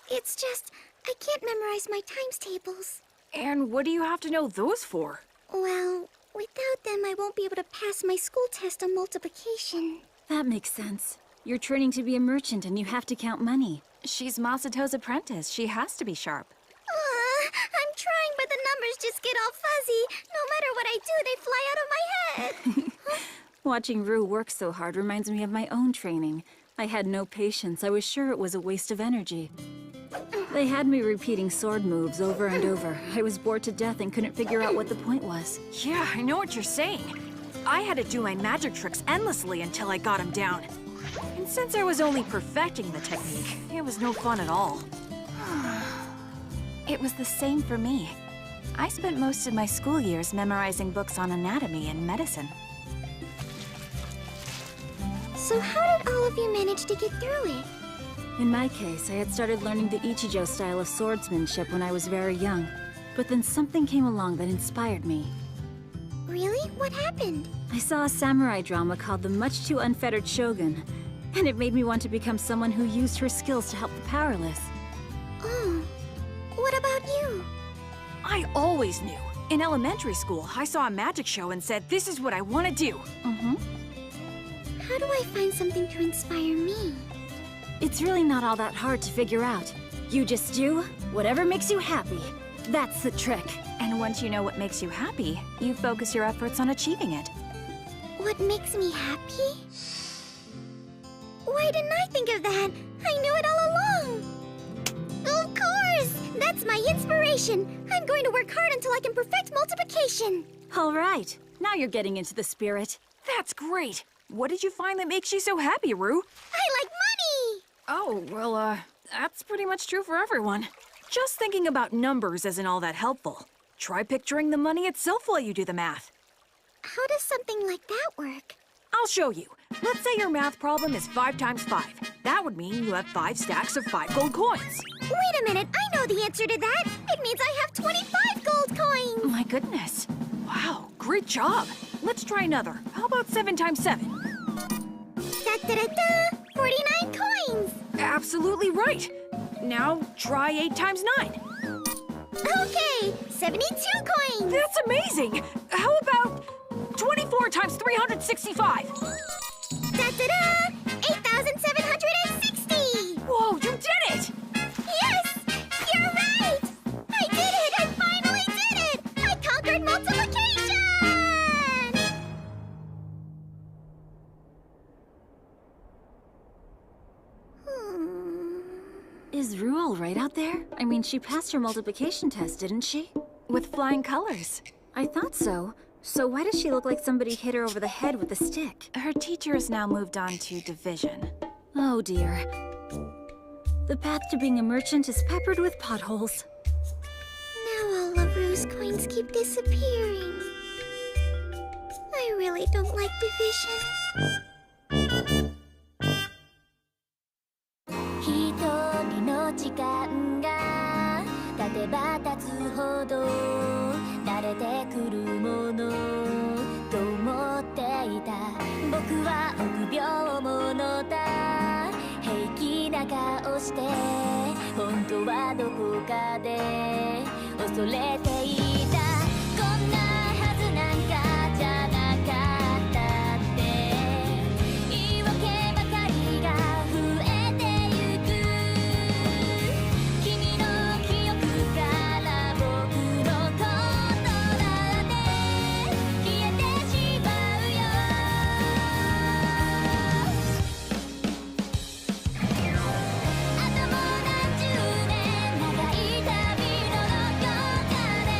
It's just, I can't memorize my times tables. And what do you have to know those for? Well, without them, I won't be able to pass my school test on multiplication. That makes sense. You're training to be a merchant and you have to count money. She's Masato's apprentice. She has to be sharp. I'm trying, but the numbers just get all fuzzy. No matter what I do, they fly out of my head. Watching Rue work so hard reminds me of my own training. I had no patience. I was sure it was a waste of energy. They had me repeating sword moves over and over. I was bored to death and couldn't figure out what the point was. Yeah, I know what you're saying. I had to do my magic tricks endlessly until I got him down. And since I was only perfecting the technique, it was no fun at all. It was the same for me. I spent most of my school years memorizing books on anatomy and medicine. So how did all of you manage to get through it? In my case, I had started learning the Ichijo style of swordsmanship when I was very young. But then something came along that inspired me. Really? What happened? I saw a samurai drama called The Much Too Unfettered Shogun, and it made me want to become someone who used her skills to help the powerless. Oh, what about you? I always knew. In elementary school, I saw a magic show and said, this is what I want to do. How do I find something to inspire me? It's really not all that hard to figure out. You just do whatever makes you happy. That's the trick. And once you know what makes you happy, you focus your efforts on achieving it. What makes me happy? Why didn't I think of that? I knew it all along! Of course! That's my inspiration! I'm going to work hard until I can perfect multiplication! All right. Now you're getting into the spirit. That's great! What did you find that makes you so happy, Rue? I like money! Oh, well, that's pretty much true for everyone. Just thinking about numbers isn't all that helpful. Try picturing the money itself while you do the math. How does something like that work? I'll show you. Let's say your math problem is 5 times 5. That would mean you have 5 stacks of 5 gold coins. Wait a minute, I know the answer to that! It means I have 25 gold coins! My goodness. Wow, great job. Let's try another. How about 7 times 7? Da-da-da-da! 49 coins! Absolutely right. Now try 8 times 9. Okay, 72 coins! That's amazing! How about 24 times 365? Da-da-da! 8,760! Whoa, you did it! Yes! You're right! I did it! I finally did it! I conquered multiplication! Is Rue all right out there? I mean, she passed her multiplication test, didn't she? With flying colors. I thought so. So why does she look like somebody hit her over the head with a stick? Her teacher has now moved on to division. Oh dear. The path to being a merchant is peppered with potholes. Now all of Rue's coins keep disappearing. I really don't like division. 一人の時間が経てば経つほど慣れてくるものと思っていた僕は臆病者だ平気な顔して本当はどこかで恐れていたこんなはずなんかじゃなかったって言い訳ばかりが増えてゆく君の記憶から僕のことだって消えてしまうよあともう何十年長い旅のどこかで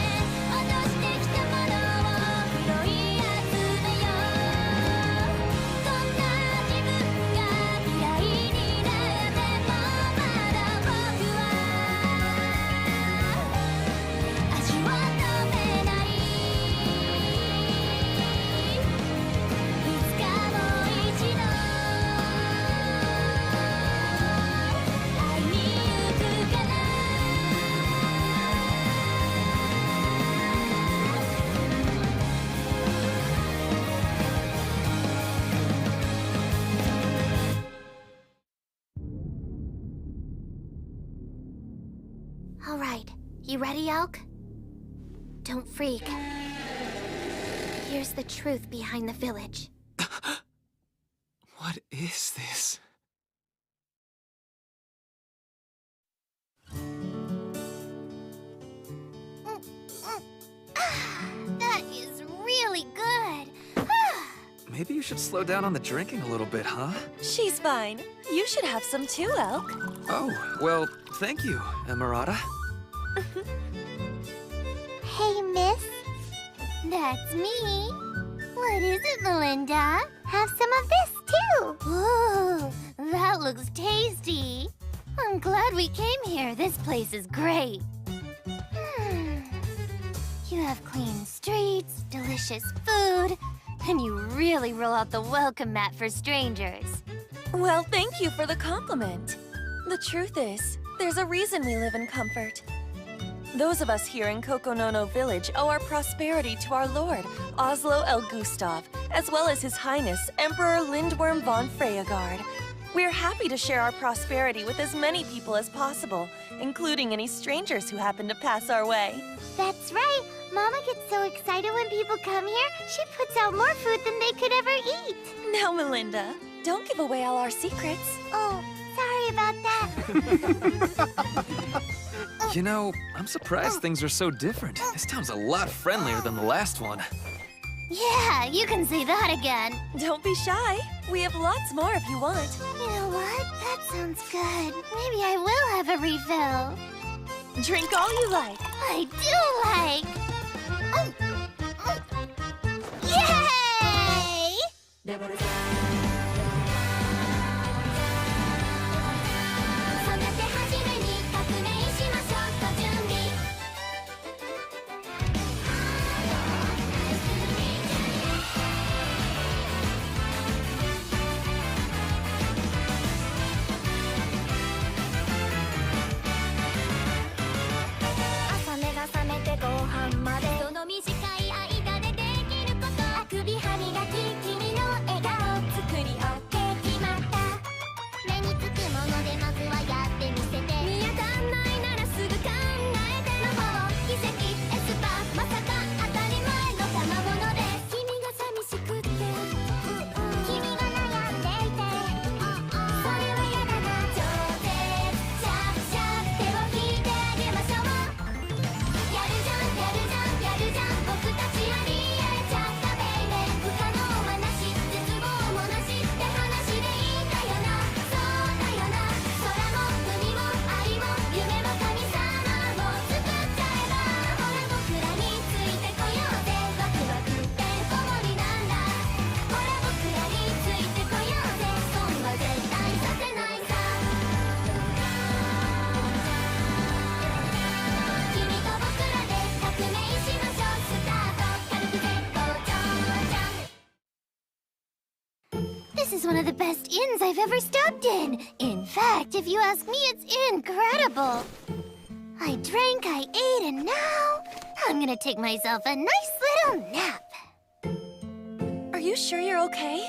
You ready, Elk? Don't freak. Here's the truth behind the village. What is this? That is really good. Maybe you should slow down on the drinking a little bit, huh? She's fine. You should have some too, Elk. Oh, well, thank you, Emerata. Hey, miss. That's me. What is it, Melinda? Have some of this, too. Ooh, that looks tasty. I'm glad we came here. This place is great. You have clean streets, delicious food, and you really roll out the welcome mat for strangers. Well, thank you for the compliment. The truth is, there's a reason we live in comfort. Those of us here in Kokonono Village owe our prosperity to our lord, Oslo El Gustav, as well as His Highness, Emperor Lindworm von Freyagard. We're happy to share our prosperity with as many people as possible, including any strangers who happen to pass our way. That's right. Mama gets so excited when people come here, she puts out more food than they could ever eat. Now, Melinda, don't give away all our secrets. Oh, sorry about that. You know, I'm surprised things are so different. This town's a lot friendlier than the last one. Yeah, you can say that again. Don't be shy. We have lots more if you want. You know what? That sounds good. Maybe I will have a refill. Drink all you like. I do like. Yay! This is one of the best inns I've ever stopped in. In fact, if you ask me, it's incredible. I drank, I ate, and now I'm gonna take myself a nice little nap. Are you sure you're okay?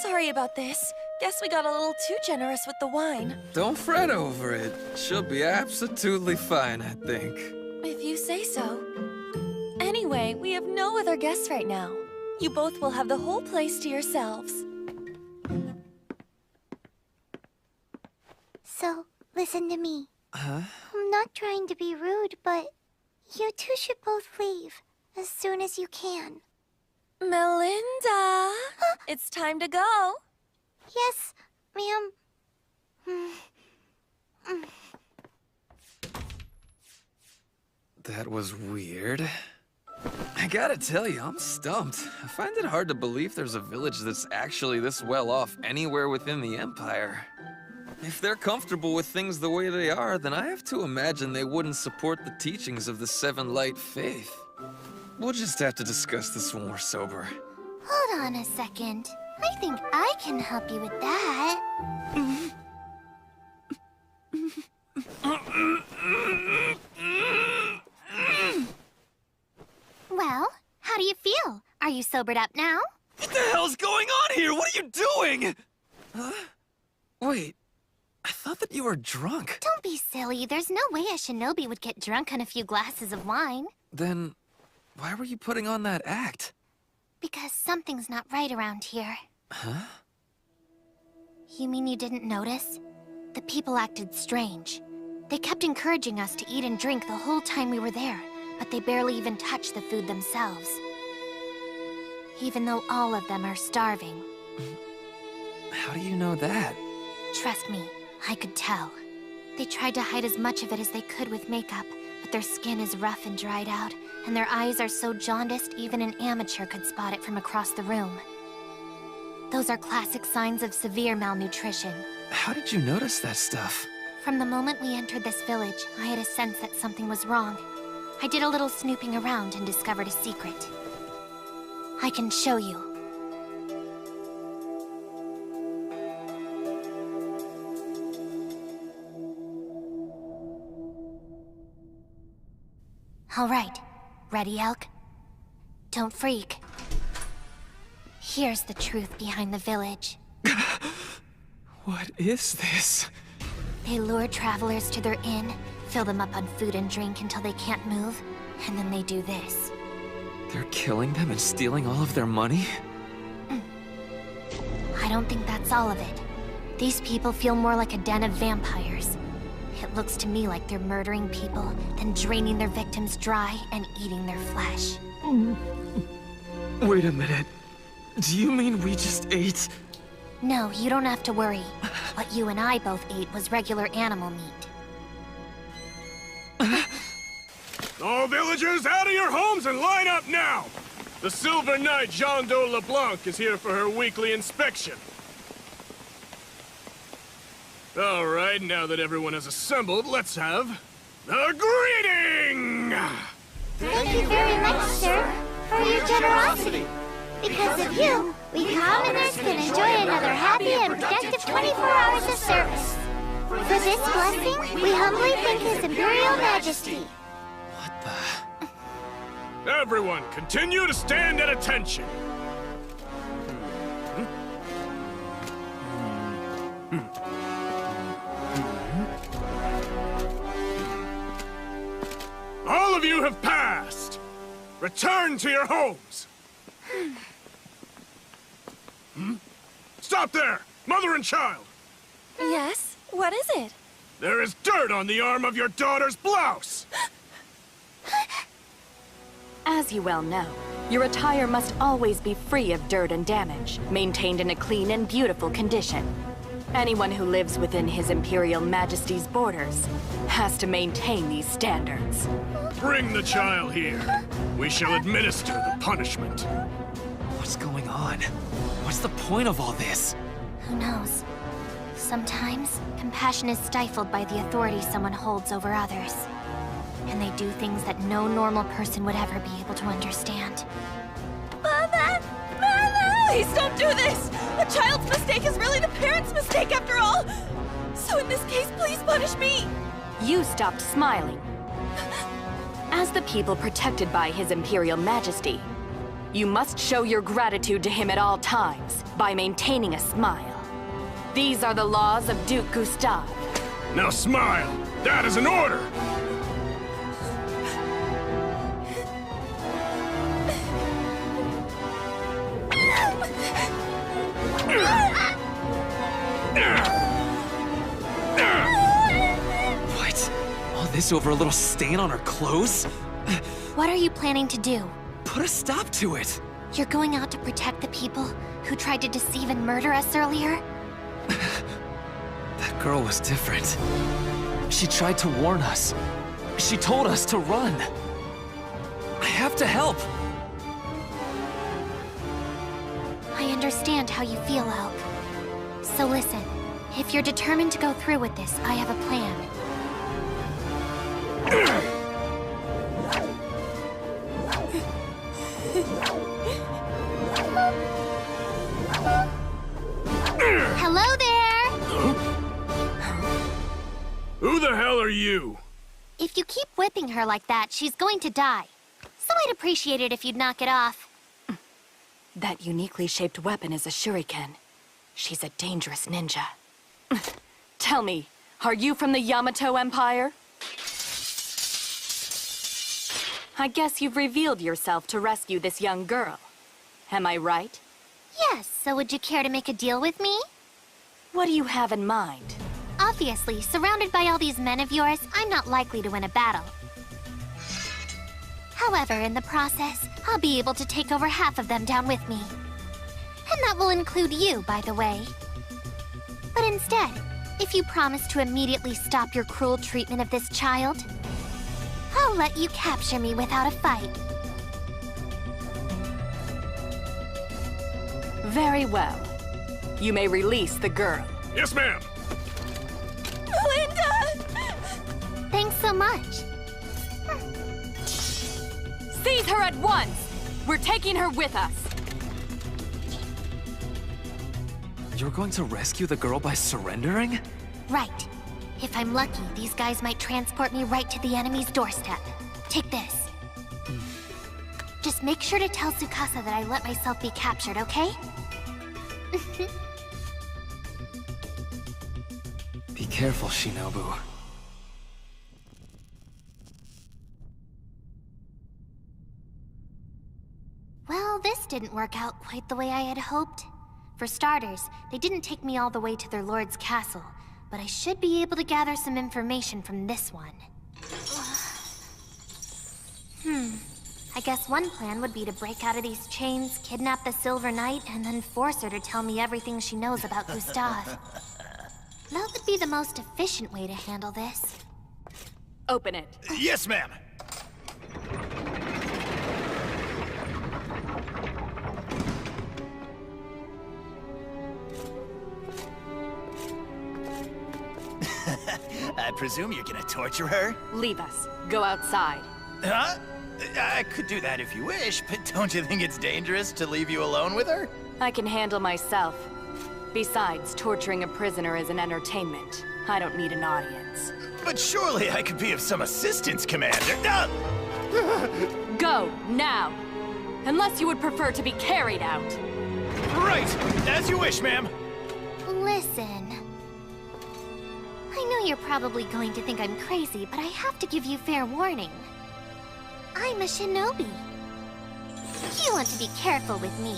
Sorry about this. Guess we got a little too generous with the wine. Don't fret over it. She'll be absolutely fine, I think. If you say so. Anyway, we have no other guests right now. You both will have the whole place to yourselves. So, listen to me. Huh? I'm not trying to be rude, but you two should both leave as soon as you can. Melinda! It's time to go. Yes, ma'am. That was weird. I gotta tell you, I'm stumped. I find it hard to believe there's a village that's actually this well off anywhere within the Empire. If they're comfortable with things the way they are, then I have to imagine they wouldn't support the teachings of the Seven Light Faith. We'll just have to discuss this when we're sober. Hold on a second. I think I can help you with that. Well, how do you feel? Are you sobered up now? What the hell's going on here? What are you doing? Huh? Wait, I thought that you were drunk. Don't be silly. There's no way a shinobi would get drunk on a few glasses of wine. Then, why were you putting on that act? Because something's not right around here. Huh? You mean you didn't notice? The people acted strange. They kept encouraging us to eat and drink the whole time we were there, but they barely even touched the food themselves. Even though all of them are starving. How do you know that? Trust me, I could tell. They tried to hide as much of it as they could with makeup, but their skin is rough and dried out, and their eyes are so jaundiced even an amateur could spot it from across the room. Those are classic signs of severe malnutrition. How did you notice that stuff? From the moment we entered this village, I had a sense that something was wrong. I did a little snooping around and discovered a secret. I can show you. All right. Ready, Elk? Don't freak. Here's the truth behind the village. What is this? They lure travelers to their inn, fill them up on food and drink until they can't move, and then they do this. They're killing them and stealing all of their money? I don't think that's all of it. These people feel more like a den of vampires. It looks to me like they're murdering people, then draining their victims dry and eating their flesh. Wait a minute. Do you mean we just ate? No, you don't have to worry. What you and I both ate was regular animal meat. All villagers, out of your homes and line up now! The Silver Knight Jean de LeBlanc is here for her weekly inspection. All right, now that everyone has assembled, let's have the greeting! Thank you very much, sir, for your generosity. Because of you, we commoners can enjoy another happy and productive 24 hours of service. For this blessing, we humbly thank His Imperial Majesty. Everyone, continue to stand at attention. All of you have passed. Return to your homes. Stop there! Mother and child! Yes? What is it? There is dirt on the arm of your daughter's blouse! As you well know, your attire must always be free of dirt and damage, maintained in a clean and beautiful condition. Anyone who lives within His Imperial Majesty's borders has to maintain these standards. Bring the child here. We shall administer the punishment. What's going on? What's the point of all this? Who knows? Sometimes, compassion is stifled by the authority someone holds over others. And they do things that no normal person would ever be able to understand. Mother! Mother! Please don't do this! A child's mistake is really the parent's mistake after all! So in this case, please punish me! You stopped smiling. As the people protected by His Imperial Majesty, you must show your gratitude to him at all times by maintaining a smile. These are the laws of Duke Gustave. Now smile! That is an order! What? All this over a little stain on her clothes? What are you planning to do? Put a stop to it! You're going out to protect the people who tried to deceive and murder us earlier? That girl was different. She tried to warn us. She told us to run. I have to help. I understand how you feel, Elk. So listen, if you're determined to go through with this, I have a plan. Hello there! Who the hell are you? If you keep whipping her like that, she's going to die. So I'd appreciate it if you'd knock it off. That uniquely shaped weapon is a shuriken. She's a dangerous ninja. Tell me, are you from the Yamato Empire? I guess you've revealed yourself to rescue this young girl. Am I right? Yes, so would you care to make a deal with me? What do you have in mind? Obviously, surrounded by all these men of yours, I'm not likely to win a battle. However, in the process, I'll be able to take over half of them down with me. And that will include you, by the way. But instead, if you promise to immediately stop your cruel treatment of this child, I'll let you capture me without a fight. Very well. You may release the girl. Yes, ma'am. Linda! Thanks so much. Seize her at once! We're taking her with us. You're going to rescue the girl by surrendering? Right. If I'm lucky, these guys might transport me right to the enemy's doorstep. Take this. Just make sure to tell Tsukasa that I let myself be captured, okay? Be careful, Shinobu. Well, this didn't work out quite the way I had hoped. For starters, they didn't take me all the way to their lord's castle, but I should be able to gather some information from this one. I guess one plan would be to break out of these chains, kidnap the Silver Knight, and then force her to tell me everything she knows about Gustav. That would be the most efficient way to handle this. Open it. Yes, ma'am. I presume you're gonna torture her? Leave us. Go outside. Huh? I could do that if you wish, but don't you think it's dangerous to leave you alone with her? I can handle myself. Besides, torturing a prisoner is an entertainment. I don't need an audience. But surely I could be of some assistance, Commander. Go, now! Unless you would prefer to be carried out. Right! As you wish, ma'am. Listen. I know you're probably going to think I'm crazy, but I have to give you fair warning. I'm a shinobi. You want to be careful with me.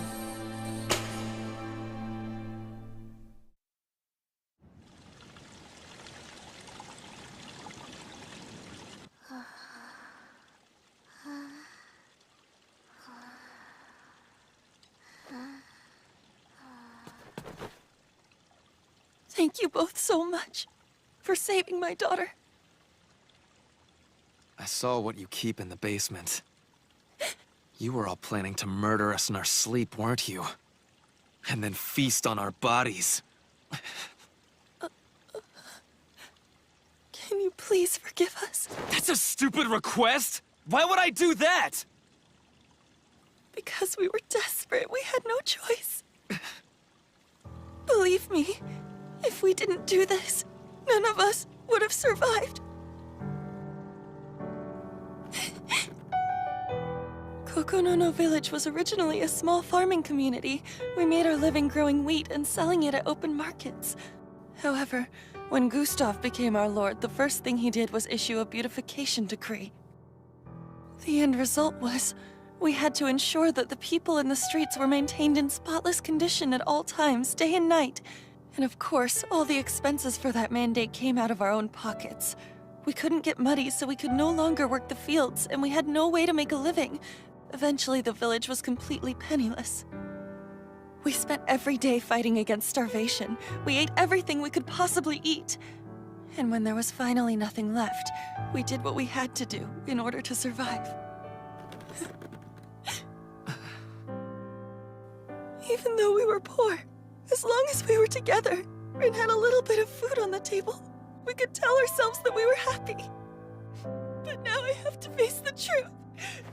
Thank you both so much for saving my daughter. I saw what you keep in the basement. You were all planning to murder us in our sleep, weren't you? And then feast on our bodies. Can you please forgive us? That's a stupid request! Why would I do that? Because we were desperate, we had no choice. Believe me, if we didn't do this, none of us would have survived. Kokonono Village was originally a small farming community. We made our living growing wheat and selling it at open markets. However, when Gustav became our lord, the first thing he did was issue a beautification decree. The end result was, we had to ensure that the people in the streets were maintained in spotless condition at all times, day and night. And of course, all the expenses for that mandate came out of our own pockets. We couldn't get muddy, so we could no longer work the fields, and we had no way to make a living. Eventually, the village was completely penniless. We spent every day fighting against starvation. We ate everything we could possibly eat. And when there was finally nothing left, we did what we had to do in order to survive. Even though we were poor, as long as we were together and had a little bit of food on the table, we could tell ourselves that we were happy. But now I have to face the truth.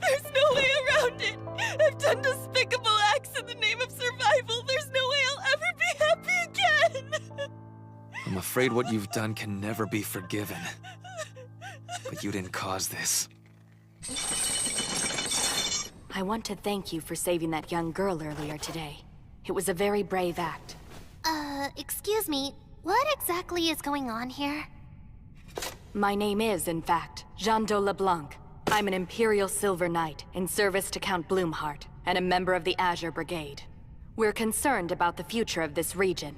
There's no way around it. I've done despicable acts in the name of survival. There's no way I'll ever be happy again. I'm afraid what you've done can never be forgiven. But you didn't cause this. I want to thank you for saving that young girl earlier today. It was a very brave act. Excuse me. What exactly is going on here? My name is, in fact, Jean de LeBlanc. I'm an Imperial Silver Knight in service to Count Bloomheart, and a member of the Azure Brigade. We're concerned about the future of this region.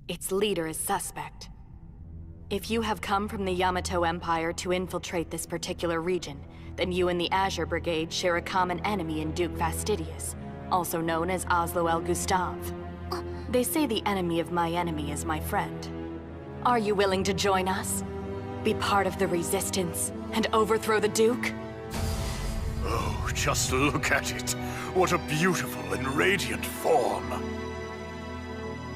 Its leader is suspect. If you have come from the Yamato Empire to infiltrate this particular region, then you and the Azure Brigade share a common enemy in Duke Fastidius, also known as Oslo El Gustave. They say the enemy of my enemy is my friend. Are you willing to join us? Be part of the resistance and overthrow the Duke? Oh, just look at it. What a beautiful and radiant form.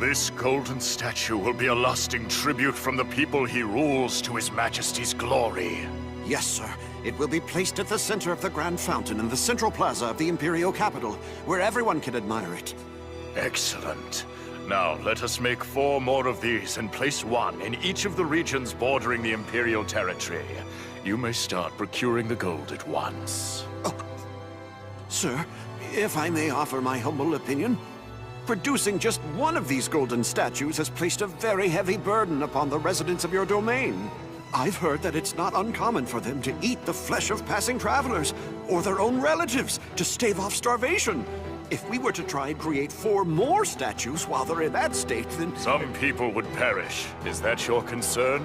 This golden statue will be a lasting tribute from the people he rules to His Majesty's glory. Yes, sir. It will be placed at the center of the Grand Fountain in the central plaza of the Imperial capital, where everyone can admire it. Excellent. Now, let us make 4 more of these and place 1 in each of the regions bordering the Imperial territory. You may start procuring the gold at once. Oh. Sir, if I may offer my humble opinion, producing just one of these golden statues has placed a very heavy burden upon the residents of your domain. I've heard that it's not uncommon for them to eat the flesh of passing travelers, or their own relatives, to stave off starvation. If we were to try and create 4 more statues while they're in that state, then... Some people would perish. Is that your concern?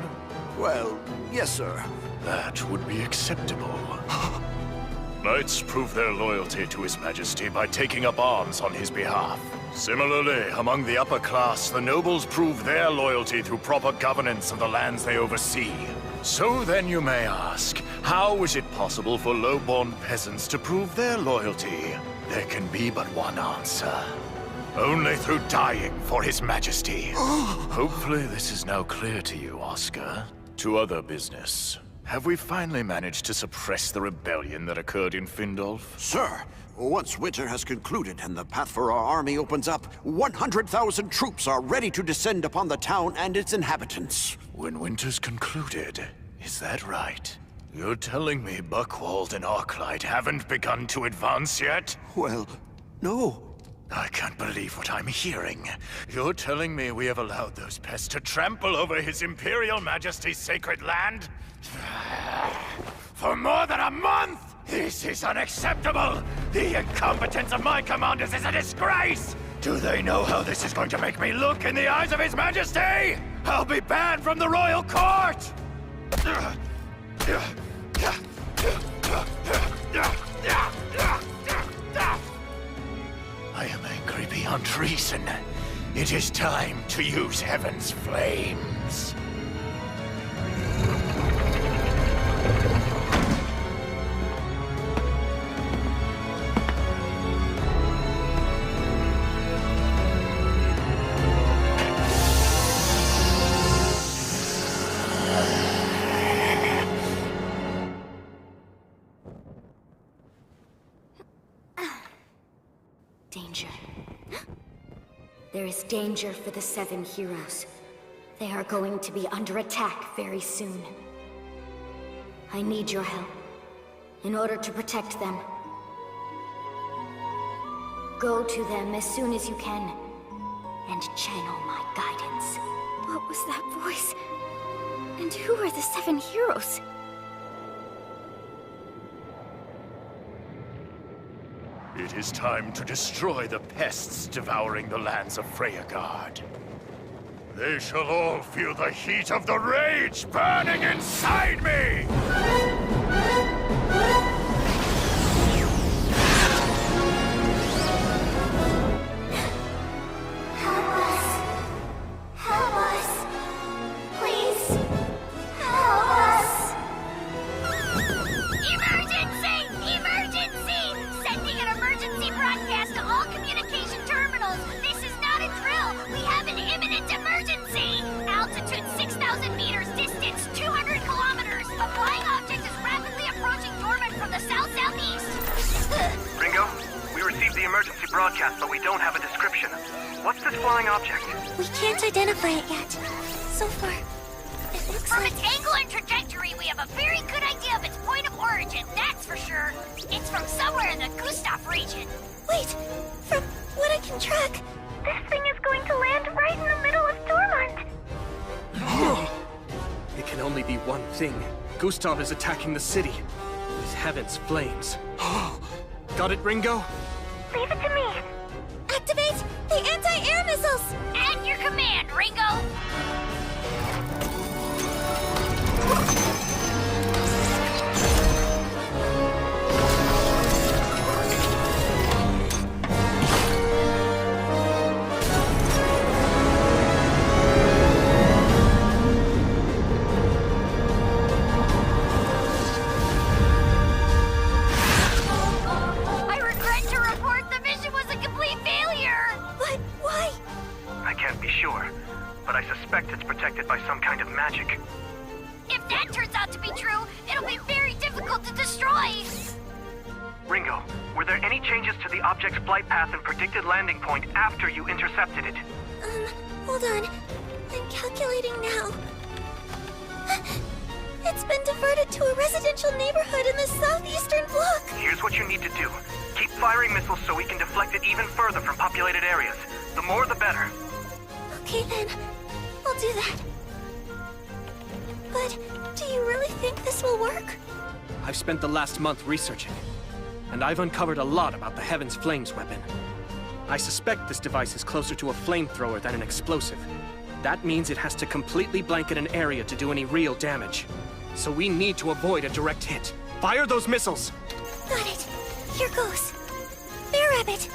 Well, yes, sir. That would be acceptable. Knights prove their loyalty to His Majesty by taking up arms on his behalf. Similarly, among the upper class, the nobles prove their loyalty through proper governance of the lands they oversee. So then you may ask, how is it possible for low-born peasants to prove their loyalty? There can be but one answer. Only through dying for His Majesty. Hopefully this is now clear to you, Oscar. To other business. Have we finally managed to suppress the rebellion that occurred in Findolf? Sir, once winter has concluded and the path for our army opens up, 100,000 troops are ready to descend upon the town and its inhabitants. When winter's concluded, is that right? You're telling me Buckwald and Arclight haven't begun to advance yet? Well, no. I can't believe what I'm hearing. You're telling me we have allowed those pests to trample over His Imperial Majesty's sacred land? For more than a month? This is unacceptable! The incompetence of my commanders is a disgrace! Do they know how this is going to make me look in the eyes of His Majesty? I'll be banned from the royal court! I am angry beyond reason. It is time to use Heaven's flames. Danger. There is danger for the 7 heroes. They are going to be under attack very soon. I need your help in order to protect them. Go to them as soon as you can and channel my guidance. What was that voice? And who are the 7 heroes? It is time to destroy the pests devouring the lands of Freyagard. They shall all feel the heat of the rage burning inside me! Help us. Help us. Please. Help us. Emergency! Emergency! Sending an emergency broadcast to all communication terminals. This is not a drill. We have an imminent emergency. Altitude 6,000 meters, distance 200 kilometers. A flying object is rapidly approaching Dormant from the south-southeast. Ringo, we received the emergency broadcast, but we don't have a description. What's this flying object? We can't identify it yet. So far, it looks From like... its angle and trajectory, we have a very good idea of its point of origin, that's for sure. It's from somewhere in the Gustav region. Wait! From what I can track, this thing is going to land right in the middle of Dormont. be one thing. Gustav is attacking the city with Heaven's flames. Got it, Ringo? Leave it to me. Activate the anti-air missiles! At your command, Ringo! I regret to report the mission was a complete failure! But why? I can't be sure, but I suspect it's protected by some kind of magic. If that turns out to be true, it'll be very difficult to destroy! Ringo, were there any changes to the object's flight path and predicted landing point after you intercepted it? Hold on. I'm calculating now. It's been diverted to a residential neighborhood in the southeastern block. Here's what you need to do. Keep firing missiles so we can deflect it even further from populated areas. The more, the better. Okay then, I'll do that. But do you really think this will work? I've spent the last month researching, and I've uncovered a lot about the Heaven's Flames weapon. I suspect this device is closer to a flamethrower than an explosive. That means it has to completely blanket an area to do any real damage. So we need to avoid a direct hit. Fire those missiles! Got it. Here goes. Bear Rabbit,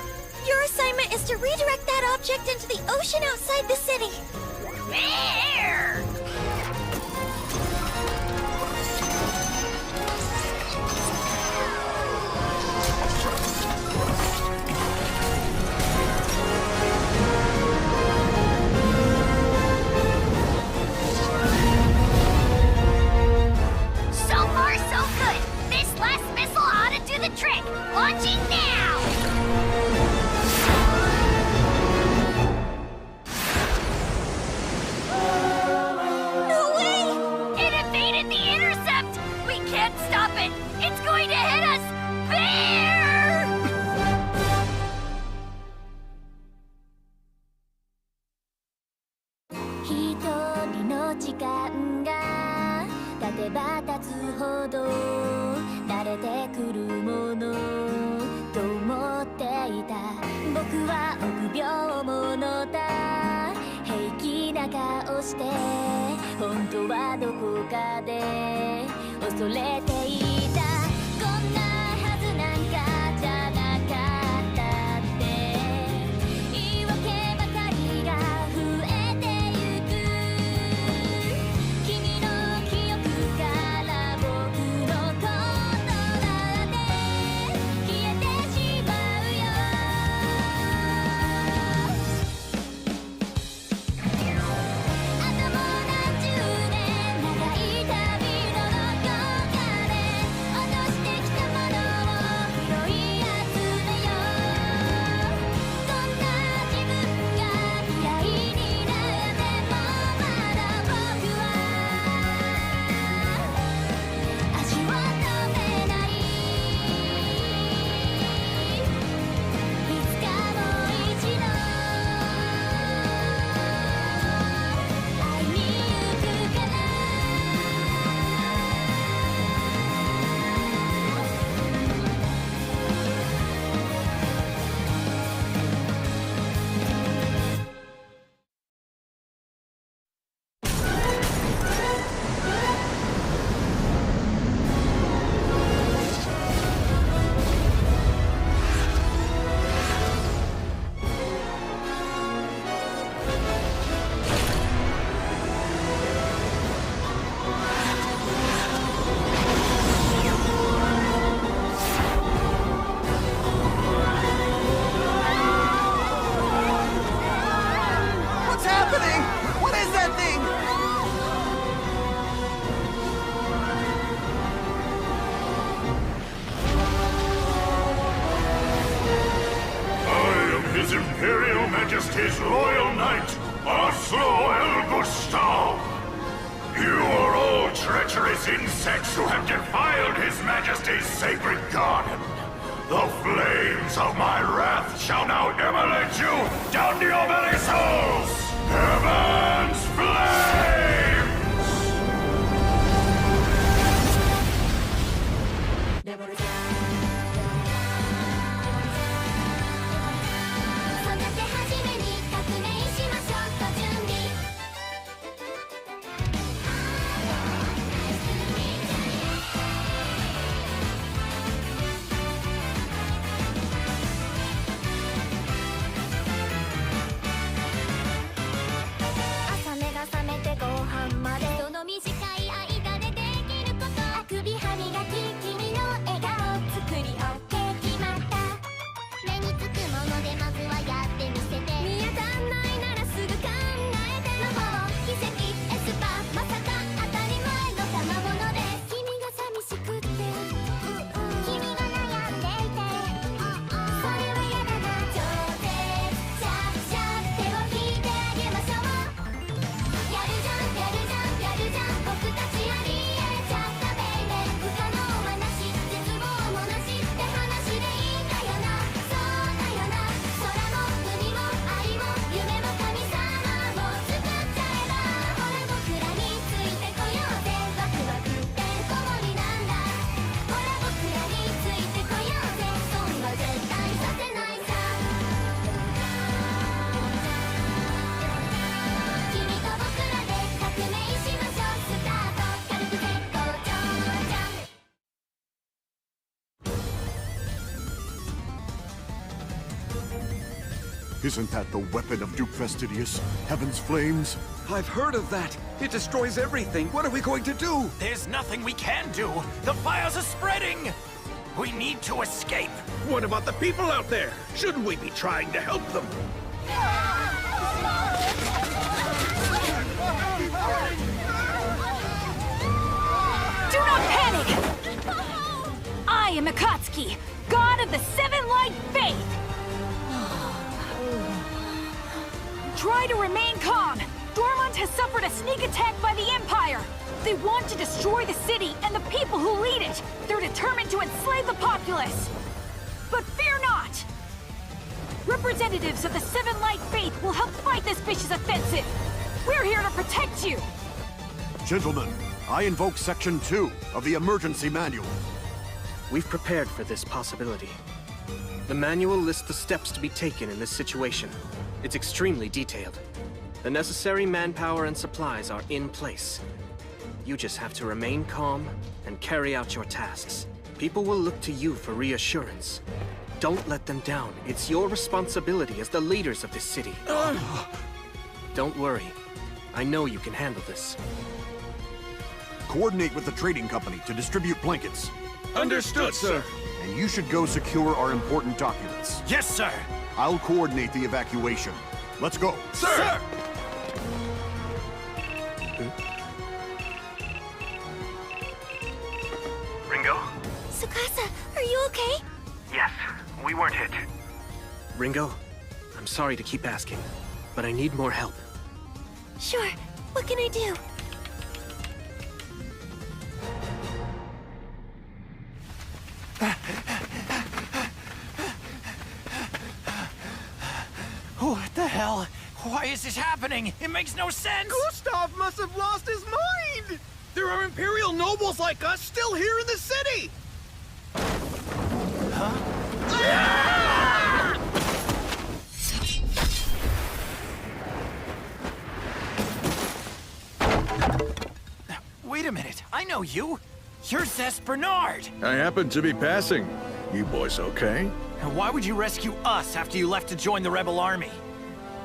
your assignment is to redirect that object into the ocean outside the city. Bear! So far, so good. This last missile ought to do the trick. Launching now! No way! It evaded the intercept! We can't stop it! It's going to hit us! Bear! 一人の時間が経てば経つほど慣れてくるものと思っていた僕は臆病者だ平気な顔して本当はどこかで恐れていたこんなはずなんかじゃなかったって言い訳ばかりが増えてゆく君の記憶から僕のことなんて消えてしまうよあともう何十年長い旅のどこかで落としてきたものを拾い集めようこんな自分が嫌いになってもまだ僕は足を止めないいつかもう一度会いに行くからWhat's happening? What is that thing? I am His Imperial Majesty's Loyal Knight, Oslo El Gustav. You are all treacherous insects who have defiled His Majesty's sacred garden. The flames of my wrath shall now immolate you down to your very souls! Heaven's flames! のでまずはやってみせて見当たんないならすぐ考えて魔法奇跡エスパーまさか当たり前の賜物で君が寂しくって君が悩んでいてそれは嫌だな超絶シャッシャッ手を引いてあげましょうやるじゃんやるじゃんやるじゃん僕たちありえちゃったベイベー不可能はなし絶望もなしって話でいいんだよなそうだよな空も海も愛も夢も神様も作っちゃえばほら僕らについてこようぜワクワクってこもりなんだほら僕らについてこようぜ損は絶対させないさ君と僕らで革命しましょうスタート軽く絶好調じゃんIsn't that the weapon of Duke Fastidious? Heaven's flames? I've heard of that. It destroys everything. What are we going to do? There's nothing we can do. The fires are spreading. We need to escape. What about the people out there? Shouldn't we be trying to help them? Do not panic! I am Akatsuki, god of the Seven Light Faith! Try to remain calm. Dormont has suffered a sneak attack by the Empire. They want to destroy the city and the people who lead it. They're determined to enslave the populace. But fear not! Representatives of the Seven Light Faith will help fight this vicious offensive. We're here to protect you. Gentlemen, I invoke Section 2 of the Emergency Manual. We've prepared for this possibility. The manual lists the steps to be taken in this situation. It's extremely detailed. The necessary manpower and supplies are in place. You just have to remain calm and carry out your tasks. People will look to you for reassurance. Don't let them down. It's your responsibility as the leaders of this city. Don't worry. I know you can handle this. Coordinate with the trading company to distribute blankets. Understood, sir. And you should go secure our important documents. Yes, sir. I'll coordinate the evacuation. Let's go. Sir! Ringo? Tsukasa, are you okay? Yes, we weren't hit. Ringo, I'm sorry to keep asking, but I need more help. Sure. What can I do? What the hell? Why is this happening? It makes no sense! Gustav must have lost his mind! There are Imperial nobles like us still here in the city! Wait a minute, I know you! You're Zest Bernard! I happened to be passing. You boys okay? And why would you rescue us after you left to join the rebel army?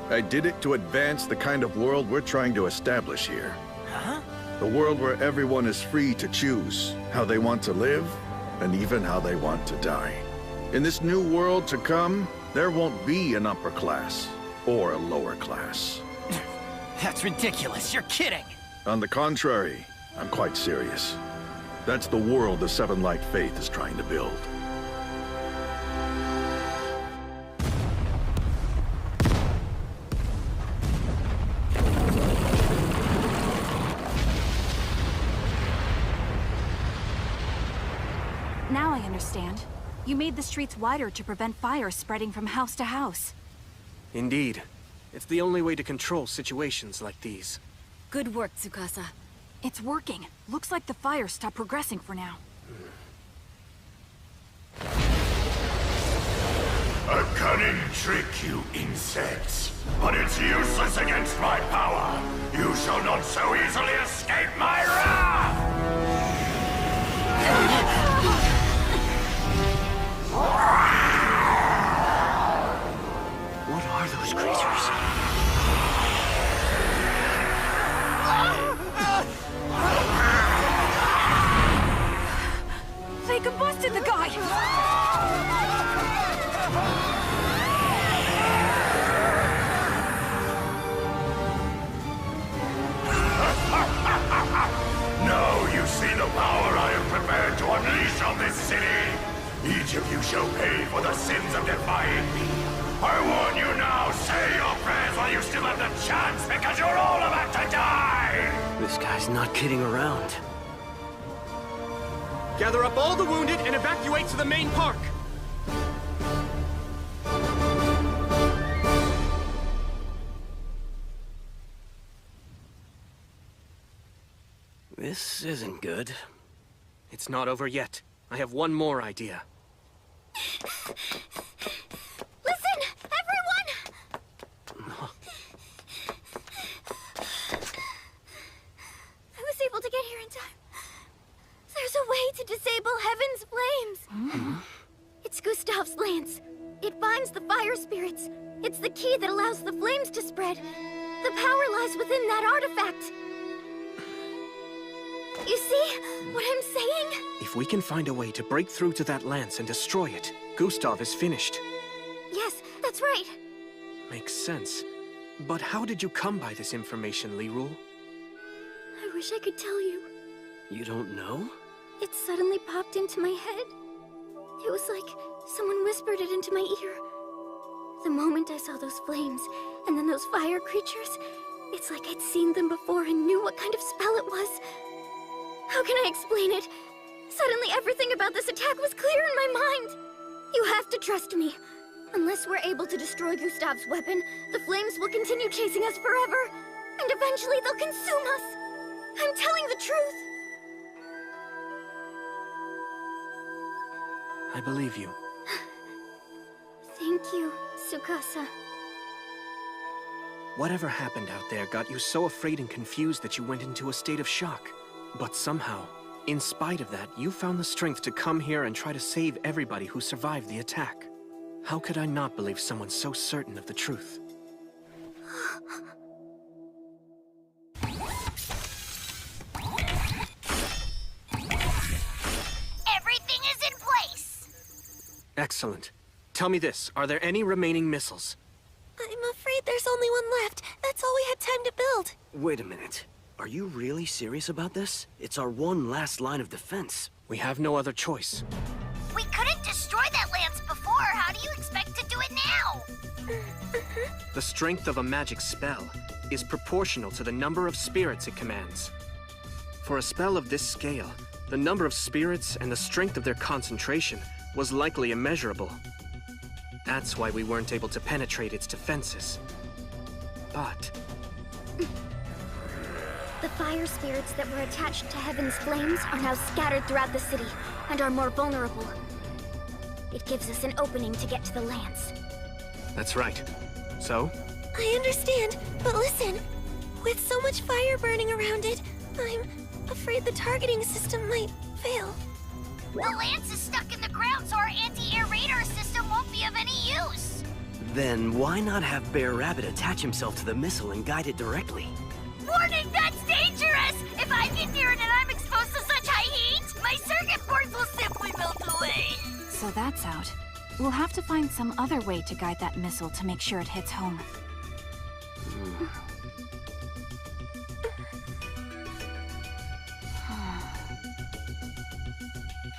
I did it to advance the kind of world we're trying to establish here. Huh? A world where everyone is free to choose how they want to live and even how they want to die. In this new world to come, there won't be an upper class or a lower class. That's ridiculous, you're kidding! On the contrary, I'm quite serious. That's the world the Seven Light Faith is trying to build. Now I understand. You made the streets wider to prevent fire spreading from house to house. Indeed. It's the only way to control situations like these. Good work, Tsukasa. It's working. Looks like the fire stopped progressing for now. A cunning trick, you insects. But it's useless against my power. You shall not so easily escape my wrath! What are those creatures? They combusted the guy! I warn you now, say your prayers while you still have the chance, because you're all about to die! This guy's not kidding around. Gather up all the wounded and evacuate to the main park! This isn't good. It's not over yet. I have one more idea. Listen, everyone! I was able to get here in time. There's a way to disable Heaven's flames. It's Gustav's lance. It binds the fire spirits. It's the key that allows the flames to spread. The power lies within that artifact. You see what I'm saying? If we can find a way to break through to that lance and destroy it, Gustav is finished. Yes, that's right. Makes sense. But how did you come by this information, Lirul? I wish I could tell you. You don't know? It suddenly popped into my head. It was like someone whispered it into my ear. The moment I saw those flames, and then those fire creatures, it's like I'd seen them before and knew what kind of spell it was. How can I explain it? Suddenly everything about this attack was clear in my mind. You have to trust me. Unless we're able to destroy Gustav's weapon, the flames will continue chasing us forever. And eventually they'll consume us. I'm telling the truth. I believe you. Thank you, Tsukasa. Whatever happened out there got you so afraid and confused that you went into a state of shock. But somehow, in spite of that, you found the strength to come here and try to save everybody who survived the attack. How could I not believe someone so certain of the truth? Everything is in place! Excellent. Tell me this, are there any remaining missiles? I'm afraid there's only one left. That's all we had time to build. Wait a minute. Are you really serious about this? It's our one last line of defense. We have no other choice. We couldn't destroy that lance before. How do you expect to do it now? The strength of a magic spell is proportional to the number of spirits it commands. For a spell of this scale, the number of spirits and the strength of their concentration was likely immeasurable. That's why we weren't able to penetrate its defenses. But the fire spirits that were attached to Heaven's flames are now scattered throughout the city and are more vulnerable. It gives us an opening to get to the lance. That's right. So? I understand, but listen. With so much fire burning around it, I'm afraid the targeting system might fail. The lance is stuck in the ground, so our anti-air radar system won't be of any use. Then why not have Bear Rabbit attach himself to the missile and guide it directly? Warning, that's dangerous! If I get near it and I'm exposed to such high heat, my circuit boards will simply melt away. So that's out. We'll have to find some other way to guide that missile to make sure it hits home.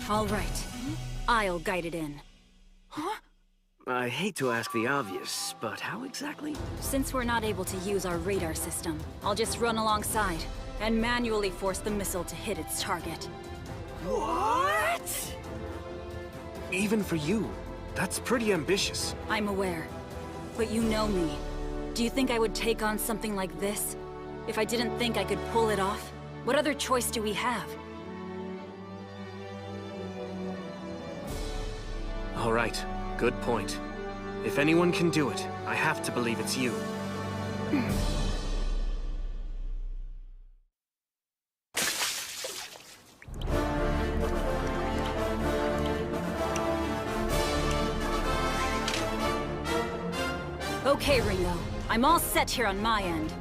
All right. I'll guide it in. I hate to ask the obvious, but how exactly? Since we're not able to use our radar system, I'll just run alongside and manually force the missile to hit its target. What? Even for you, that's pretty ambitious. I'm aware. But you know me. Do you think I would take on something like this? If I didn't think I could pull it off? What other choice do we have? All right. Good point. If anyone can do it, I have to believe it's you. Okay, Ringo. I'm all set here on my end.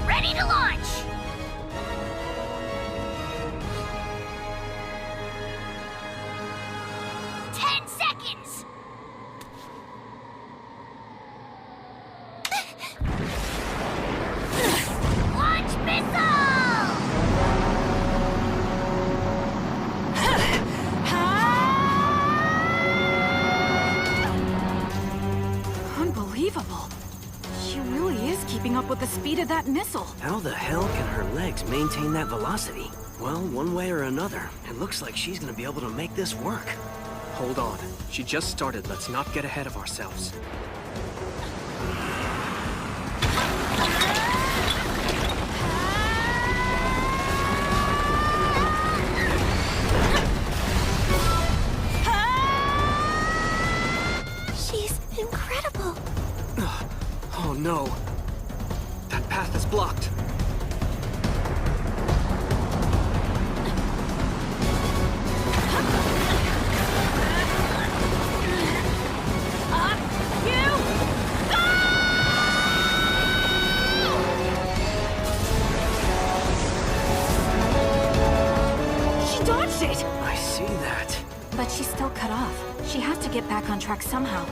Ready to launch! unbelievable. She really is keeping up with the speed of that missile. How the hell can her legs maintain that velocity? Well, one way or another, it looks like she's gonna be able to make this work. Hold on. She just started. Let's not get ahead of ourselves. She's incredible. Oh no. That path is blocked. I see that. But she's still cut off. She has to get back on track somehow.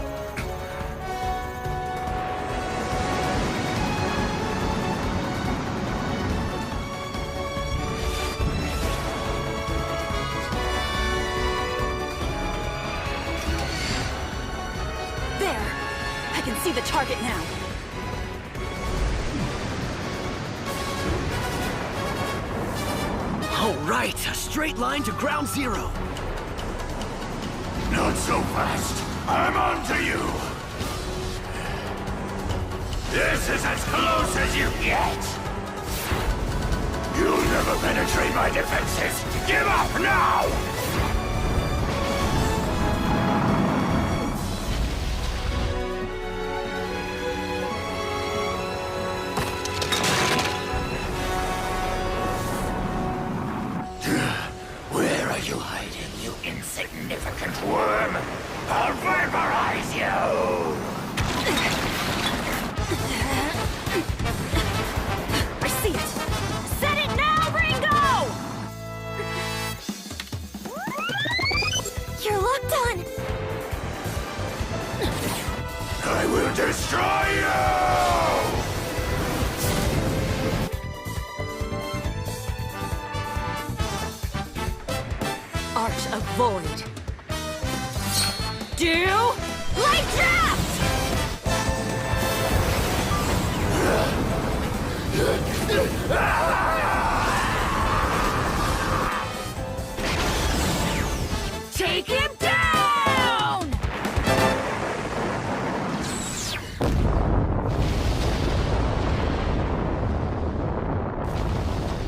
There! I can see the target now. All right, a straight line to ground zero. Not so fast. I'm on to you. This is as close as you get. You'll never penetrate my defenses. Give up now! Where are you hiding, you insignificant worm? I'll vaporize you! I see it! Set it now, Ringo! You're locked on. I will destroy you! Arch of Void. Do light draft! Take him down!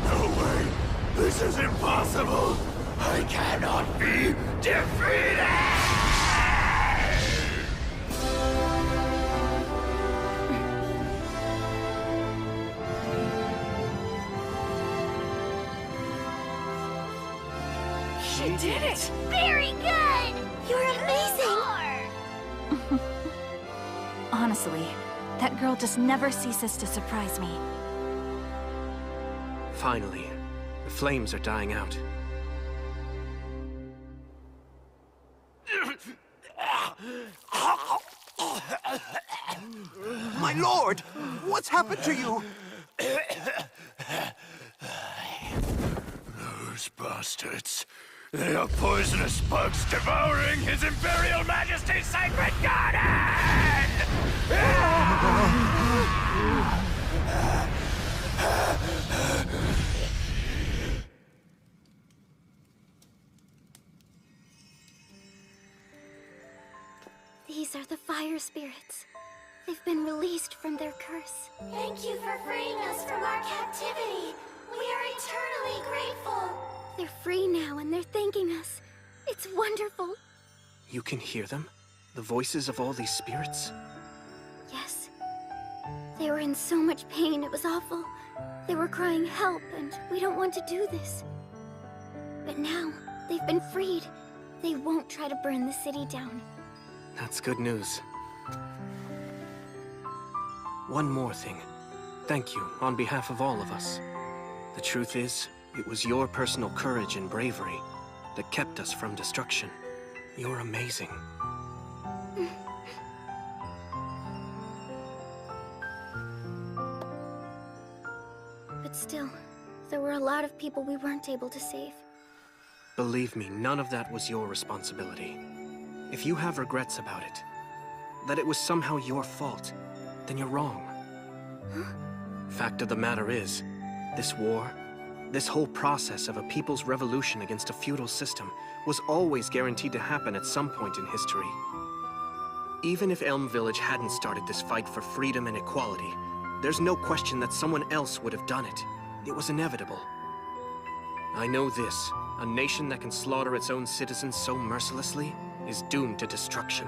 No way! This is impossible! I cannot be defeated! She did it! Very good! You're amazing! Honestly, that girl just never ceases to surprise me. Finally, the flames are dying out. My lord! What's happened to you? Those bastards. They are poisonous bugs devouring His Imperial Majesty's sacred garden! These are the fire spirits. They've been released from their curse. Thank you for freeing us from our captivity. We are eternally grateful. They're free now and they're thanking us. It's wonderful. You can hear them? The voices of all these spirits? Yes. They were in so much pain, it was awful. They were crying help, and we don't want to do this. But now, they've been freed. They won't try to burn the city down. That's good news. One more thing. Thank you on behalf of all of us. The truth is, it was your personal courage and bravery that kept us from destruction. You're amazing. But still, there were a lot of people we weren't able to save. Believe me, none of that was your responsibility. If you have regrets about it, that it was somehow your fault, then you're wrong. Fact of the matter is, this war, this whole process of a people's revolution against a feudal system was always guaranteed to happen at some point in history. Even if Elm Village hadn't started this fight for freedom and equality, there's no question that someone else would have done it. It was inevitable. I know this, a nation that can slaughter its own citizens so mercilessly is doomed to destruction.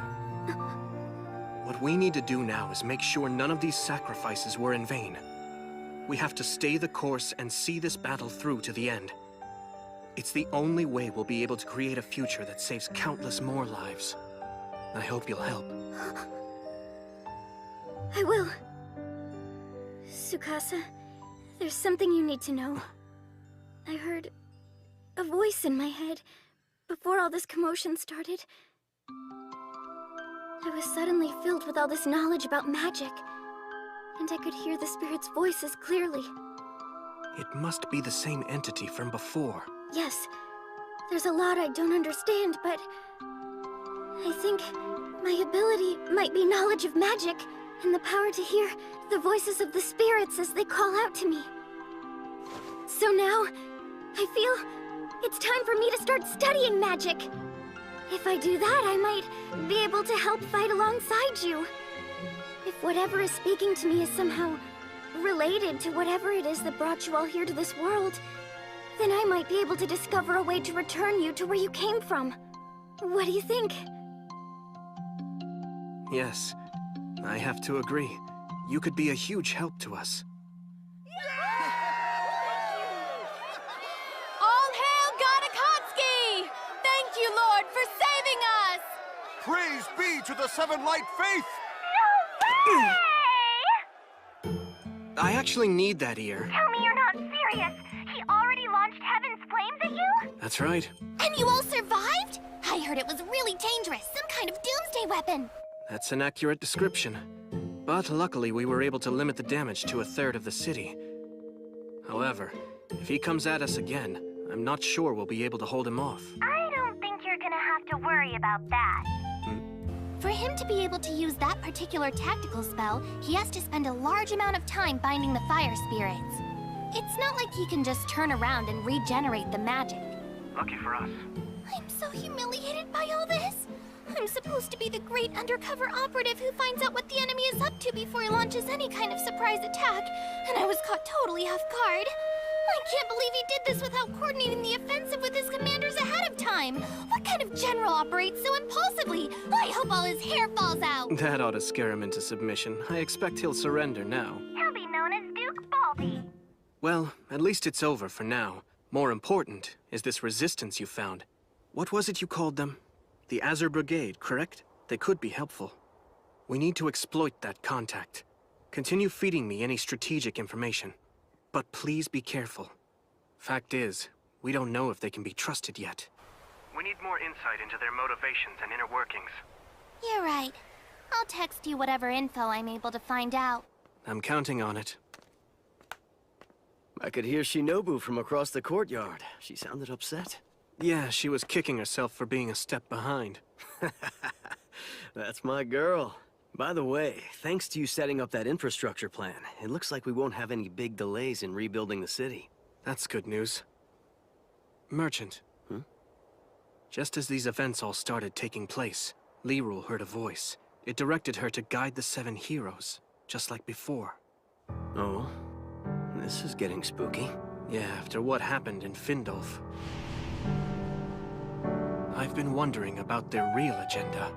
What we need to do now is make sure none of these sacrifices were in vain. We have to stay the course and see this battle through to the end. It's the only way we'll be able to create a future that saves countless more lives. I hope you'll help. I will. Tsukasa, there's something you need to know. I heard a voice in my head before all this commotion started. I was suddenly filled with all this knowledge about magic, and I could hear the spirit's voices clearly. It must be the same entity from before. Yes, there's a lot I don't understand, but I think my ability might be knowledge of magic and the power to hear the voices of the spirits as they call out to me. So now, I feel it's time for me to start studying magic. If I do that, I might be able to help fight alongside you. If whatever is speaking to me is somehow related to whatever it is that brought you all here to this world, then I might be able to discover a way to return you to where you came from. What do you think? Yes, I have to agree. You could be a huge help to us. All hail God Akatsuki! Thank you, Lord, for saving us! Praise be to the Seven Light Faith! I actually need that ear. Tell me you're not serious! He already launched Heaven's Flames at you? That's right. And you all survived? I heard it was really dangerous, some kind of doomsday weapon. That's an accurate description. But luckily we were able to limit the damage to 1/3 of the city. However, if he comes at us again, I'm not sure we'll be able to hold him off. I don't think you're gonna have to worry about that. For him to be able to use that particular tactical spell, he has to spend a large amount of time binding the fire spirits. It's not like he can just turn around and regenerate the magic. Lucky for us. I'm so humiliated by all this. I'm supposed to be the great undercover operative who finds out what the enemy is up to before he launches any kind of surprise attack, and I was caught totally off guard. I can't believe he did this without coordinating the offensive with his commanders ahead of time. What kind of general operates so impulsively? I hope all his hair falls out. That ought to scare him into submission. I expect he'll surrender now. He'll be known as Duke Baldy. Well, at least it's over for now. More important is this resistance you found. What was it you called them? The Azure Brigade, correct? They could be helpful. We need to exploit that contact. Continue feeding me any strategic information. But please be careful. Fact is, we don't know if they can be trusted yet. We need more insight into their motivations and inner workings. You're right. I'll text you whatever info I'm able to find out. I'm counting on it. I could hear Shinobu from across the courtyard. She sounded upset. Yeah, she was kicking herself for being a step behind. That's my girl. By the way, thanks to you setting up that infrastructure plan, it looks like we won't have any big delays in rebuilding the city. That's good news. Merchant. Just as these events all started taking place, Lirul heard a voice. It directed her to guide the 7 heroes, just like before. Oh? This is getting spooky. Yeah, after what happened in Findolf. I've been wondering about their real agenda.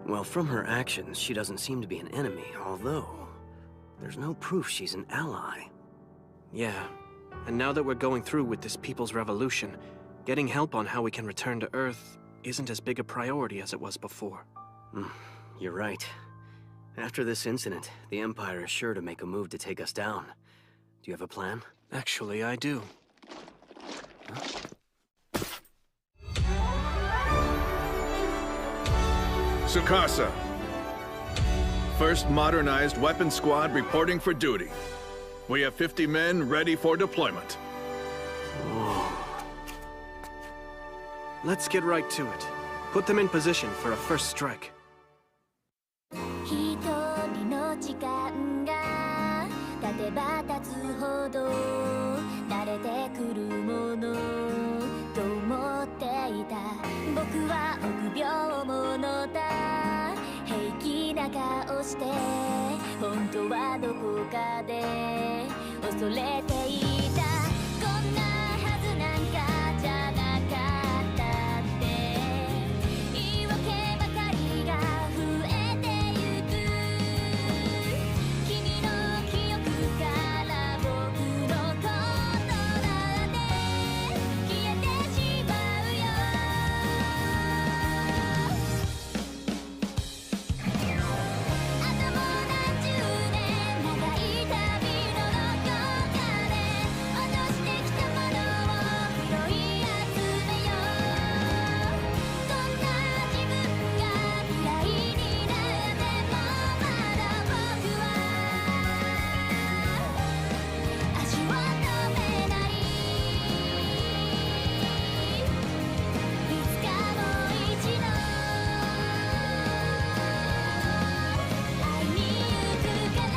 Well, from her actions, she doesn't seem to be an enemy, although there's no proof she's an ally. Yeah, and now that we're going through with this People's Revolution, getting help on how we can return to Earth isn't as big a priority as it was before. You're right. After this incident, the Empire is sure to make a move to take us down. Do you have a plan? Actually, I do. Tsukasa. First modernized weapon squad reporting for duty. We have 50 men ready for deployment. Let's get right to it. Put them in position for a first strike. ばたつほど慣れてくるものと思っていた。僕は臆病者だ、平気な顔して本当はどこかで恐れていた。こんなはずなんかじゃなかったって言い訳ばかりが増えてゆく。君の記憶から僕のことなんて消えてしまうよ。あともう何十年長い旅のどこかで落としてきたものを拾い集めよう。そんな自分が嫌いになってもまだ僕は足を止めない。いつかもう一度会いに行くから。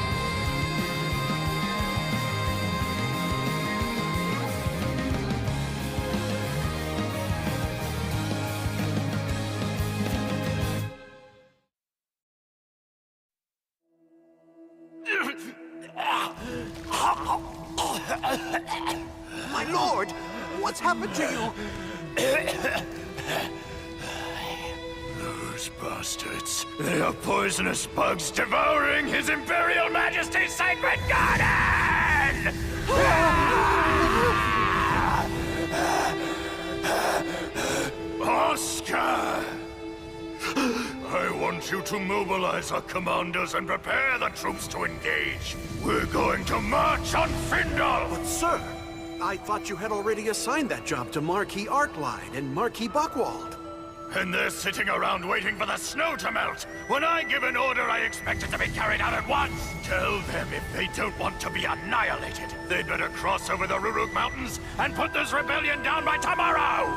My lord! What's happened to you? Those bastards. They are poisonous bugs devouring His Imperial Majesty's sacred garden! Oscar! I want you to mobilize our commanders and prepare the troops to engage. We're going to march on Findal! But sir, I thought you had already assigned that job to Marquis Artline and Marquis Buckwald. And they're sitting around waiting for the snow to melt. When I give an order, I expect it to be carried out at once. Tell them if they don't want to be annihilated, they'd better cross over the Ruruk Mountains and put this rebellion down by tomorrow!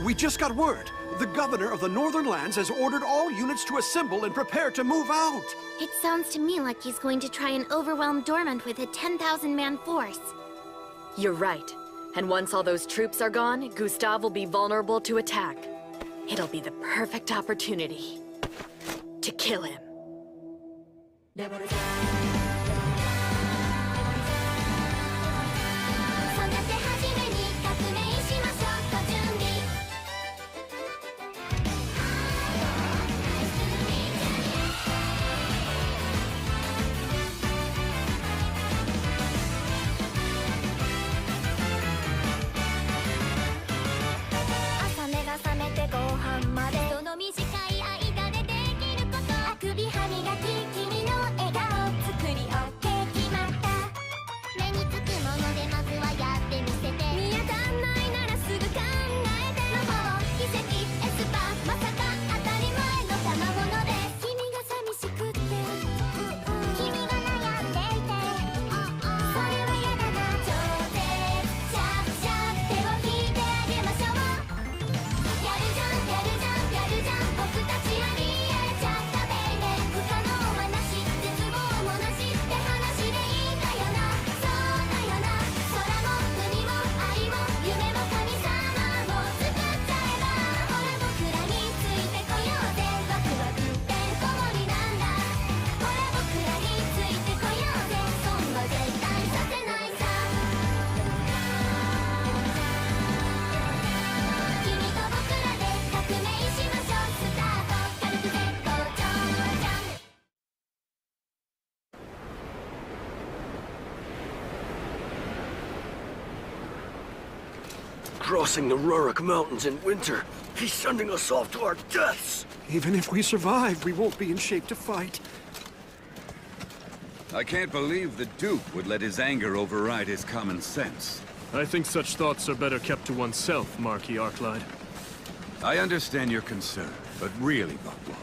We just got word. The governor of the Northern Lands has ordered all units to assemble and prepare to move out. It sounds to me like he's going to try and overwhelm Dormant with a 10,000-man force. You're right. And once all those troops are gone, Gustav will be vulnerable to attack. It'll be the perfect opportunity to kill him. 朝目が覚めてご飯までその短い間でできること、あくび歯磨き、君の笑顔作り OK 決まった。目につくものでまずはやってみせて、見当たんないならすぐ考えて、魔法奇跡エスパーまさか当たり前の賜物で、君が寂しくって君が悩んでいて、それは嫌だな。超絶シャープシャープ手を引いてあげましょう。やるじゃんやるじゃんやるじゃん、僕たちありえちゃったベイベー、不可能はなし、絶望もなしって話でいいんだよな。そうだよな、空も海も愛も夢も神様も作っちゃえば、ほら僕らについてこようぜ、ワクワクってんこ盛りなんだ。ほら僕らについてこようぜ、損は絶対させないさ。君と僕らで革命しましょう、スタート軽く絶好調じゃん。Crossing the Ruruk Mountains in winter. He's sending us off to our deaths. Even if we survive, we won't be in shape to fight. I can't believe the Duke would let his anger override his common sense. I think such thoughts are better kept to oneself, Marquis Arclide. I understand your concern, but really, Buckwald,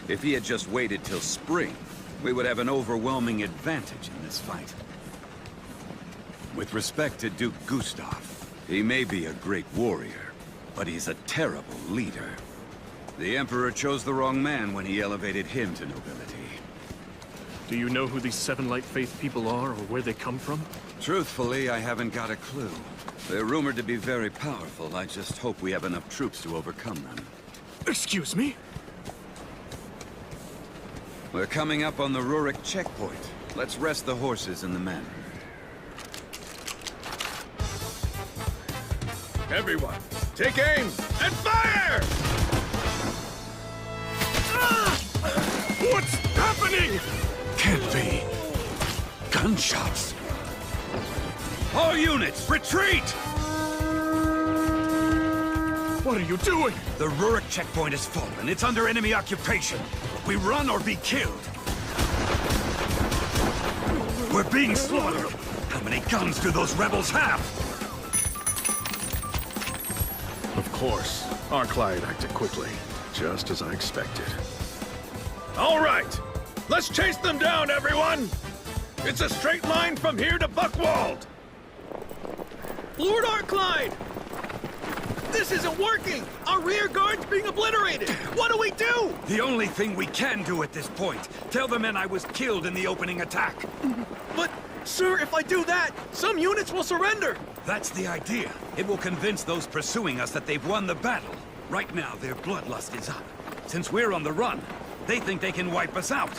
if he had just waited till spring, we would have an overwhelming advantage in this fight. With respect to Duke Gustav, he may be a great warrior, but he's a terrible leader. The Emperor chose the wrong man when he elevated him to nobility. Do you know who these Seven Light Faith people are or where they come from? Truthfully, I haven't got a clue. They're rumored to be very powerful. I just hope we have enough troops to overcome them. Excuse me? We're coming up on the Rurik checkpoint. Let's rest the horses and the men. Everyone, take aim and fire! What's happening? Can't be. Gunshots. All units, retreat! What are you doing? The Rurik checkpoint has fallen. It's under enemy occupation. We run or be killed. We're being slaughtered. How many guns do those rebels have? Of course. Our client acted quickly, just as I expected. All right, let's chase them down, everyone! It's a straight line from here to Buckwald! Lord Arklyde! This isn't working! Our rear guard's being obliterated! What do we do? The only thing we can do at this point. Tell the men I was killed in the opening attack. But, sir, if I do that, some units will surrender! That's the idea. It will convince those pursuing us that they've won the battle. Right now, their bloodlust is up. Since we're on the run, they think they can wipe us out.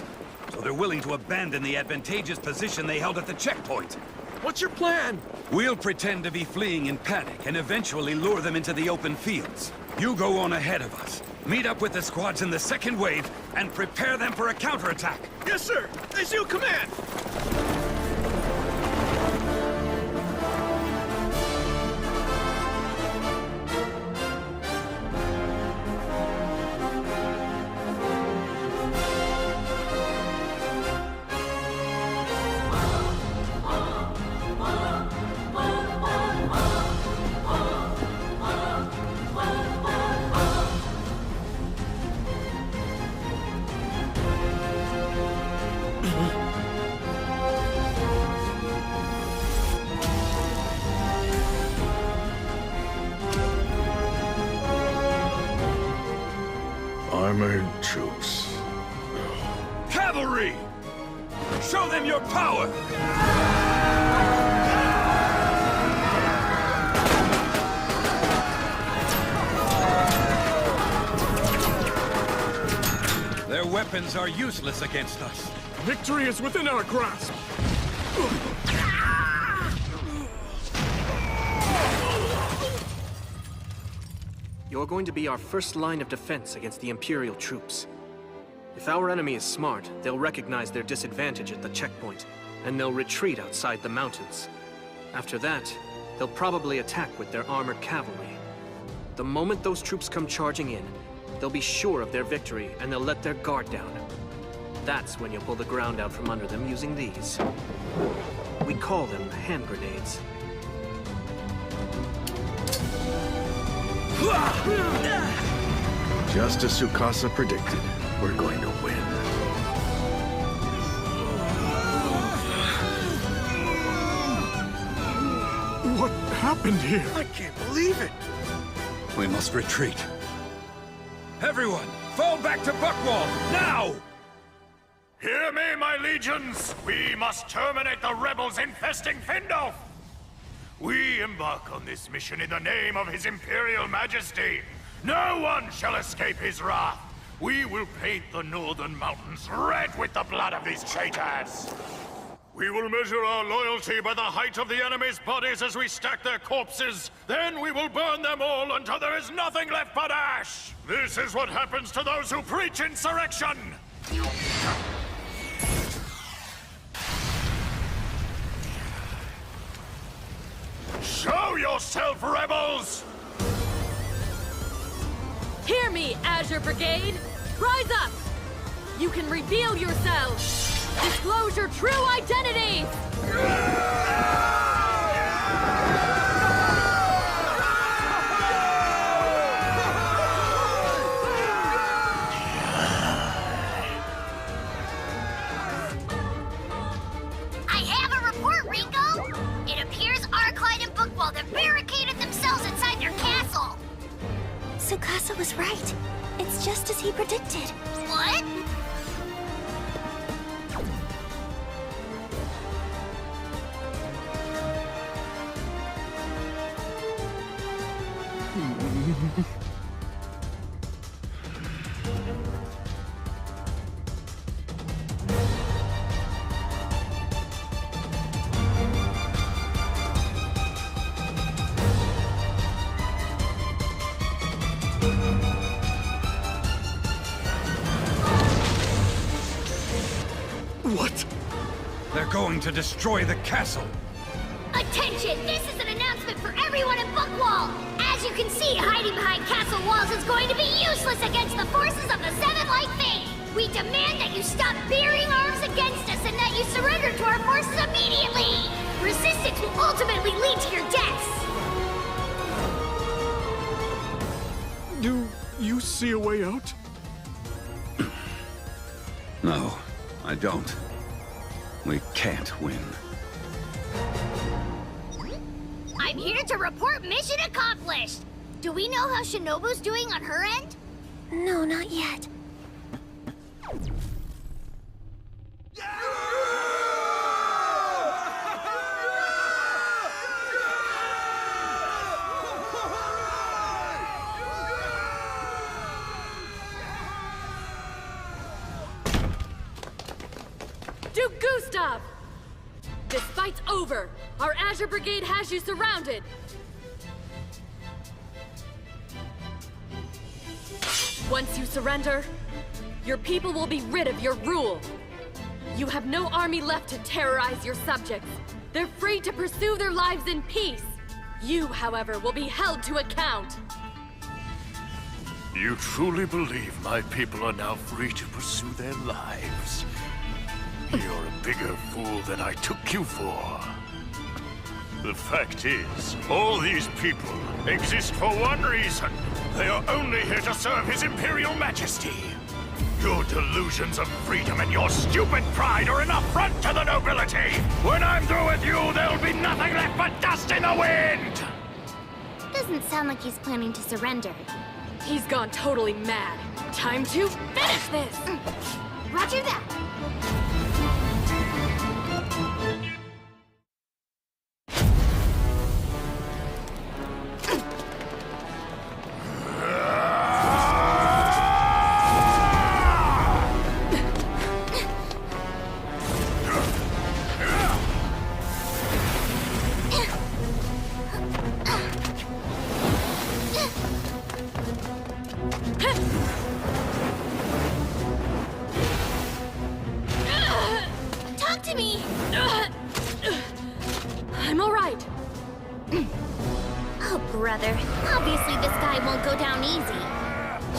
So they're willing to abandon the advantageous position they held at the checkpoint. What's your plan? We'll pretend to be fleeing in panic and eventually lure them into the open fields. You go on ahead of us. Meet up with the squads in the second wave and prepare them for a counterattack. Yes, sir! As you command! Armored troops. Cavalry! Show them your power! Their weapons are useless against us. Victory is within our grasp! You're going to be our first line of defense against the Imperial troops. If our enemy is smart, they'll recognize their disadvantage at the checkpoint, and they'll retreat outside the mountains. After that, they'll probably attack with their armored cavalry. The moment those troops come charging in, they'll be sure of their victory, and they'll let their guard down. That's when you'll pull the ground out from under them using these. We call them hand grenades. Just as Tsukasa predicted, we're going to win. What happened here? I can't believe it! We must retreat. Everyone, fall back to Buckwald, now! Hear me, my legions! We must terminate the rebels infesting Findolf! We embark on this mission in the name of His Imperial Majesty. No one shall escape his wrath. We will paint the northern mountains red with the blood of these traitors. We will measure our loyalty by the height of the enemy's bodies as we stack their corpses. Then we will burn them all until there is nothing left but ash. This is what happens to those who preach insurrection. Show yourself, rebels! Hear me, Azure Brigade! Rise up! You can reveal yourselves! Disclose your true identities! I have a report, Ringo! It appears Arklyde and Buckwald have barricaded themselves inside their castle! Tsukasa was right. It's just as he predicted. What? going to destroy the castle. Attention! This is an announcement for everyone in Buckwall! As you can see, hiding behind castle walls is going to be useless against the forces of the Seven Light Fate! We demand that you stop bearing arms against us and that you surrender to our forces immediately! Resistance will ultimately lead to your deaths! Do you see a way out? No, I don't. We can't win. I'm here to report mission accomplished! Do we know how Shinobu's doing on her end? No, not yet. Duke Gustav! This fight's over! Our Azure Brigade has you surrounded! Once you surrender, your people will be rid of your rule. You have no army left to terrorize your subjects. They're free to pursue their lives in peace. You, however, will be held to account. You truly believe my people are now free to pursue their lives? You're a bigger fool than I took you for. The fact is, all these people exist for one reason. They are only here to serve His Imperial Majesty. Your delusions of freedom and your stupid pride are an affront to the nobility. When I'm through with you, there'll be nothing left but dust in the wind! Doesn't sound like he's planning to surrender. He's gone totally mad. Time to finish this! Roger that! I'm all right. Oh, brother. Obviously this guy won't go down easy.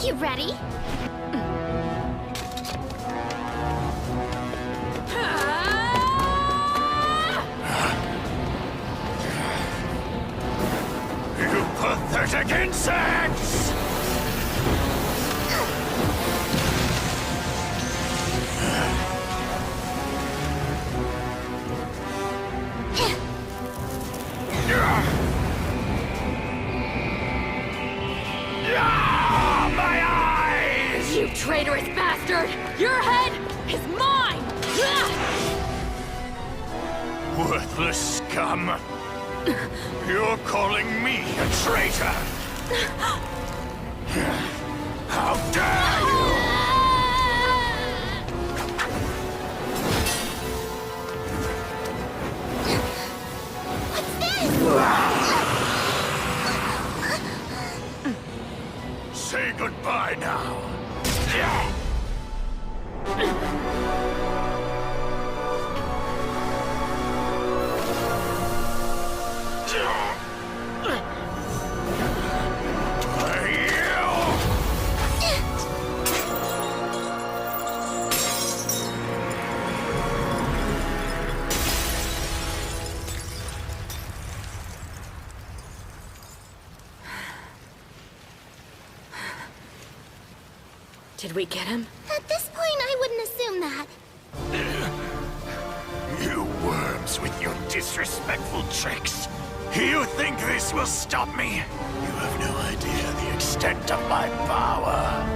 You ready? You pathetic insects! My eyes! You traitorous bastard! Your head is mine! Worthless scum! You're calling me a traitor! How dare you! Say goodbye now. Did we get him? At this point, I wouldn't assume that. You worms with your disrespectful tricks. You think this will stop me? You have no idea the extent of my power.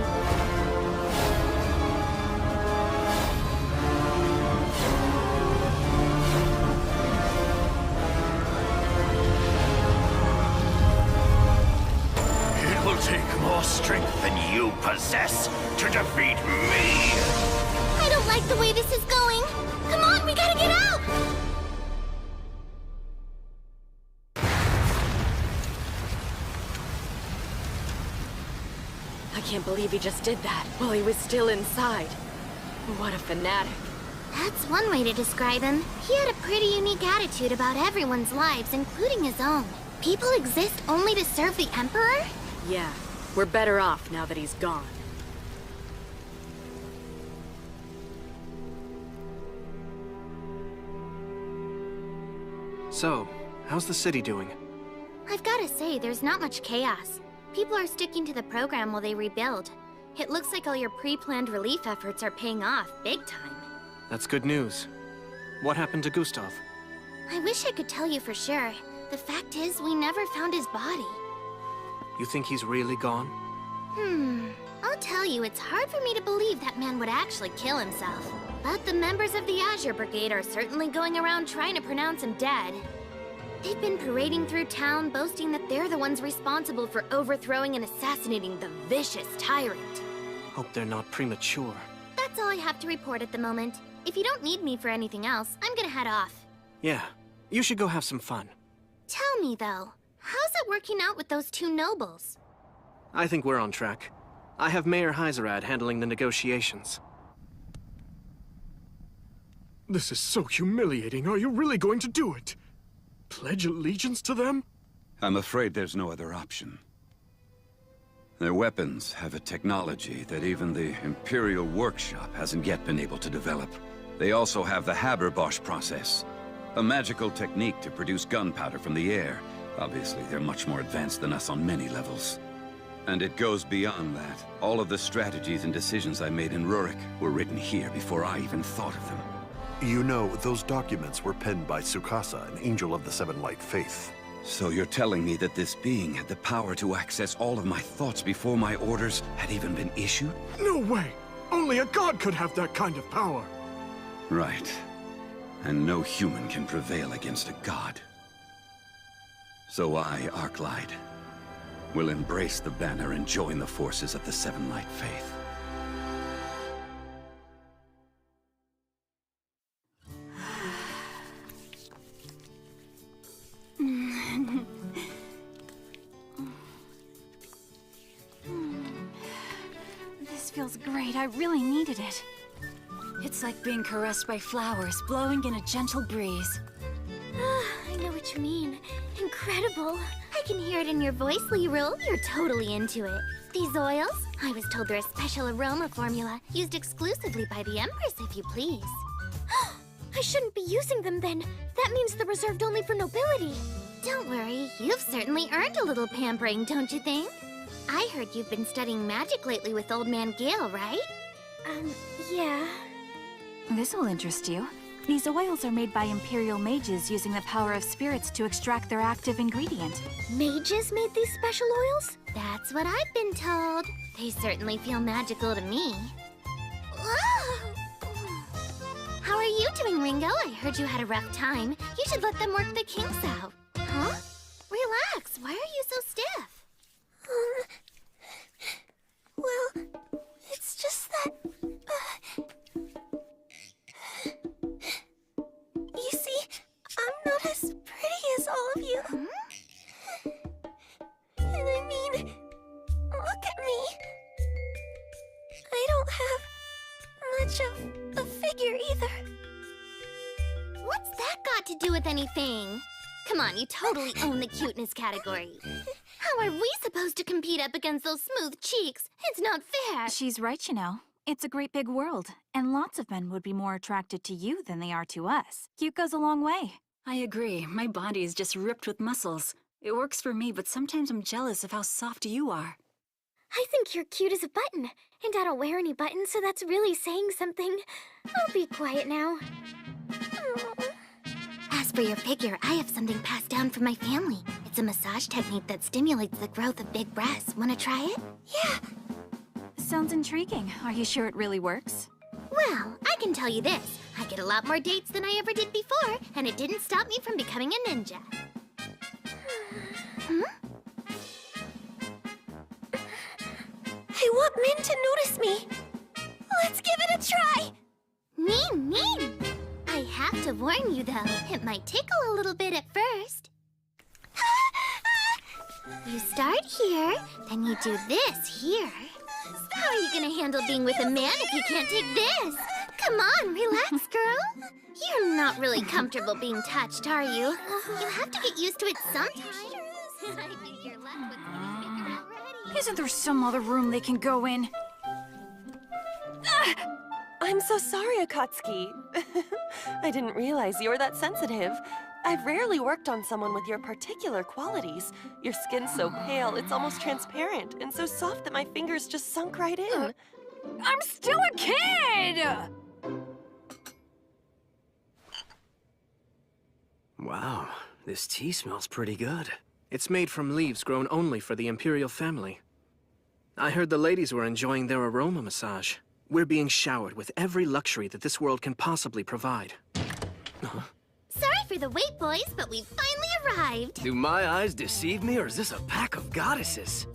It will take more strength than you possess to defeat me! I don't like the way this is going. Come on, we gotta get out! I can't believe he just did that while he was still inside. What a fanatic. That's one way to describe him. He had a pretty unique attitude about everyone's lives, including his own. People exist only to serve the Emperor? Yeah, we're better off now that he's gone. So, how's the city doing? I've gotta say, there's not much chaos. People are sticking to the program while they rebuild. It looks like all your pre-planned relief efforts are paying off, big time. That's good news. What happened to Gustav? I wish I could tell you for sure. The fact is, we never found his body. You think he's really gone? I'll tell you, it's hard for me to believe that man would actually kill himself. But the members of the Azure Brigade are certainly going around trying to pronounce him dead. They've been parading through town, boasting that they're the ones responsible for overthrowing and assassinating the vicious tyrant. Hope they're not premature. That's all I have to report at the moment. If you don't need me for anything else, I'm gonna head off. Yeah, you should go have some fun. Tell me, though, how's it working out with those two nobles? I think we're on track. I have Mayor Hyzerad handling the negotiations. This is so humiliating. Are you really going to do it? Pledge allegiance to them? I'm afraid there's no other option. Their weapons have a technology that even the Imperial Workshop hasn't yet been able to develop. They also have the Haberbosch process, a magical technique to produce gunpowder from the air. Obviously, they're much more advanced than us on many levels. And it goes beyond that. All of the strategies and decisions I made in Rurik were written here before I even thought of them. You know, those documents were penned by Tsukasa, an angel of the Seven Light Faith. So you're telling me that this being had the power to access all of my thoughts before my orders had even been issued? No way! Only a god could have that kind of power! Right. And no human can prevail against a god. So I, Arclight, will embrace the banner and join the forces of the Seven Light Faith. This feels great. I really needed it. It's like being caressed by flowers, blowing in a gentle breeze. I know what you mean. Incredible. I can hear it in your voice, Lirul. You're totally into it. These oils? I was told they're a special aroma formula, used exclusively by the Empress, if you please. I shouldn't be using them then. That means they're reserved only for nobility. Don't worry, you've certainly earned a little pampering, don't you think? I heard you've been studying magic lately with Old Man Gale, right? Yeah. This will interest you. These oils are made by Imperial mages using the power of spirits to extract their active ingredient. Mages made these special oils? That's what I've been told. They certainly feel magical to me. How are you doing, Ringo? I heard you had a rough time. You should let them work the kinks out. Huh? Relax. Why are you so stiff? Well, it's just that... You see, I'm not as pretty as all of you. And I mean, look at me. I don't have much of a figure either. What's that got to do with anything? Come on, you totally own the cuteness category. How are we supposed to compete up against those smooth cheeks? It's not fair. She's right, you know. It's a great big world, and lots of men would be more attracted to you than they are to us. Cute goes a long way. I agree. My body is just ripped with muscles. It works for me, but sometimes I'm jealous of how soft you are. I think you're cute as a button, and I don't wear any buttons, so that's really saying something. I'll be quiet now. As for your figure, I have something passed down from my family. It's a massage technique that stimulates the growth of big breasts. Want to try it? Yeah. Sounds intriguing. Are you sure it really works? Well, I can tell you this. I get a lot more dates than I ever did before, and it didn't stop me from becoming a ninja. I want men to notice me. Let's give it a try. Mean. I have to warn you, though. It might tickle a little bit at first. You start here, then you do this here. How are you gonna handle being with a man if you can't take this? Come on, relax, girl. You're not really comfortable being touched, are you? You have to get used to it sometime. I think you're left with something bigger already. Isn't there some other room they can go in? I'm so sorry, Akatsuki. I didn't realize you were that sensitive. I've rarely worked on someone with your particular qualities. Your skin's so pale, it's almost transparent, and so soft that my fingers just sunk right in. I'm still a kid! Wow, this tea smells pretty good. It's made from leaves grown only for the Imperial family. I heard the ladies were enjoying their aroma massage. We're being showered with every luxury that this world can possibly provide. Sorry for the wait, boys, but we finally arrived. Do my eyes deceive me, or is this a pack of goddesses?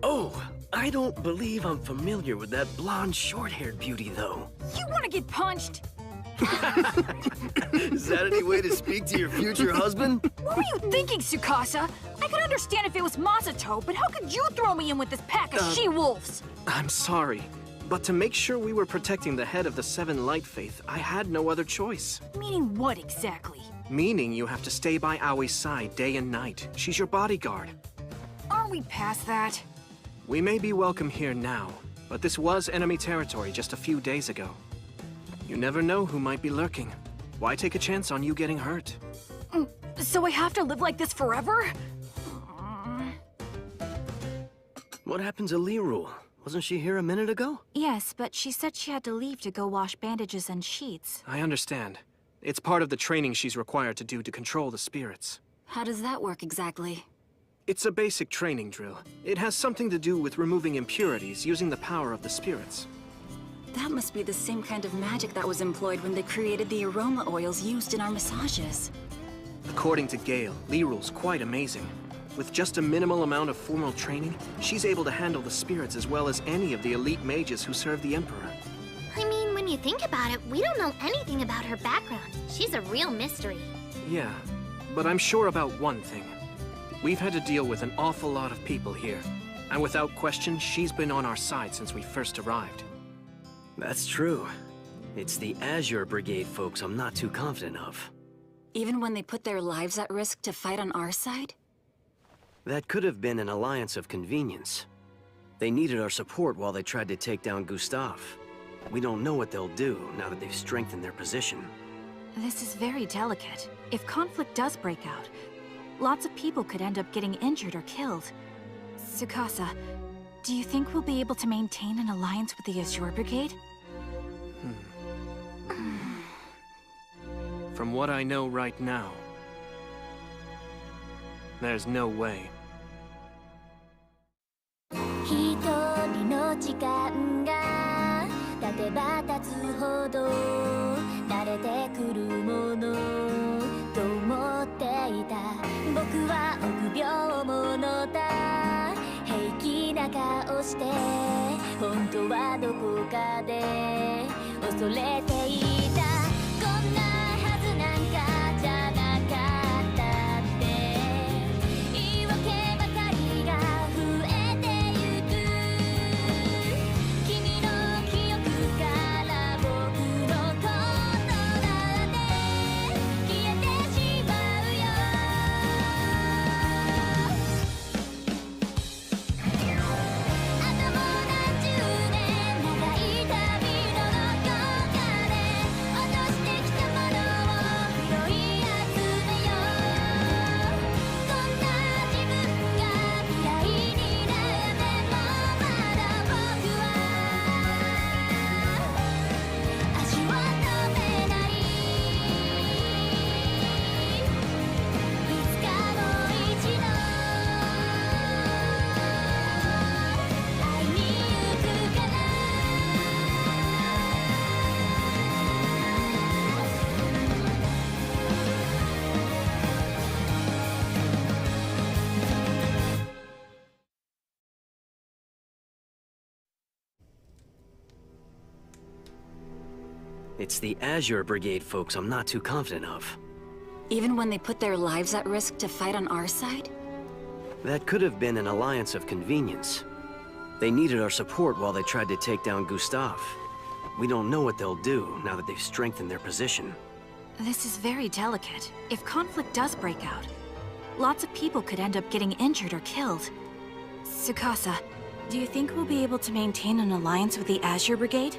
Oh, I don't believe I'm familiar with that blonde, short-haired beauty, though. You want to get punched? Is that any way to speak to your future husband? What were you thinking, Tsukasa? I could understand if it was Masato, but how could you throw me in with this pack of she-wolves? I'm sorry, but to make sure we were protecting the head of the Seven Light Faith, I had no other choice. Meaning what exactly? Meaning you have to stay by Aoi's side day and night. She's your bodyguard. Aren't we past that? We may be welcome here now, but this was enemy territory just a few days ago. You never know who might be lurking. Why take a chance on you getting hurt? So I have to live like this forever? What happened to Lirul? Wasn't she here a minute ago? Yes, but she said she had to leave to go wash bandages and sheets. I understand. It's part of the training she's required to do to control the spirits. How does that work exactly? It's a basic training drill. It has something to do with removing impurities using the power of the spirits. That must be the same kind of magic that was employed when they created the aroma oils used in our massages. According to Gale, Lirul's quite amazing. With just a minimal amount of formal training, she's able to handle the spirits as well as any of the elite mages who serve the Emperor. I mean, when you think about it, we don't know anything about her background. She's a real mystery. Yeah, but I'm sure about one thing. We've had to deal with an awful lot of people here, and without question, she's been on our side since we first arrived. That's true. It's the Azure Brigade folks I'm not too confident of. Even when they put their lives at risk to fight on our side? That could have been an alliance of convenience. They needed our support while they tried to take down Gustav. We don't know what they'll do now that they've strengthened their position. This is very delicate. If conflict does break out, lots of people could end up getting injured or killed. Tsukasa, do you think we'll be able to maintain an alliance with the Azure Brigade? From what I know right now, there's no way. 一人の時間が経てば経つほど慣れてくるものと思っていた僕は臆病者だ平気な顔して本当はどこかで恐れていたこんなはずなんかじゃなかったって言い訳ばかりが増えてゆく君の記憶から僕のことなんて消えてしまうよあともう何十年長い旅のどこかで落としてきたものを拾い集めようこんな自分が嫌いになってもまだ僕は足を止めないいつかもう一度会いに行くから It's the Azure Brigade folks I'm not too confident of. Even when they put their lives at risk to fight on our side? That could have been an alliance of convenience. They needed our support while they tried to take down Gustav. We don't know what they'll do now that they've strengthened their position. This is very delicate. If conflict does break out, lots of people could end up getting injured or killed. Tsukasa, do you think we'll be able to maintain an alliance with the Azure Brigade?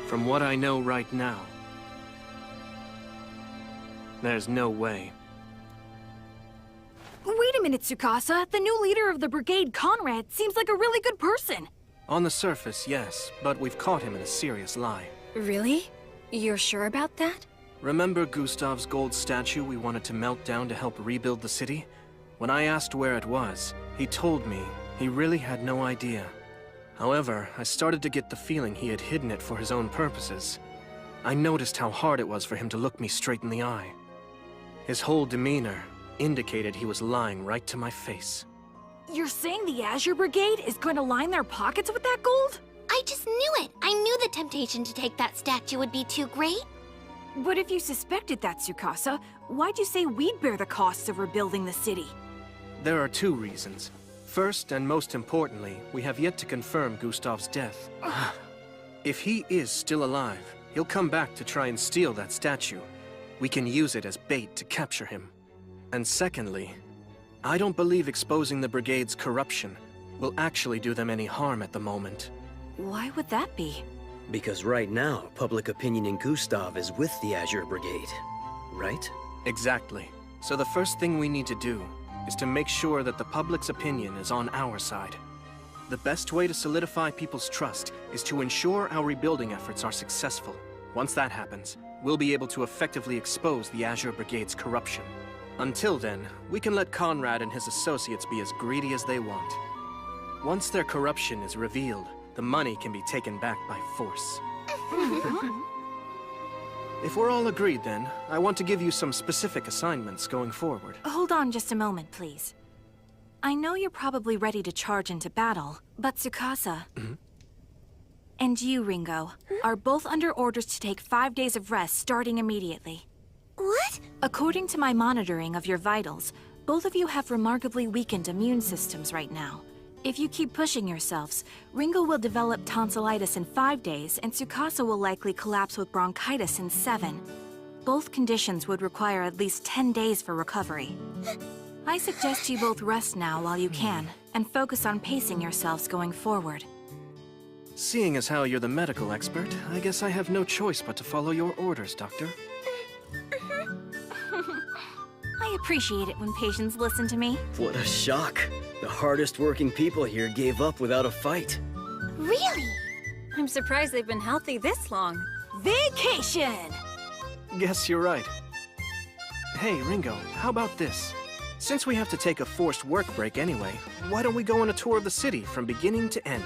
From what I know right now, there's no way. Wait a minute, Tsukasa. The new leader of the brigade, Conrad, seems like a really good person. On the surface, yes, but we've caught him in a serious lie. Really? You're sure about that? Remember Gustav's gold statue we wanted to melt down to help rebuild the city? When I asked where it was, he told me he really had no idea. However, I started to get the feeling he had hidden it for his own purposes. I noticed how hard it was for him to look me straight in the eye. His whole demeanor indicated he was lying right to my face. You're saying the Azure Brigade is going to line their pockets with that gold? I just knew it! I knew the temptation to take that statue would be too great. But if you suspected that, Tsukasa, why'd you say we'd bear the costs of rebuilding the city? There are two reasons. First, and most importantly, we have yet to confirm Gustav's death. If he is still alive, he'll come back to try and steal that statue. We can use it as bait to capture him. And secondly, I don't believe exposing the Brigade's corruption will actually do them any harm at the moment. Why would that be? Because right now, public opinion in Gustav is with the Azure Brigade, right? Exactly. So the first thing we need to do is to make sure that the public's opinion is on our side. The best way to solidify people's trust is to ensure our rebuilding efforts are successful. Once that happens, we'll be able to effectively expose the Azure Brigade's corruption. Until then, we can let Conrad and his associates be as greedy as they want. Once their corruption is revealed, the money can be taken back by force. If we're all agreed then, I want to give you some specific assignments going forward. Hold on just a moment, please. I know you're probably ready to charge into battle, but Tsukasa and you, Ringo, are both under orders to take 5 days of rest starting immediately. What? According to my monitoring of your vitals, both of you have remarkably weakened immune systems right now. If you keep pushing yourselves, Ringo will develop tonsillitis in 5 days, and Tsukasa will likely collapse with bronchitis in 7. Both conditions would require at least 10 days for recovery. I suggest you both rest now while you can, and focus on pacing yourselves going forward. Seeing as how you're the medical expert, I guess I have no choice but to follow your orders, Doctor. I appreciate it when patients listen to me. What a shock. The hardest working people here gave up without a fight. Really? I'm surprised they've been healthy this long. Vacation! Guess you're right. Hey, Ringo, how about this? Since we have to take a forced work break anyway, why don't we go on a tour of the city from beginning to end?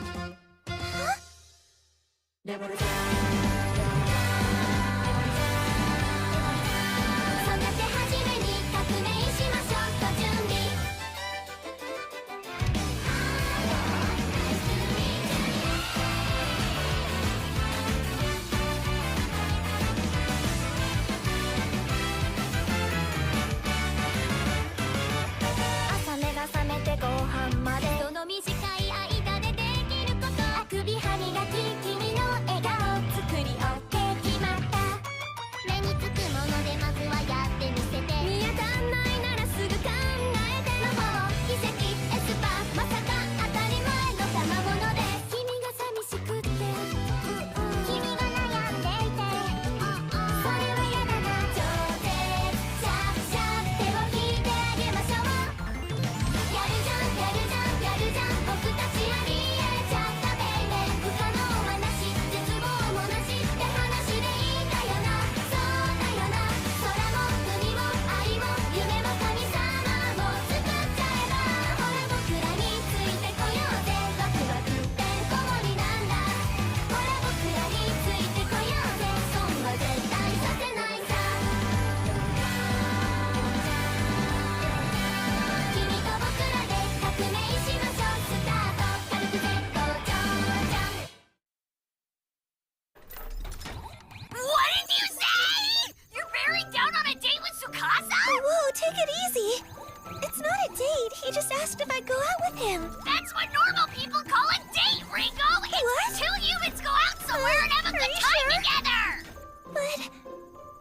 Take it easy. It's not a date. He just asked if I'd go out with him. That's what normal people call a date!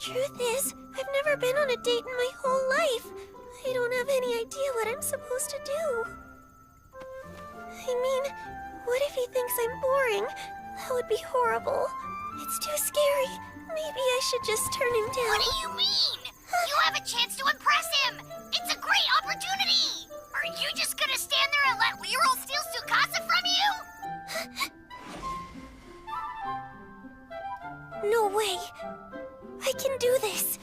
truth is, I've never been on a date in my whole life. I don't have any idea what I'm supposed to do. I mean, what if he thinks I'm boring? That would be horrible. It's too scary. Maybe I should just turn him down. What do you mean? You have a chance to impress him! It's a great opportunity! Are you just gonna stand there and let Leroy steal Tsukasa from you? No way. I can do this.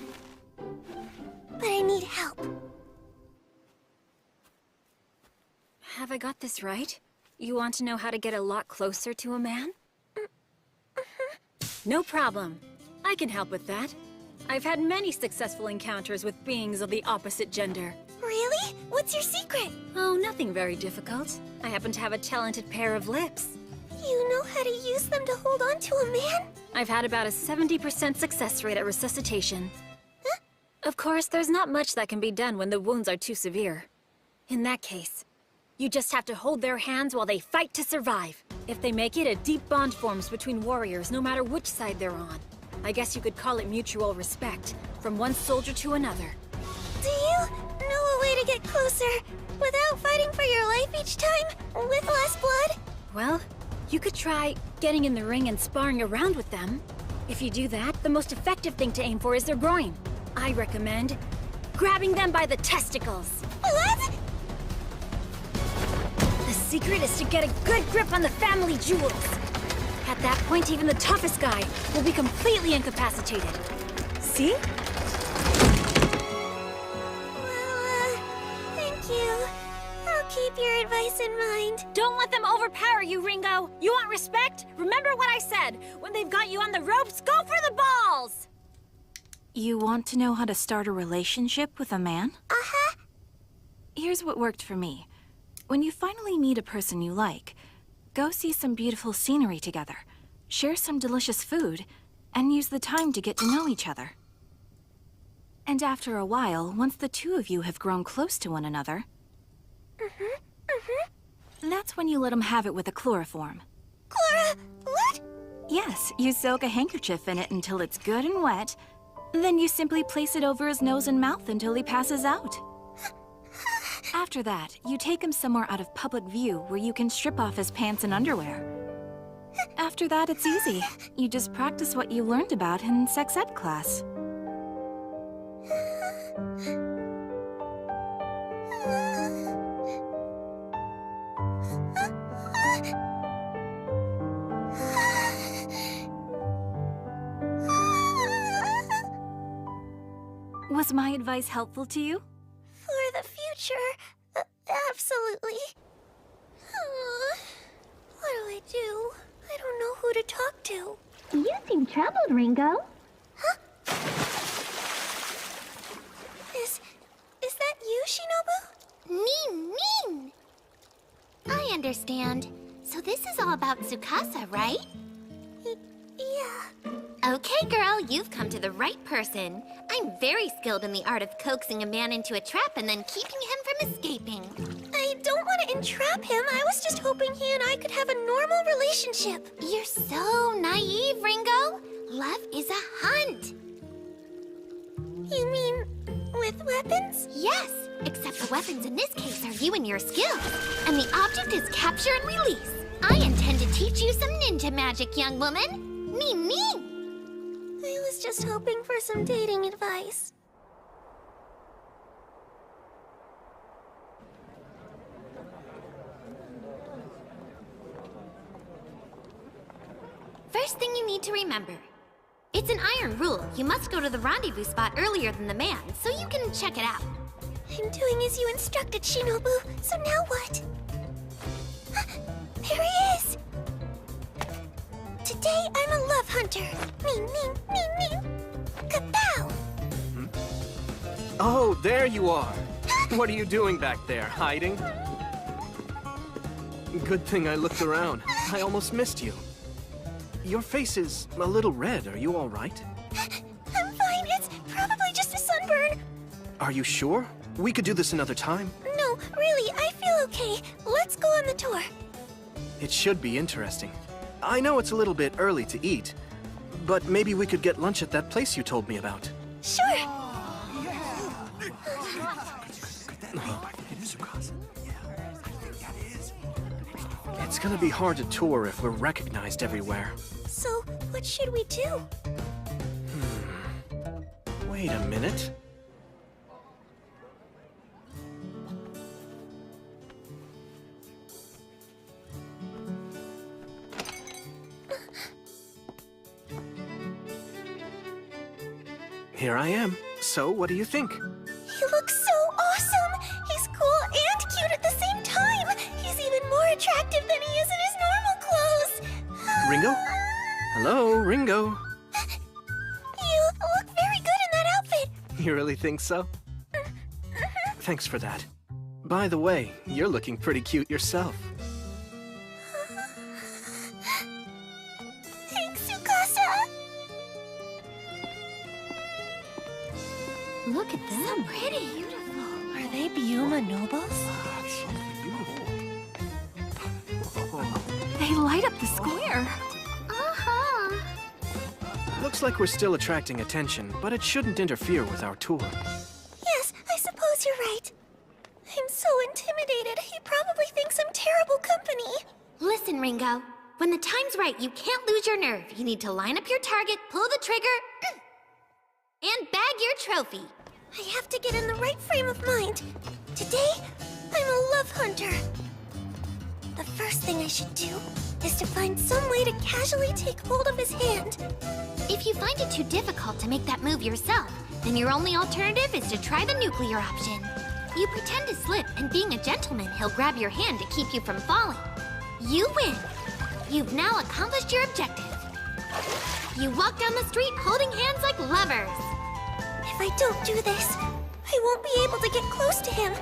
But I need help. Have I got this right? You want to know how to get a lot closer to a man? No problem. I can help with that. I've had many successful encounters with beings of the opposite gender. Really? What's your secret? Oh, nothing very difficult. I happen to have a talented pair of lips. You know how to use them to hold on to a man? I've had about a 70% success rate at resuscitation. Huh? Of course, there's not much that can be done when the wounds are too severe. In that case, you just have to hold their hands while they fight to survive. If they make it, a deep bond forms between warriors, no matter which side they're on. I guess you could call it mutual respect, from one soldier to another. Do you know a way to get closer without fighting for your life each time, with less blood? Well, you could try getting in the ring and sparring around with them. If you do that, the most effective thing to aim for is their groin. I recommend grabbing them by the testicles. What? The secret is to get a good grip on the family jewels. At that point, even the toughest guy will be completely incapacitated. See? Well, thank you. I'll keep your advice in mind. Don't let them overpower you, Ringo! You want respect? Remember what I said! When they've got you on the ropes, go for the balls! You want to know how to start a relationship with a man? Uh-huh. Here's what worked for me. When you finally meet a person you like, go see some beautiful scenery together, share some delicious food, and use the time to get to know each other. And after a while, once the two of you have grown close to one another, that's when you let him have it with a chloroform. What? Yes, you soak a handkerchief in it until it's good and wet, then you simply place it over his nose and mouth until he passes out. After that, you take him somewhere out of public view where you can strip off his pants and underwear. After that, it's easy. You just practice what you learned about in sex ed class. Was my advice helpful to you? For the future, absolutely. What do I do? I don't know who to talk to. You seem troubled, Ringo. Huh? Is that you, Shinobu? Mean! I understand. So this is all about Tsukasa, right? Yeah. Okay, girl, you've come to the right person. I'm very skilled in the art of coaxing a man into a trap and then keeping him from escaping. I don't want to entrap him. I was just hoping he and I could have a normal relationship. You're so naive, Ringo. Love is a hunt. You mean with weapons? Yes, except the weapons in this case are you and your skills. And the object is capture and release. I intend to teach you some ninja magic, young woman. Mean. I was just hoping for some dating advice. First thing you need to remember. It's an iron rule. You must go to the rendezvous spot earlier than the man, so you can check it out. I'm doing as you instructed, Shinobu. So now what? There he is! Today, I'm a love hunter. Mean. Kapow! Oh, there you are. What are you doing back there, hiding? Good thing I looked around. I almost missed you. Your face is a little red. Are you all right? I'm fine. It's probably just a sunburn. Are you sure? We could do this another time. No, really, I feel okay. Let's go on the tour. It should be interesting. I know it's a little bit early to eat, but maybe we could get lunch at that place you told me about. Sure. It's gonna be hard to tour if we're recognized everywhere. So, what should we do? Wait a minute. Here I am. So, what do you think? He looks so awesome! He's cool and cute at the same time! He's even more attractive than he is in his normal clothes! Ringo? Hello, Ringo. You look very good in that outfit! You really think so? Thanks for that. By the way, you're looking pretty cute yourself. Thanks, Tsukasa! Look at them. So pretty. Beautiful. Are they Byuma nobles? They light up the square. Uh-huh. Looks like we're still attracting attention, but it shouldn't interfere with our tour. Yes, I suppose you're right. I'm so intimidated. He probably thinks I'm terrible company. Listen, Ringo. When the time's right, you can't lose your nerve. You need to line up your target, pull the trigger, and bag your trophy. I have to get in the right frame of mind. Today, I'm a love hunter. The first thing I should do is to find some way to casually take hold of his hand. If you find it too difficult to make that move yourself, then your only alternative is to try the nuclear option. You pretend to slip, and being a gentleman, he'll grab your hand to keep you from falling. You win. You've now accomplished your objective. You walk down the street holding hands like lovers. If I don't do this, I won't be able to get close to him.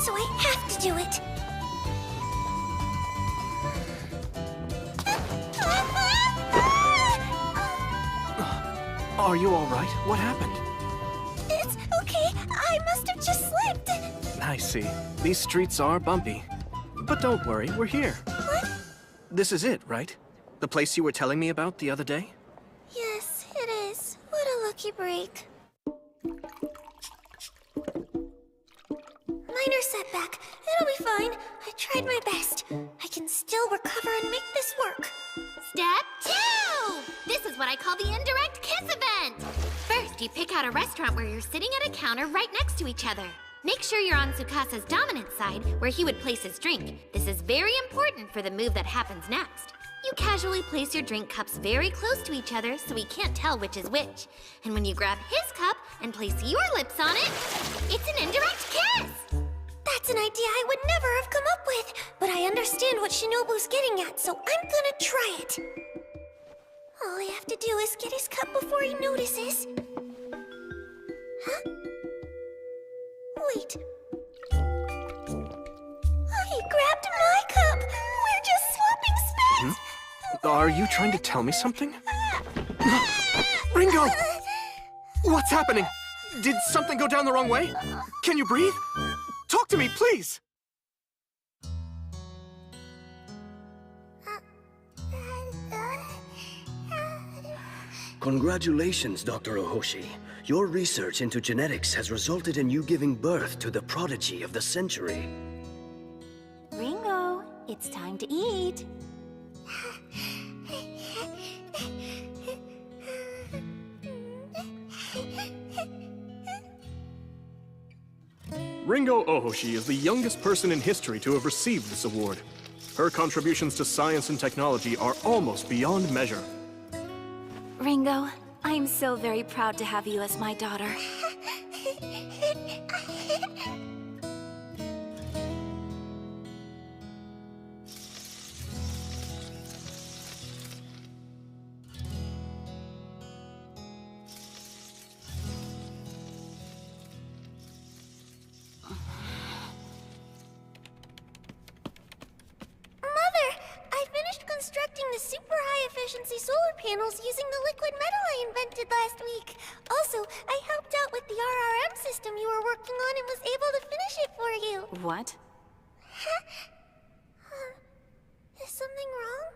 So I have to do it. Are you all right? What happened? It's okay. I must have just slipped. I see. These streets are bumpy. But don't worry, we're here. What? This is it, right? The place you were telling me about the other day? Yes, it is. What a lucky break. Minor setback. It'll be fine. I tried my best. I can still recover and make this work. Step 2! This is what I call the indirect kiss event. First, you pick out a restaurant where you're sitting at a counter right next to each other. Make sure you're on Tsukasa's dominant side, where he would place his drink. This is very important for the move that happens next. You casually place your drink cups very close to each other so he can't tell which is which. And when you grab his cup and place your lips on it, it's an indirect kiss! That's an idea I would never have come up with, but I understand what Shinobu's getting at, so I'm gonna try it. All I have to do is get his cup before he notices. Huh? Wait. He grabbed my cup! We're just swapping spits! Are you trying to tell me something? Ringo! What's happening? Did something go down the wrong way? Can you breathe? Talk to me, please! Congratulations, Dr. Ohoshi. Your research into genetics has resulted in you giving birth to the prodigy of the century. Ringo, it's time to eat. Ringo Ohoshi is the youngest person in history to have received this award. Her contributions to science and technology are almost beyond measure. Ringo, I'm so very proud to have you as my daughter. constructing the super high-efficiency solar panels using the liquid metal I invented last week. Also, I helped out with the RRM system you were working on and was able to finish it for you. What? Is something wrong?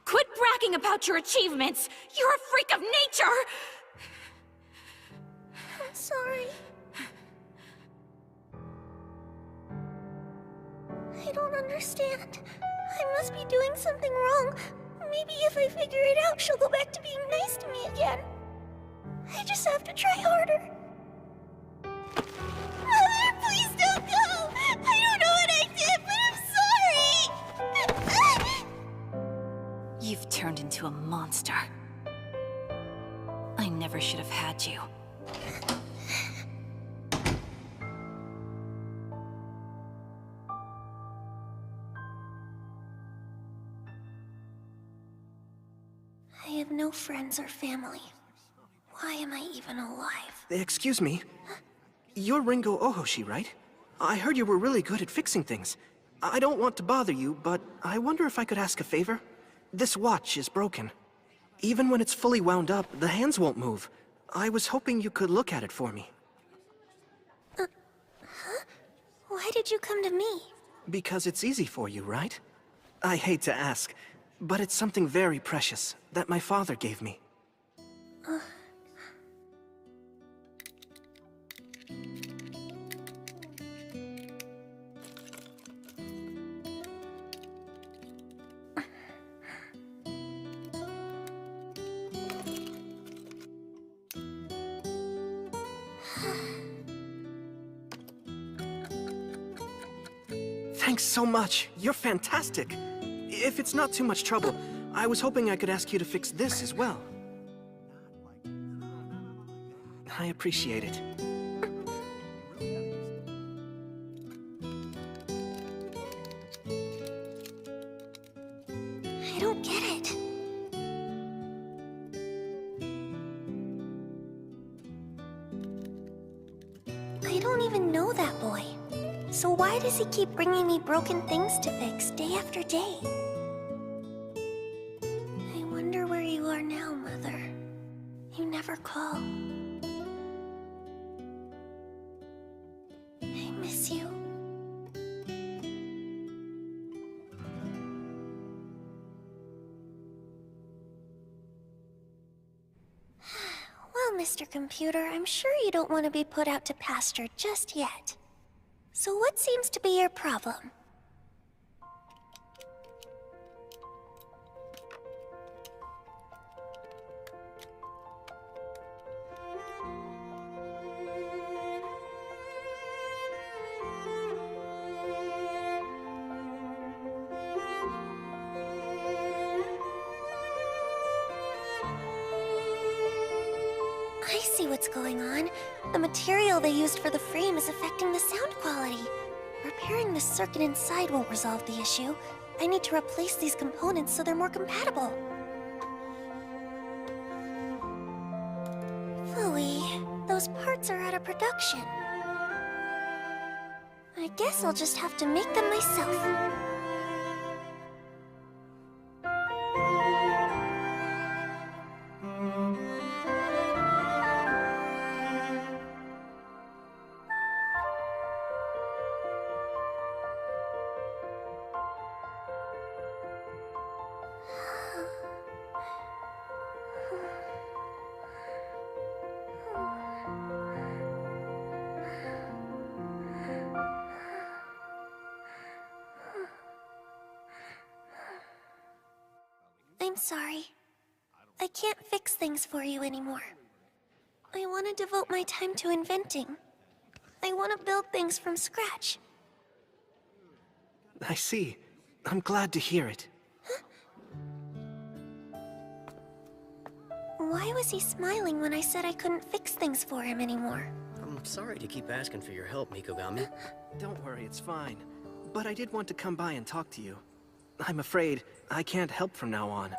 Quit bragging about about your achievements. You're a freak of nature! I'm sorry. I don't understand. I must be doing something wrong. Maybe if I figure it out, she'll go back to being nice to me again. I just have to try harder. Mother, please don't go! I don't know what I did, but I'm sorry! You've turned into a monster. I never should have had you. I have no friends or family. Why am I even alive? Excuse me. You're Ringo Ohoshi, right? I heard you were really good at fixing things. I don't want to bother you, but I wonder if I could ask a favor? This watch is broken. Even when it's fully wound up, the hands won't move. I was hoping you could look at it for me. Huh? Why did you come to me? Because it's easy for you, right? I hate to ask, but it's something very precious that my father gave me. Thanks so much. You're fantastic. If it's not too much trouble, I was hoping I could ask you to fix this as well. I appreciate it. I don't get it. I don't even know that boy. So why does he keep bringing me broken things to fix day after day? I wonder where you are now, Mother. You never call. I miss you. Well, Mr. Computer, I'm sure you don't want to be put out to pasture just yet. So what seems to be your problem? I see what's going on. The material they used for the frame is affecting the sound quality. Repairing the circuit inside won't resolve the issue. I need to replace these components so they're more compatible. Phooey, those parts are out of production. I guess I'll just have to make them myself. I'm sorry. I can't fix things for you anymore. I want to devote my time to inventing. I want to build things from scratch. I see. I'm glad to hear it. Why was he smiling when I said I couldn't fix things for him anymore? I'm sorry to keep asking for your help, Mikogami. Don't worry, it's fine. But I did want to come by and talk to you. I'm afraid I can't help from now on.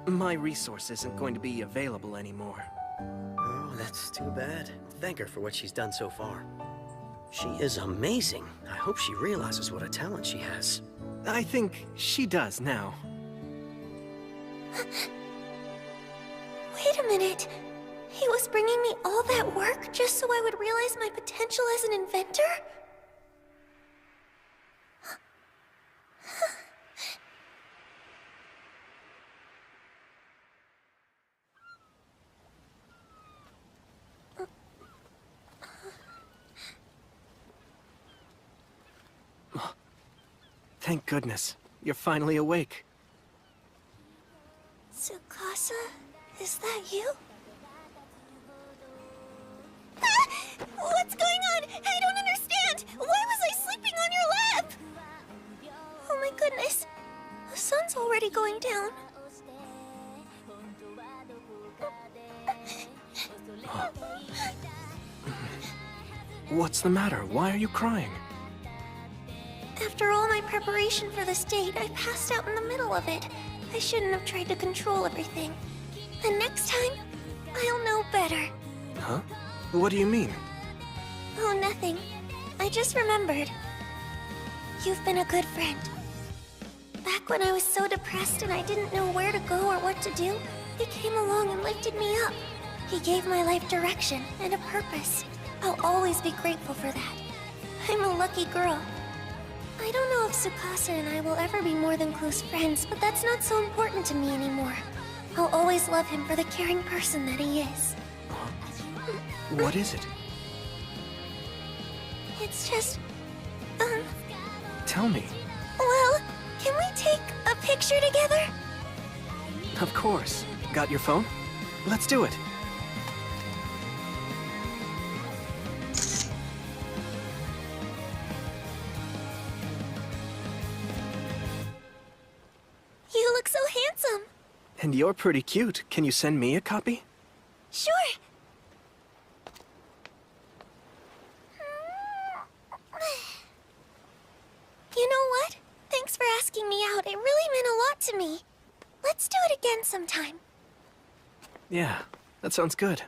My resource isn't going to be available anymore. Oh, that's too bad. Thank her for what she's done so far. She is amazing. I hope she realizes what a talent she has. I think she does now. Wait a minute. He was bringing me all that work just so I would realize my potential as an inventor? Thank goodness. You're finally awake. Tsukasa, is that you? Ah! What's going on? I don't understand! Why was I sleeping on your lap? Oh my goodness. The sun's already going down. What's the matter? Why are you crying? After all my preparation for this date, I passed out in the middle of it. I shouldn't have tried to control everything. And next time, I'll know better. Huh? What do you mean? Oh, nothing. I just remembered. You've been a good friend. Back when I was so depressed and I didn't know where to go or what to do, he came along and lifted me up. He gave my life direction and a purpose. I'll always be grateful for that. I'm a lucky girl. I don't know if Tsukasa and I will ever be more than close friends, but that's not so important to me anymore. I'll always love him for the caring person that he is. What is it? It's just... Tell me. Well, can we take a picture together? Of course. Got your phone? Let's do it. You look so handsome. And you're pretty cute. Can you send me a copy? Sure. You know what? Thanks for asking me out. It really meant a lot to me. Let's do it again sometime. Yeah, that sounds good.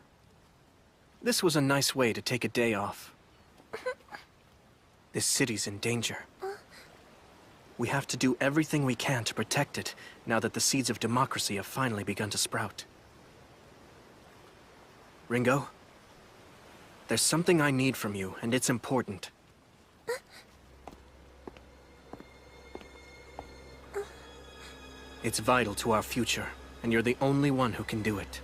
This was a nice way to take a day off. This city's in danger. We have to do everything we can to protect it, now that the seeds of democracy have finally begun to sprout. Ringo, there's something I need from you, and it's important. It's vital to our future, and you're the only one who can do it.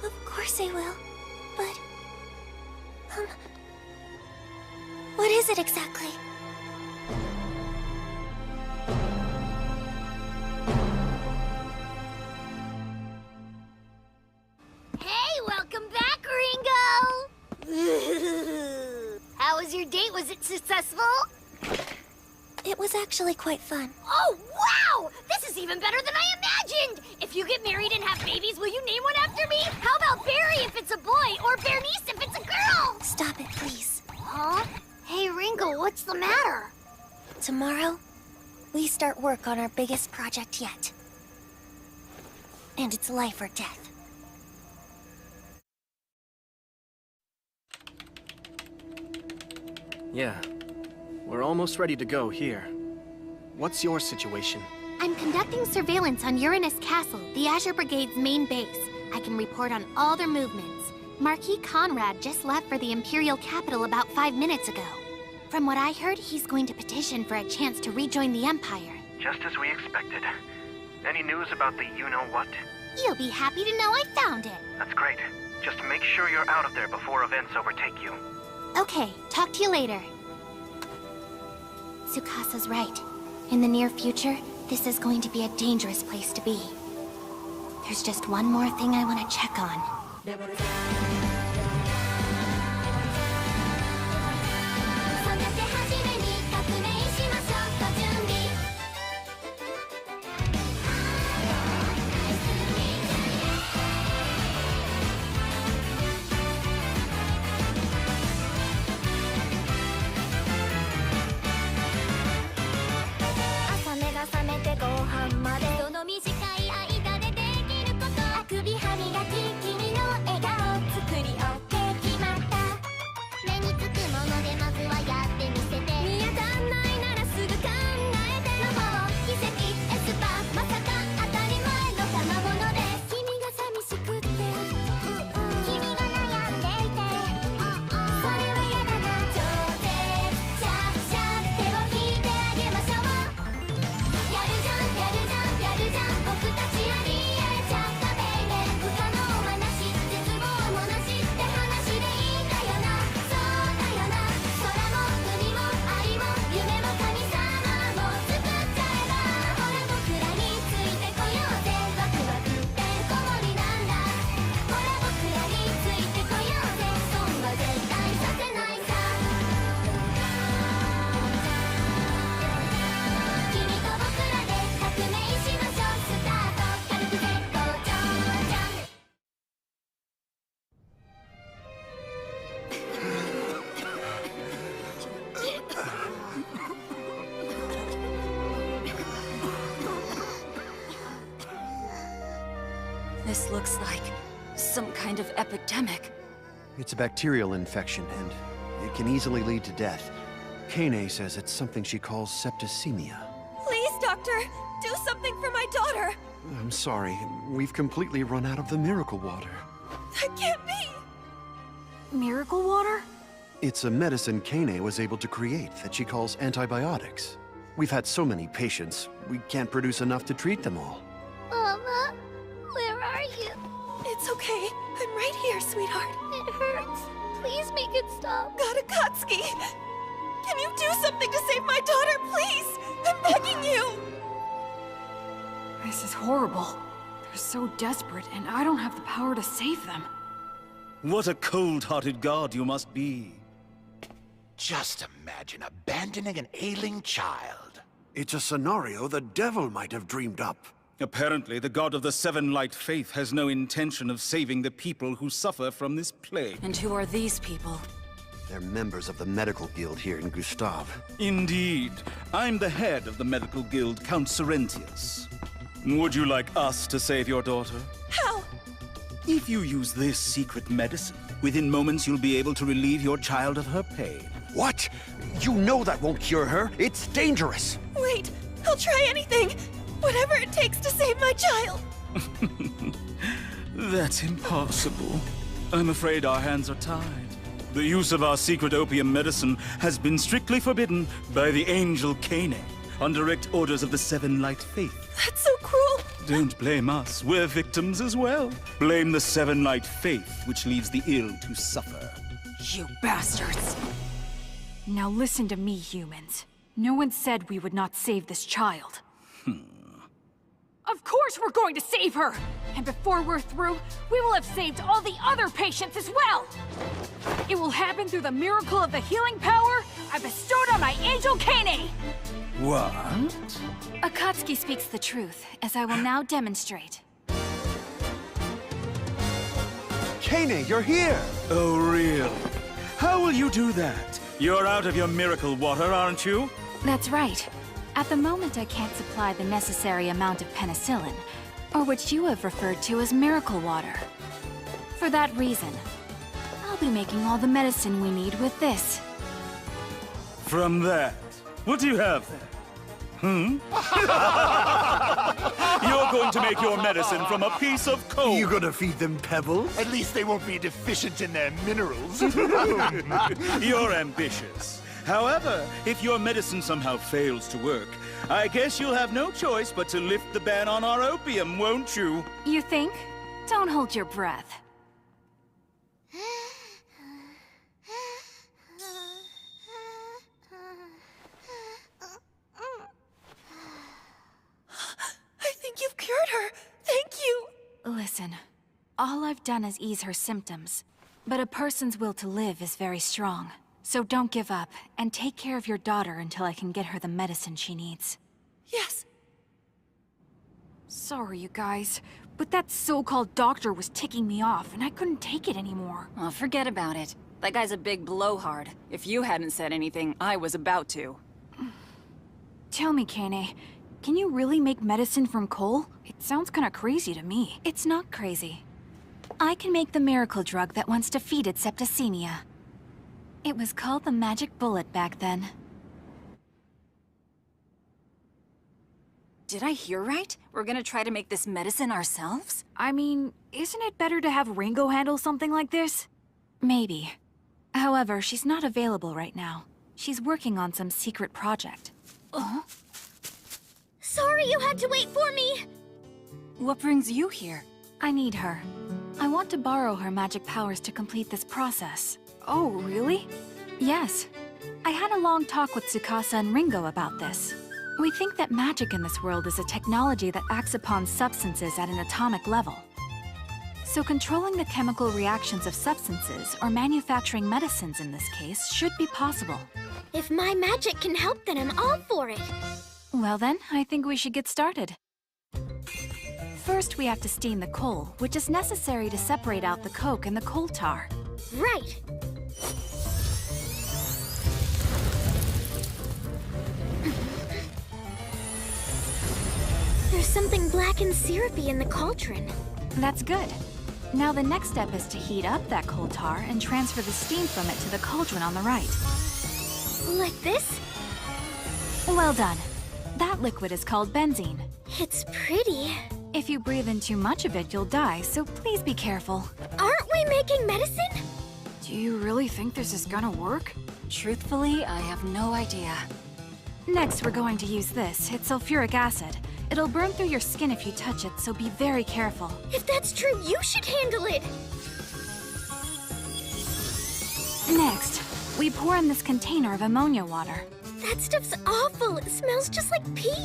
Of course I will, but... what is it exactly? Hey, welcome back, Ringo! How was your date? Was it successful? It was actually quite fun. Oh, wow! This is even better than I imagined! If you get married and have babies, will you name one after me? How about Barry if it's a boy, or Bernice if it's a girl? Stop it, please. Huh? Hey, Ringo, what's the matter? Tomorrow, we start work on our biggest project yet. And it's life or death. Yeah. We're almost ready to go here. What's your situation? I'm conducting surveillance on Uranus Castle, the Azure Brigade's main base. I can report on all their movements. Marquis Conrad just left for the Imperial capital about 5 minutes ago. From what I heard, he's going to petition for a chance to rejoin the Empire. Just as we expected. Any news about the you-know-what? You'll be happy to know I found it. That's great. Just make sure you're out of there before events overtake you. Okay, talk to you later. Tsukasa's right. In the near future, this is going to be a dangerous place to be. There's just one more thing I want to check on. This looks like some kind of epidemic. It's a bacterial infection, and it can easily lead to death. Kane says it's something she calls septicemia. Please, Doctor, do something for my daughter. I'm sorry, we've completely run out of the miracle water. That can't be. Miracle water? It's a medicine Kane was able to create that she calls antibiotics. We've had so many patients, we can't produce enough to treat them all. Mama, where are you? It's okay. I'm right here, sweetheart. It hurts. Please make it stop. Godakatsuki! Can you do something to save my daughter, please? I'm begging you! This is horrible. They're so desperate, and I don't have the power to save them. What a cold-hearted god you must be. Just imagine abandoning an ailing child. It's a scenario the devil might have dreamed up. Apparently, the god of the Seven Light Faith has no intention of saving the people who suffer from this plague. And who are these people? They're members of the medical guild here in Gustav. Indeed. I'm the head of the medical guild, Count Sorrentius. Would you like us to save your daughter? How? If you use this secret medicine, within moments you'll be able to relieve your child of her pain. What? You know that won't cure her. It's dangerous. Wait, I'll try anything. Whatever it takes to save my child. That's impossible. I'm afraid our hands are tied. The use of our secret opium medicine has been strictly forbidden by the angel Kane, on direct orders of the Seven Light Faith. That's so cruel. Don't blame us. We're victims as well. Blame the Seven Light Faith, which leaves the ill to suffer. You bastards! Now listen to me, humans. No one said we would not save this child. Of course we're going to save her! And before we're through, we will have saved all the other patients as well! It will happen through the miracle of the healing power I bestowed on my angel Kane! What? Akatsuki speaks the truth, as I will now demonstrate. Kane, you're here! Oh, really? How will you do that? You're out of your miracle water, aren't you? That's right. At the moment, I can't supply the necessary amount of penicillin, or what you have referred to as miracle water. For that reason, I'll be making all the medicine we need with this. From that, what do you have there? You're going to make your medicine from a piece of coal. You gonna feed them pebbles? At least they won't be deficient in their minerals. You're ambitious. However, if your medicine somehow fails to work, I guess you'll have no choice but to lift the ban on our opium, won't you? You think? Don't hold your breath. I think you've cured her. Thank you. Listen, all I've done is ease her symptoms. But a person's will to live is very strong. So don't give up, and take care of your daughter until I can get her the medicine she needs. Yes. Sorry, you guys, but that so-called doctor was ticking me off, and I couldn't take it anymore. Well, forget about it. That guy's a big blowhard. If you hadn't said anything, I was about to. Tell me, Kane, can you really make medicine from coal? It sounds kinda crazy to me. It's not crazy. I can make the miracle drug that once defeated septicemia. It was called the magic bullet back then. Did I hear right? We're gonna try to make this medicine ourselves? I mean, isn't it better to have Ringo handle something like this? Maybe. However, she's not available right now. She's working on some secret project. Sorry you had to wait for me! What brings you here? I need her. I want to borrow her magic powers to complete this process. Oh, really? Yes. I had a long talk with Tsukasa and Ringo about this. We think that magic in this world is a technology that acts upon substances at an atomic level. So controlling the chemical reactions of substances, or manufacturing medicines in this case, should be possible. If my magic can help, then I'm all for it. Well then, I think we should get started. First, we have to steam the coal, which is necessary to separate out the coke and the coal tar. Right. There's something black and syrupy in the cauldron. That's good. Now the next step is to heat up that coal tar and transfer the steam from it to the cauldron on the right. Like this? Well done. That liquid is called benzene. It's pretty. If you breathe in too much of it, you'll die, so please be careful. Aren't we making medicine? Do you really think this is gonna work? Truthfully, I have no idea. Next, we're going to use this. It's sulfuric acid. It'll burn through your skin if you touch it, so be very careful. If that's true, you should handle it! Next, we pour in this container of ammonia water. That stuff's awful. It smells just like pee.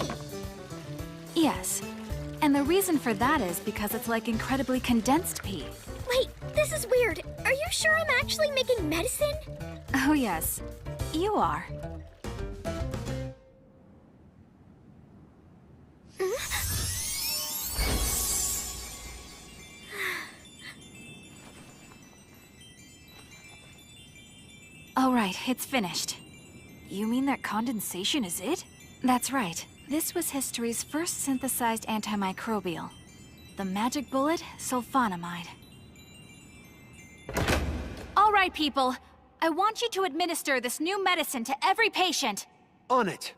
Yes. And the reason for that is because it's like incredibly condensed pee. Wait, this is weird. Are you sure I'm actually making medicine? Oh yes, you are. All right, it's finished. You mean that condensation is it? That's right. This was history's first synthesized antimicrobial. The magic bullet, sulfonamide. All right, people. I want you to administer this new medicine to every patient. On it.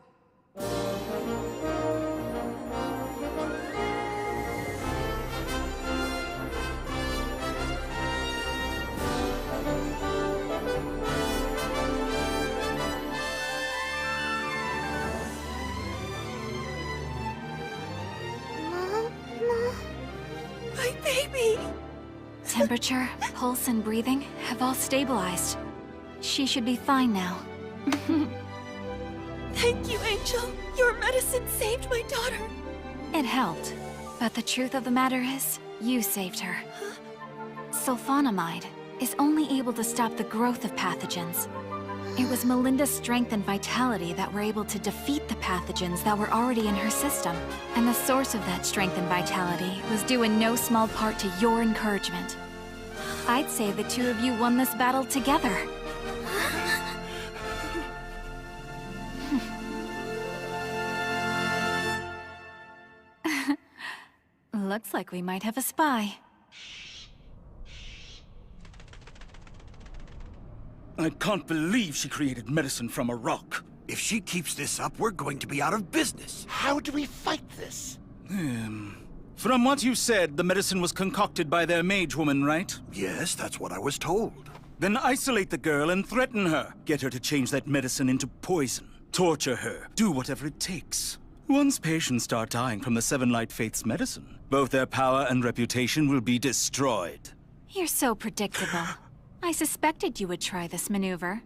My baby! Temperature, pulse, and breathing have all stabilized. She should be fine now. Thank you, Angel. Your medicine saved my daughter. It helped, but the truth of the matter is, you saved her. Sulfonamide is only able to stop the growth of pathogens. It was Melinda's strength and vitality that were able to defeat the pathogens that were already in her system. And the source of that strength and vitality was due in no small part to your encouragement. I'd say the two of you won this battle together. Looks like we might have a spy. I can't believe she created medicine from a rock. If she keeps this up, we're going to be out of business. How do we fight this? From what you said, the medicine was concocted by their mage woman, right? Yes, that's what I was told. Then isolate the girl and threaten her. Get her to change that medicine into poison. Torture her. Do whatever it takes. Once patients start dying from the Seven Light Faith's medicine, both their power and reputation will be destroyed. You're so predictable. I suspected you would try this maneuver.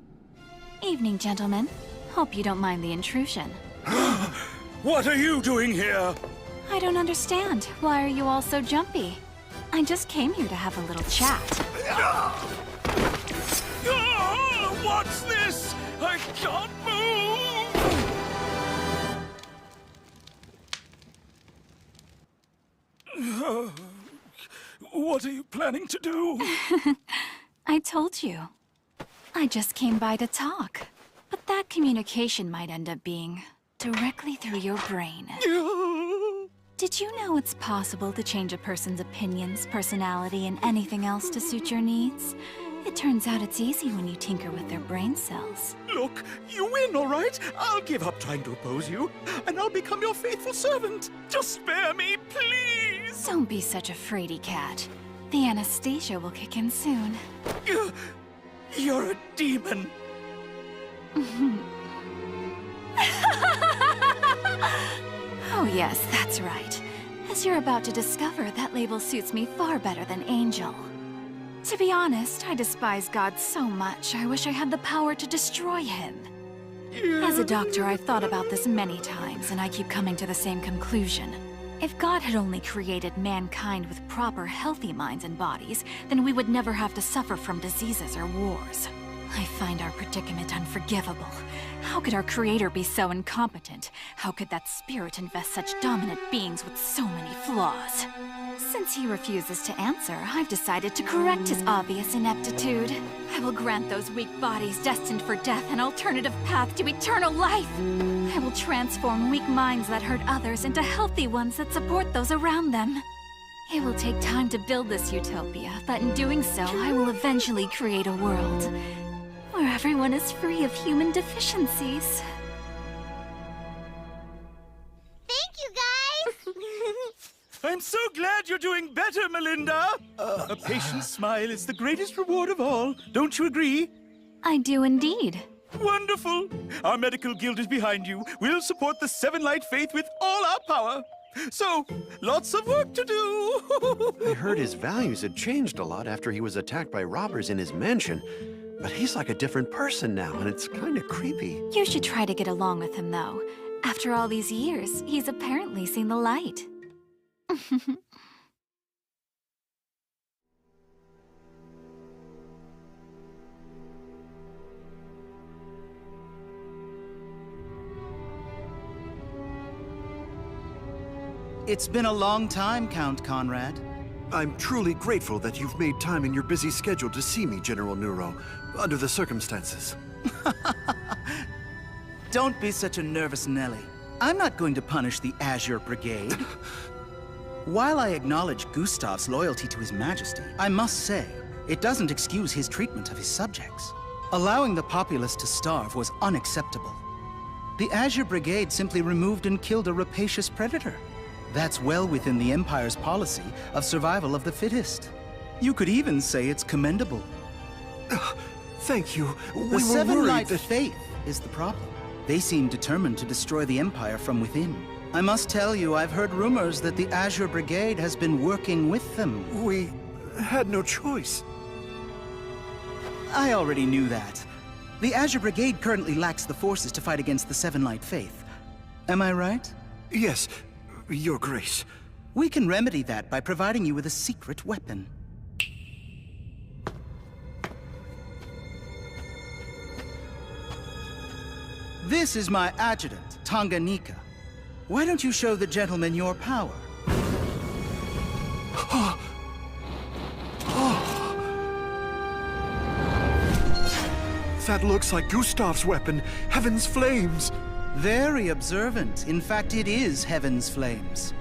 Evening, gentlemen. Hope you don't mind the intrusion. What are you doing here? I don't understand. Why are you all so jumpy? I just came here to have a little chat. What's this? I can't move! What are you planning to do? I told you. I just came by to talk. But that communication might end up being directly through your brain. Did you know it's possible to change a person's opinions, personality, and anything else to suit your needs? It turns out it's easy when you tinker with their brain cells. Look, you win, all right? I'll give up trying to oppose you, and I'll become your faithful servant. Just spare me, please! Don't be such a fraidy cat. The anesthesia will kick in soon. You're a demon. Oh yes, that's right. As you're about to discover, that label suits me far better than Angel. To be honest, I despise God so much, I wish I had the power to destroy him. As a doctor, I've thought about this many times, and I keep coming to the same conclusion. If God had only created mankind with proper, healthy minds and bodies, then we would never have to suffer from diseases or wars. I find our predicament unforgivable. How could our creator be so incompetent? How could that spirit invest such dominant beings with so many flaws? Since he refuses to answer, I've decided to correct his obvious ineptitude. I will grant those weak bodies destined for death an alternative path to eternal life. I will transform weak minds that hurt others into healthy ones that support those around them. It will take time to build this utopia, but in doing so, I will eventually create a world where everyone is free of human deficiencies. Thank you, guys! I'm so glad you're doing better, Melinda! A patient smile is the greatest reward of all. Don't you agree? I do indeed. Wonderful! Our medical guild is behind you. We'll support the Seven Light Faith with all our power. So, lots of work to do! I heard his values had changed a lot after he was attacked by robbers in his mansion. But he's like a different person now, and it's kind of creepy. You should try to get along with him, though. After all these years, he's apparently seen the light. It's been a long time, Count Conrad. I'm truly grateful that you've made time in your busy schedule to see me, General Nero, under the circumstances. Don't be such a nervous Nelly. I'm not going to punish the Azure Brigade. While I acknowledge Gustav's loyalty to His Majesty, I must say, it doesn't excuse his treatment of his subjects. Allowing the populace to starve was unacceptable. The Azure Brigade simply removed and killed a rapacious predator. That's well within the Empire's policy of survival of the fittest. You could even say it's commendable. Thank you. The Seven Light Faith is the problem. They seem determined to destroy the Empire from within. I must tell you, I've heard rumors that the Azure Brigade has been working with them. We had no choice. I already knew that. The Azure Brigade currently lacks the forces to fight against the Seven Light Faith. Am I right? Yes, Your Grace. We can remedy that by providing you with a secret weapon. This is my adjutant, Tanganyika. Why don't you show the gentleman your power? That looks like Gustav's weapon, Heaven's Flames. Very observant. In fact, it is Heaven's Flames.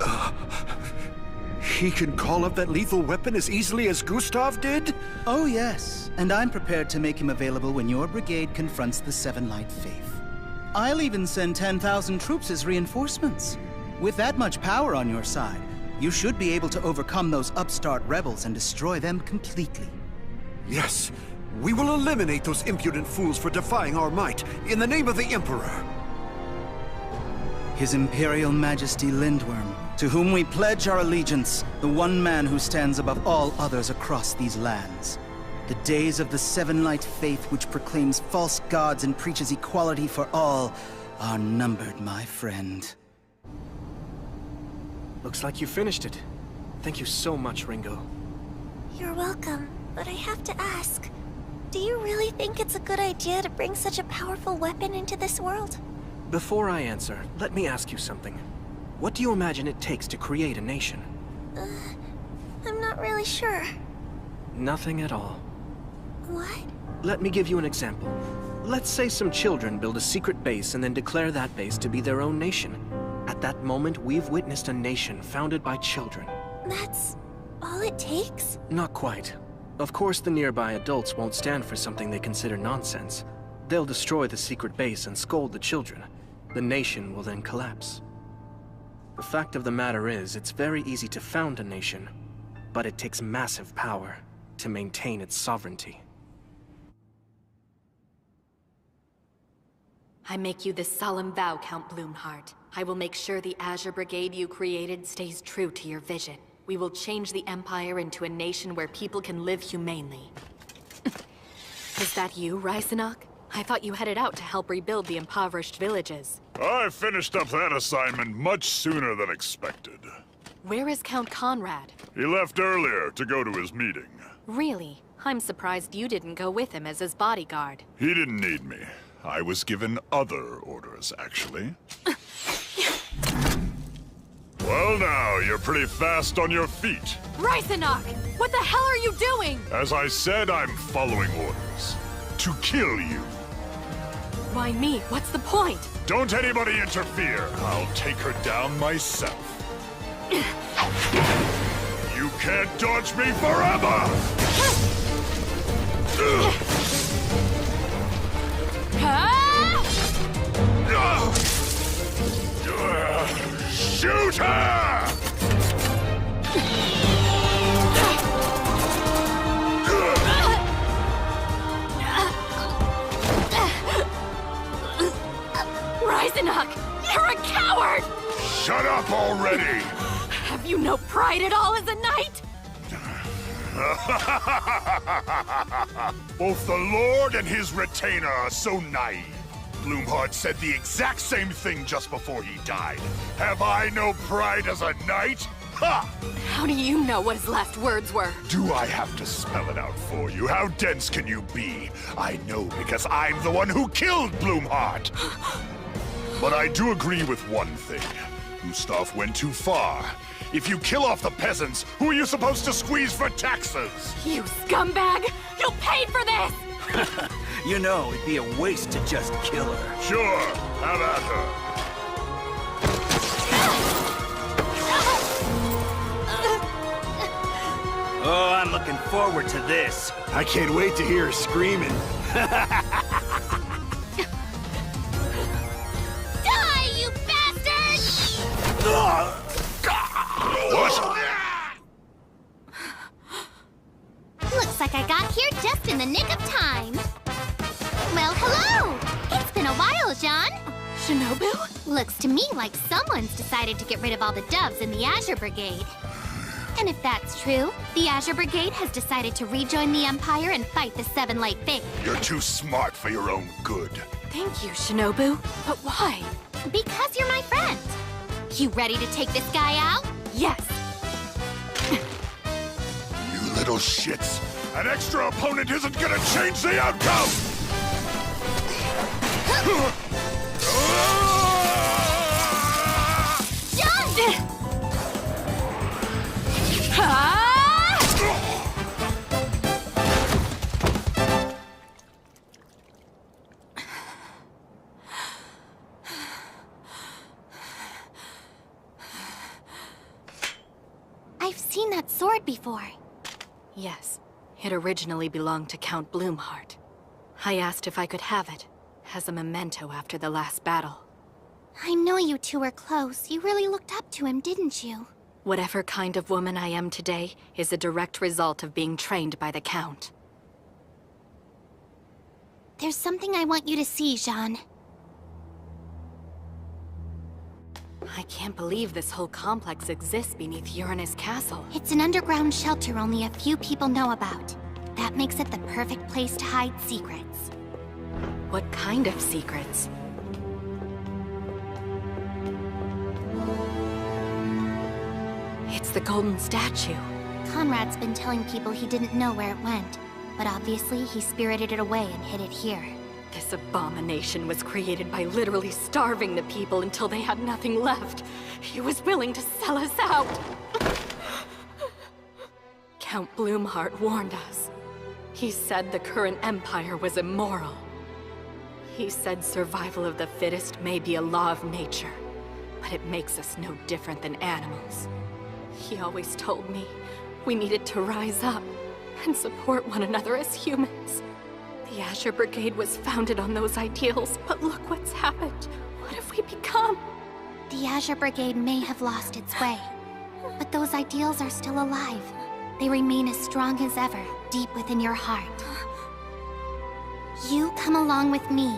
He can call up that lethal weapon as easily as Gustav did? Oh, yes. And I'm prepared to make him available when your brigade confronts the Seven Light Faith. I'll even send 10,000 troops as reinforcements. With that much power on your side, you should be able to overcome those upstart rebels and destroy them completely. Yes. We will eliminate those impudent fools for defying our might, in the name of the Emperor. His Imperial Majesty Lindworm, to whom we pledge our allegiance, the one man who stands above all others across these lands. The days of the Seven Light Faith, which proclaims false gods and preaches equality for all, are numbered, my friend. Looks like you finished it. Thank you so much, Ringo. You're welcome, but I have to ask. Do you really think it's a good idea to bring such a powerful weapon into this world? Before I answer, let me ask you something. What do you imagine it takes to create a nation? I'm not really sure. Nothing at all. What? Let me give you an example. Let's say some children build a secret base and then declare that base to be their own nation. At that moment, we've witnessed a nation founded by children. That's all it takes? Not quite. Of course, the nearby adults won't stand for something they consider nonsense. They'll destroy the secret base and scold the children. The nation will then collapse. The fact of the matter is, it's very easy to found a nation, but it takes massive power to maintain its sovereignty. I make you this solemn vow, Count Bloomheart. I will make sure the Azure Brigade you created stays true to your vision. We will change the Empire into a nation where people can live humanely. Is that you, Reisenach? I thought you headed out to help rebuild the impoverished villages. I finished up that assignment much sooner than expected. Where is Count Conrad? He left earlier to go to his meeting. Really? I'm surprised you didn't go with him as his bodyguard. He didn't need me. I was given other orders, actually. Well now, you're pretty fast on your feet. Reisenach! What the hell are you doing? As I said, I'm following orders. To kill you. Why me? What's the point? Don't anybody interfere. I'll take her down myself. You can't dodge me forever! Shoot her! Reisenach, you're a coward! Shut up already! Have you no pride at all as a knight? Both the Lord and his retainer are so naive. Bloomheart said the exact same thing just before he died. Have I no pride as a knight? Ha! How do you know what his last words were? Do I have to spell it out for you? How dense can you be? I know because I'm the one who killed Bloomheart. But I do agree with one thing. Gustav went too far. If you kill off the peasants, who are you supposed to squeeze for taxes? You scumbag! You paid for this! You know, it'd be a waste to just kill her. Sure, have at her. Oh, I'm looking forward to this. I can't wait to hear her screaming. Die, you bastard! What? Looks like I got here just in the nick of time. Well, hello! It's been a while, Jean. Shinobu? Looks to me like someone's decided to get rid of all the doves in the Azure Brigade. And if that's true, the Azure Brigade has decided to rejoin the Empire and fight the Seven Light Fate. You're too smart for your own good. Thank you, Shinobu. But why? Because you're my friend. You ready to take this guy out? Yes. You little shits. An extra opponent isn't gonna change the outcome! John! I've seen that sword before. Yes. It originally belonged to Count Bloomheart. I asked if I could have it, as a memento after the last battle. I know you two were close. You really looked up to him, didn't you? Whatever kind of woman I am today is a direct result of being trained by the Count. There's something I want you to see, Jean. I can't believe this whole complex exists beneath Uranus Castle. It's an underground shelter only a few people know about. That makes it the perfect place to hide secrets. What kind of secrets? It's the golden statue. Conrad's been telling people he didn't know where it went, but obviously he spirited it away and hid it here. This abomination was created by literally starving the people until they had nothing left. He was willing to sell us out. Count Bloomheart warned us. He said the current empire was immoral. He said survival of the fittest may be a law of nature, but it makes us no different than animals. He always told me we needed to rise up and support one another as humans. The Azure Brigade was founded on those ideals, but look what's happened. What have we become? The Azure Brigade may have lost its way, but those ideals are still alive. They remain as strong as ever, deep within your heart. You come along with me.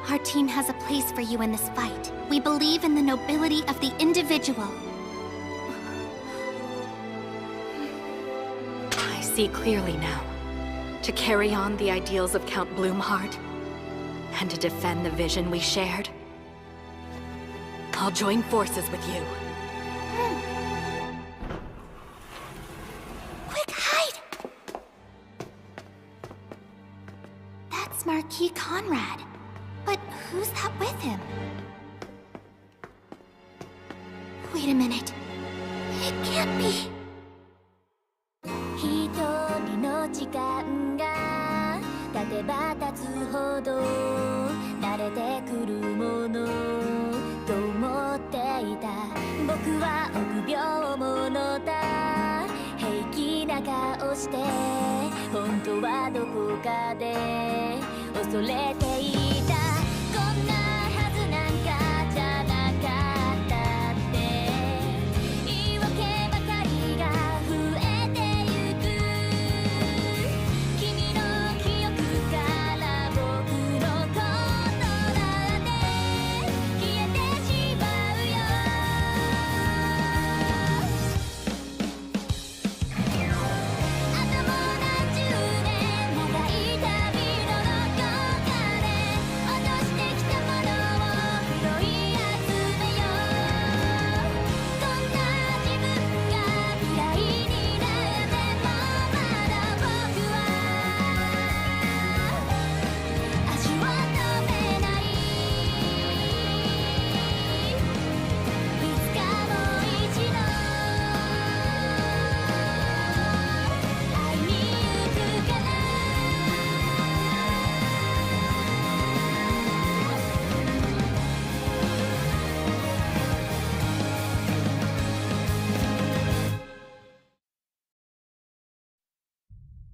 Our team has a place for you in this fight. We believe in the nobility of the individual. I see clearly now. To carry on the ideals of Count Bloomheart, and to defend the vision we shared, I'll join forces with you. Quick, hide! That's Marquis Conrad. But who's that with him? Wait a minute. It can't be. 一人の時間が経てば経つほど慣れてくるものと思っていた僕は臆病者だ平はどこかで恐れていたこんなはずなんかじゃなかったって言い訳ばかりが増えてゆく君の記憶から僕のことなんて消えてしまうよあともう何十年長い旅のどこかで落としてきたものを拾い集めようこんな自分が嫌いになってもまだ僕は足を止めないいつかもう一度会いに行くから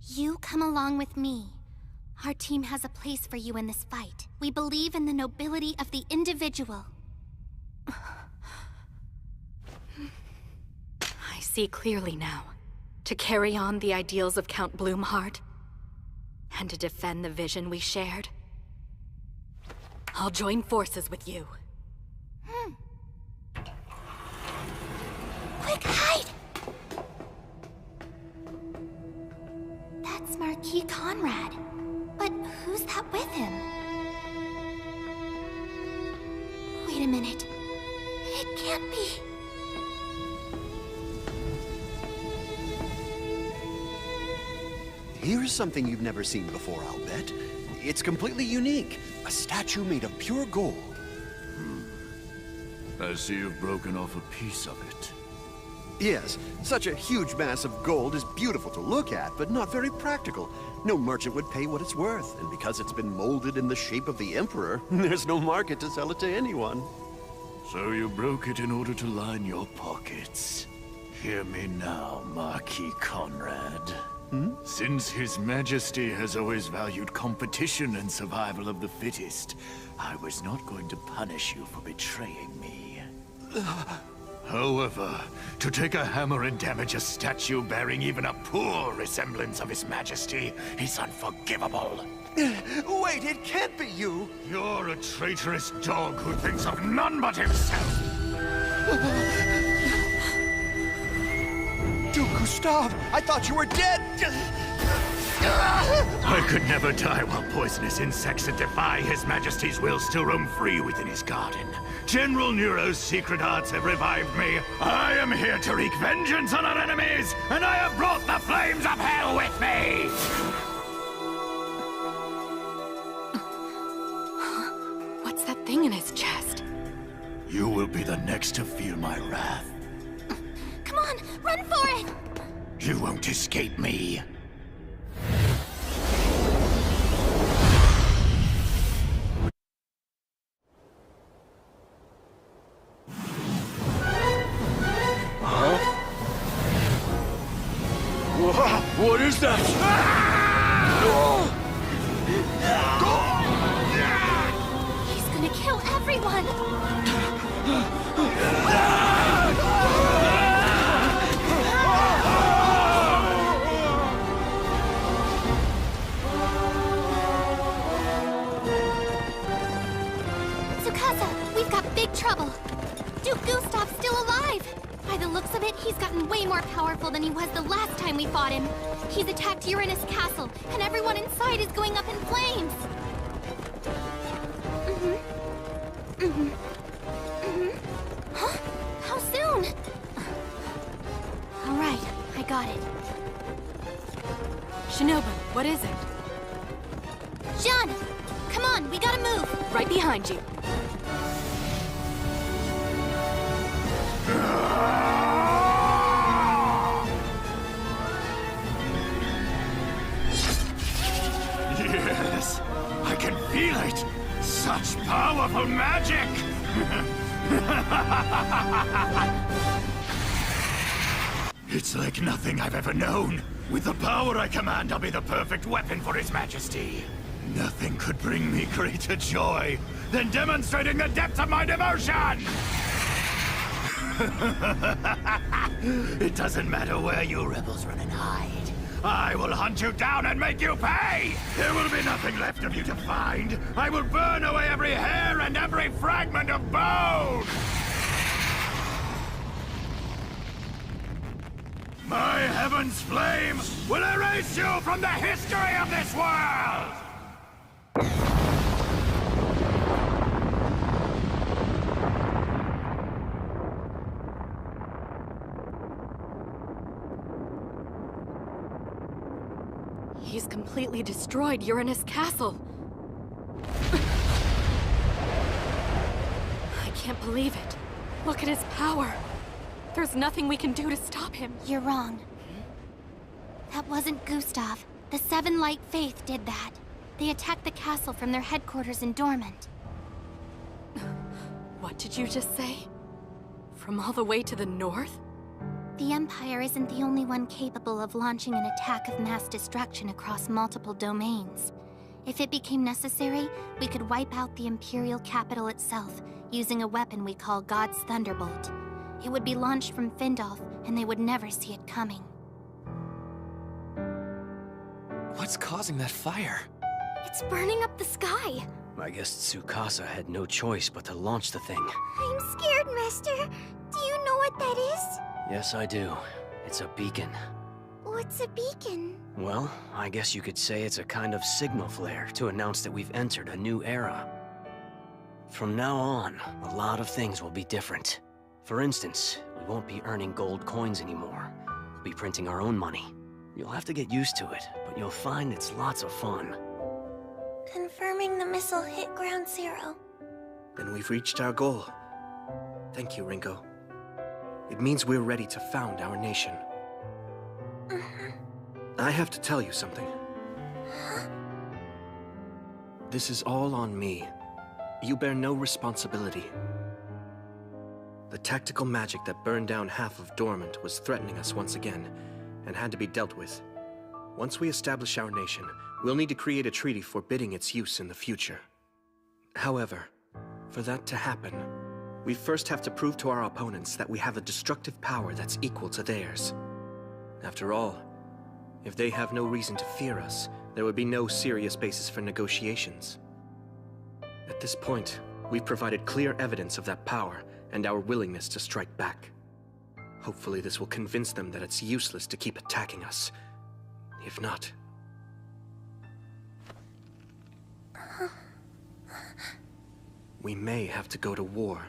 You come along with me. Our team has a place for you in this fight. We believe in the nobility of the individual. I see clearly now. To carry on the ideals of Count Bloomheart, and to defend the vision we shared, I'll join forces with you. Quick, hide! That's Marquis Conrad. But who's that with him? Wait a minute. It can't be. Here is something you've never seen before, I'll bet. It's completely unique. A statue made of pure gold. I see you've broken off a piece of it. Yes, such a huge mass of gold is beautiful to look at, but not very practical. No merchant would pay what it's worth, and because it's been molded in the shape of the Emperor, there's no market to sell it to anyone. So you broke it in order to line your pockets. Hear me now, Marquis Conrad. Since His Majesty has always valued competition and survival of the fittest, I was not going to punish you for betraying me. However, to take a hammer and damage a statue bearing even a poor resemblance of His Majesty is unforgivable. Wait, it can't be you! You're a traitorous dog who thinks of none but himself! Duke Gustav, I thought you were dead! I could never die while poisonous insects that defy His Majesty's will still roam free within his garden. General Nero's secret arts have revived me. I am here to wreak vengeance on our enemies, and I have brought the flames of hell with me! What's that thing in his chest? You will be the next to feel my wrath. Come on, run for it! You won't escape me. What is that? He's gonna kill everyone! Tsukasa, we've got big trouble. Duke Gustav's still alive. By the looks of it, he's gotten way more powerful than he was the last time we fought him. He's attacked Uranus Castle, and everyone inside is going up in flames. Huh? How soon? All right, I got it. Shinobu, what is it? Jean, come on, we gotta move. Right behind you. Yes, I can feel it. Such powerful magic! It's like nothing I've ever known. With the power I command, I'll be the perfect weapon for His Majesty. Nothing could bring me greater joy than demonstrating the depth of my devotion! It doesn't matter where you rebels run and hide. I will hunt you down and make you pay! There will be nothing left of you to find. I will burn away every hair and every fragment of bone! My heaven's flame will erase you from the history of this world! He's completely destroyed Uranus Castle. I can't believe it. Look at his power. There's nothing we can do to stop him. You're wrong. That wasn't Gustav. The Seven Light Faith did that. They attacked the castle from their headquarters in Dormant. What did you just say? From all the way to the north? The Empire isn't the only one capable of launching an attack of mass destruction across multiple domains. If it became necessary, we could wipe out the Imperial capital itself, using a weapon we call God's Thunderbolt. It would be launched from Findolf, and they would never see it coming. What's causing that fire? It's burning up the sky! I guess Tsukasa had no choice but to launch the thing. I'm scared, Master. Do you know what that is? Yes, I do. It's a beacon. What's a beacon? Well, I guess you could say it's a kind of signal flare to announce that we've entered a new era. From now on, a lot of things will be different. For instance, we won't be earning gold coins anymore. We'll be printing our own money. You'll have to get used to it, but you'll find it's lots of fun. Confirming the missile hit ground zero. Then we've reached our goal. Thank you, Ringo. It means we're ready to found our nation. I have to tell you something. This is all on me. You bear no responsibility. The tactical magic that burned down half of Dormant was threatening us once again, and had to be dealt with. Once we establish our nation, we'll need to create a treaty forbidding its use in the future. However, for that to happen, we first have to prove to our opponents that we have a destructive power that's equal to theirs. After all, if they have no reason to fear us, there would be no serious basis for negotiations. At this point, we've provided clear evidence of that power and our willingness to strike back. Hopefully this will convince them that it's useless to keep attacking us. If not... we may have to go to war.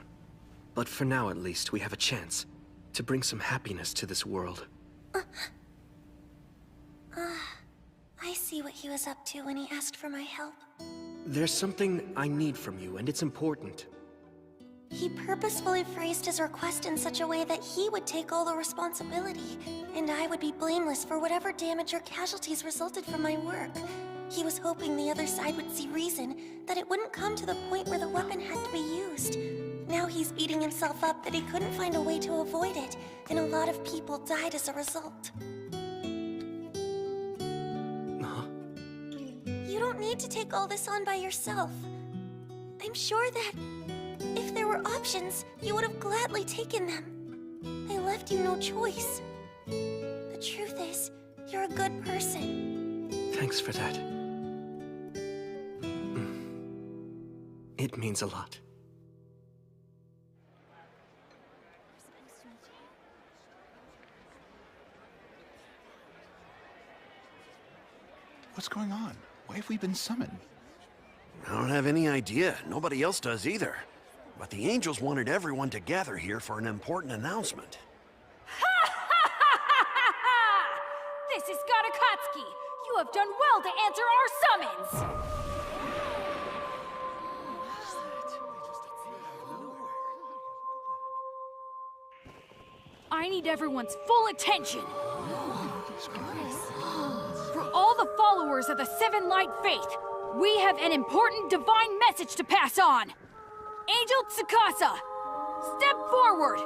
But for now, at least, we have a chance to bring some happiness to this world. I see what he was up to when he asked for my help. There's something I need from you, and it's important. He purposefully phrased his request in such a way that he would take all the responsibility, and I would be blameless for whatever damage or casualties resulted from my work. He was hoping the other side would see reason, that it wouldn't come to the point where the weapon had to be used. Now he's beating himself up that he couldn't find a way to avoid it, and a lot of people died as a result. You don't need to take all this on by yourself. I'm sure that if there were options, you would have gladly taken them. I left you no choice. The truth is, you're a good person. Thanks for that. It means a lot. What's going on? Why have we been summoned? I don't have any idea. Nobody else does either. But the angels wanted everyone to gather here for an important announcement. This is Gatakatsuki! You have done well to answer our summons! I need everyone's full attention! For all the followers of the Seven Light Faith, we have an important divine message to pass on! Angel Tsukasa, step forward!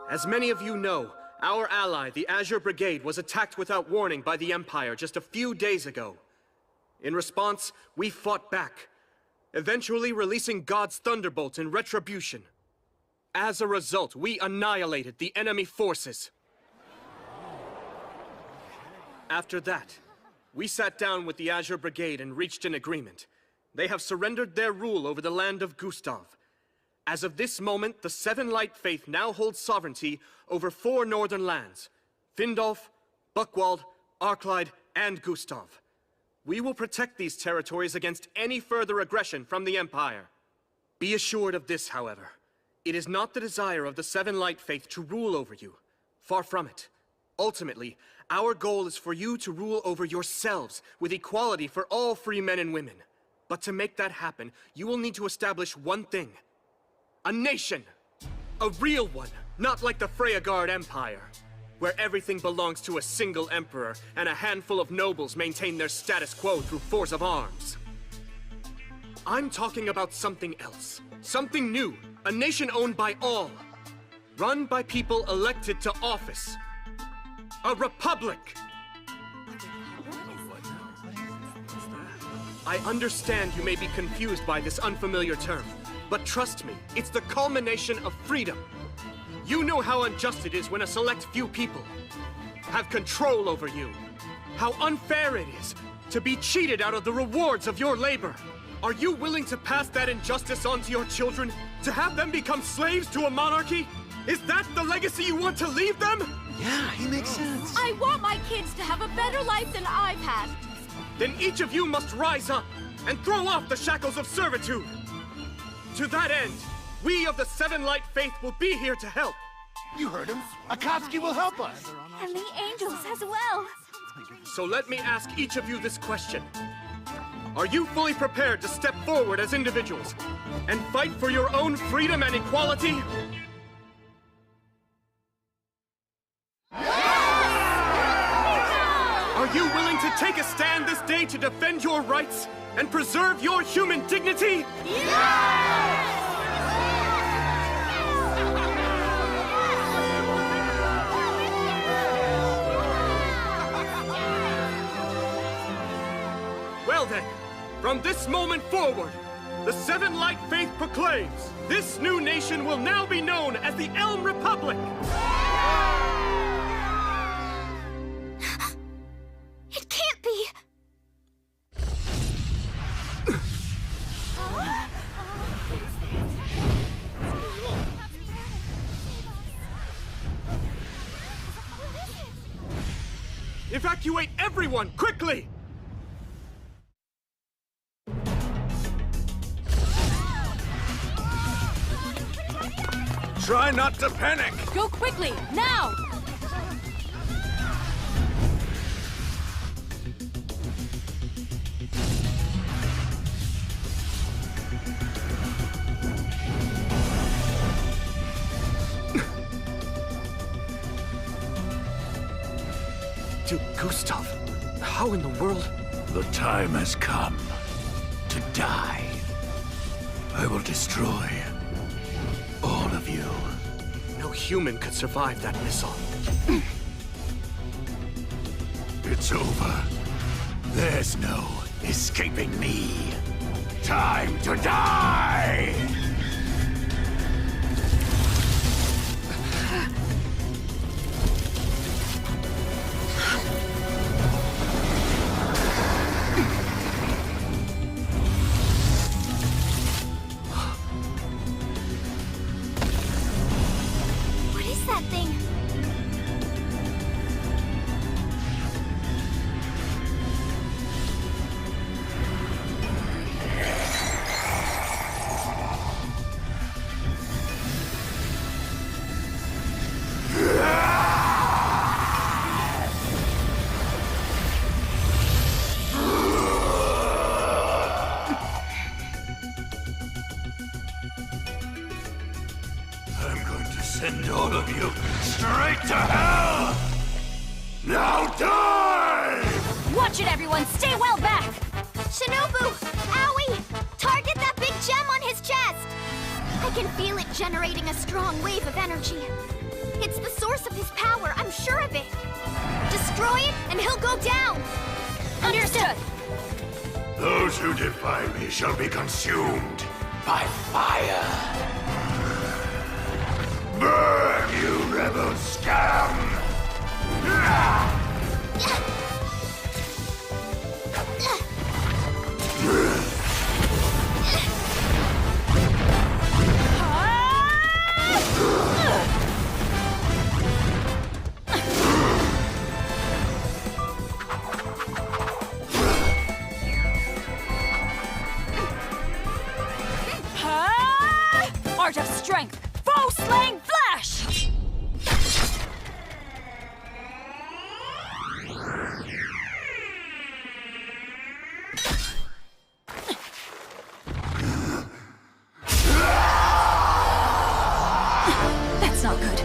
As many of you know, our ally, the Azure Brigade, was attacked without warning by the Empire just a few days ago. In response, we fought back, eventually releasing God's Thunderbolt in retribution. As a result, we annihilated the enemy forces. After that, we sat down with the Azure Brigade and reached an agreement. They have surrendered their rule over the land of Gustav. As of this moment, the Seven Light Faith now holds sovereignty over 4 northern lands: Findolf, Buckwald, Arclide, and Gustav. We will protect these territories against any further aggression from the Empire. Be assured of this, however. It is not the desire of the Seven Light Faith to rule over you. Far from it. Ultimately, our goal is for you to rule over yourselves with equality for all free men and women. But to make that happen, you will need to establish one thing. A nation! A real one, not like the Freyagard Empire, where everything belongs to a single emperor and a handful of nobles maintain their status quo through force of arms. I'm talking about something else. Something new. A nation owned by all. Run by people elected to office. A republic! I understand you may be confused by this unfamiliar term, but trust me, it's the culmination of freedom. You know how unjust it is when a select few people have control over you. How unfair it is to be cheated out of the rewards of your labor. Are you willing to pass that injustice on to your children? To have them become slaves to a monarchy? Is that the legacy you want to leave them? Yeah, he makes sense. I want my kids to have a better life than I've had. Then each of you must rise up and throw off the shackles of servitude. To that end, we of the Seven Light Faith will be here to help. You heard him. Akatsuki will help us. And the angels as well. So let me ask each of you this question. Are you fully prepared to step forward as individuals and fight for your own freedom and equality? Are you willing to take a stand this day to defend your rights and preserve your human dignity? Well then, from this moment forward, the Seven Light Faith proclaims, this new nation will now be known as the Elm Republic! It can't be! Evacuate everyone, quickly! Try not to panic! Go quickly, now! To Gustav? How in the world? The time has come to die. I will destroy all of you. No human could survive that missile. It's over. There's no escaping me. Time to die! What is that thing? I'm going to send all of you straight to hell! Now die! Watch it, everyone! Stay well back! Shinobu! Owie! Target that big gem on his chest! I can feel it generating a strong wave of energy. It's the source of his power, I'm sure of it. Destroy it, and he'll go down! Understood! Those who defy me shall be consumed by fire. Burn, you rebel scum! Art of strength! Foe slaying flash! That's not good.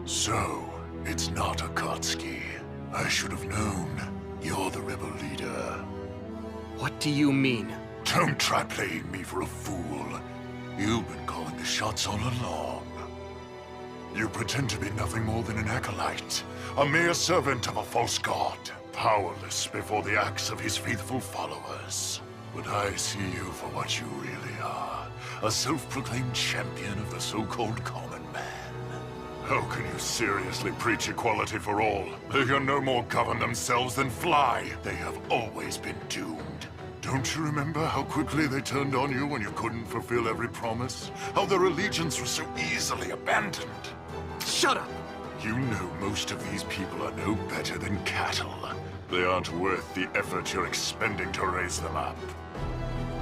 So, it's not Akatsuki. I should have known. You're the rebel leader. What do you mean? Don't try playing me for a fool. You've been calling the shots all along. You pretend to be nothing more than an acolyte, a mere servant of a false god, powerless before the acts of his faithful followers. But I see you for what you really are, a self-proclaimed champion of the so-called common man. How can you seriously preach equality for all? They can no more govern themselves than fly. They have always been doomed. Don't you remember how quickly they turned on you when you couldn't fulfill every promise? How their allegiance was so easily abandoned? Shut up! You know most of these people are no better than cattle. They aren't worth the effort you're expending to raise them up.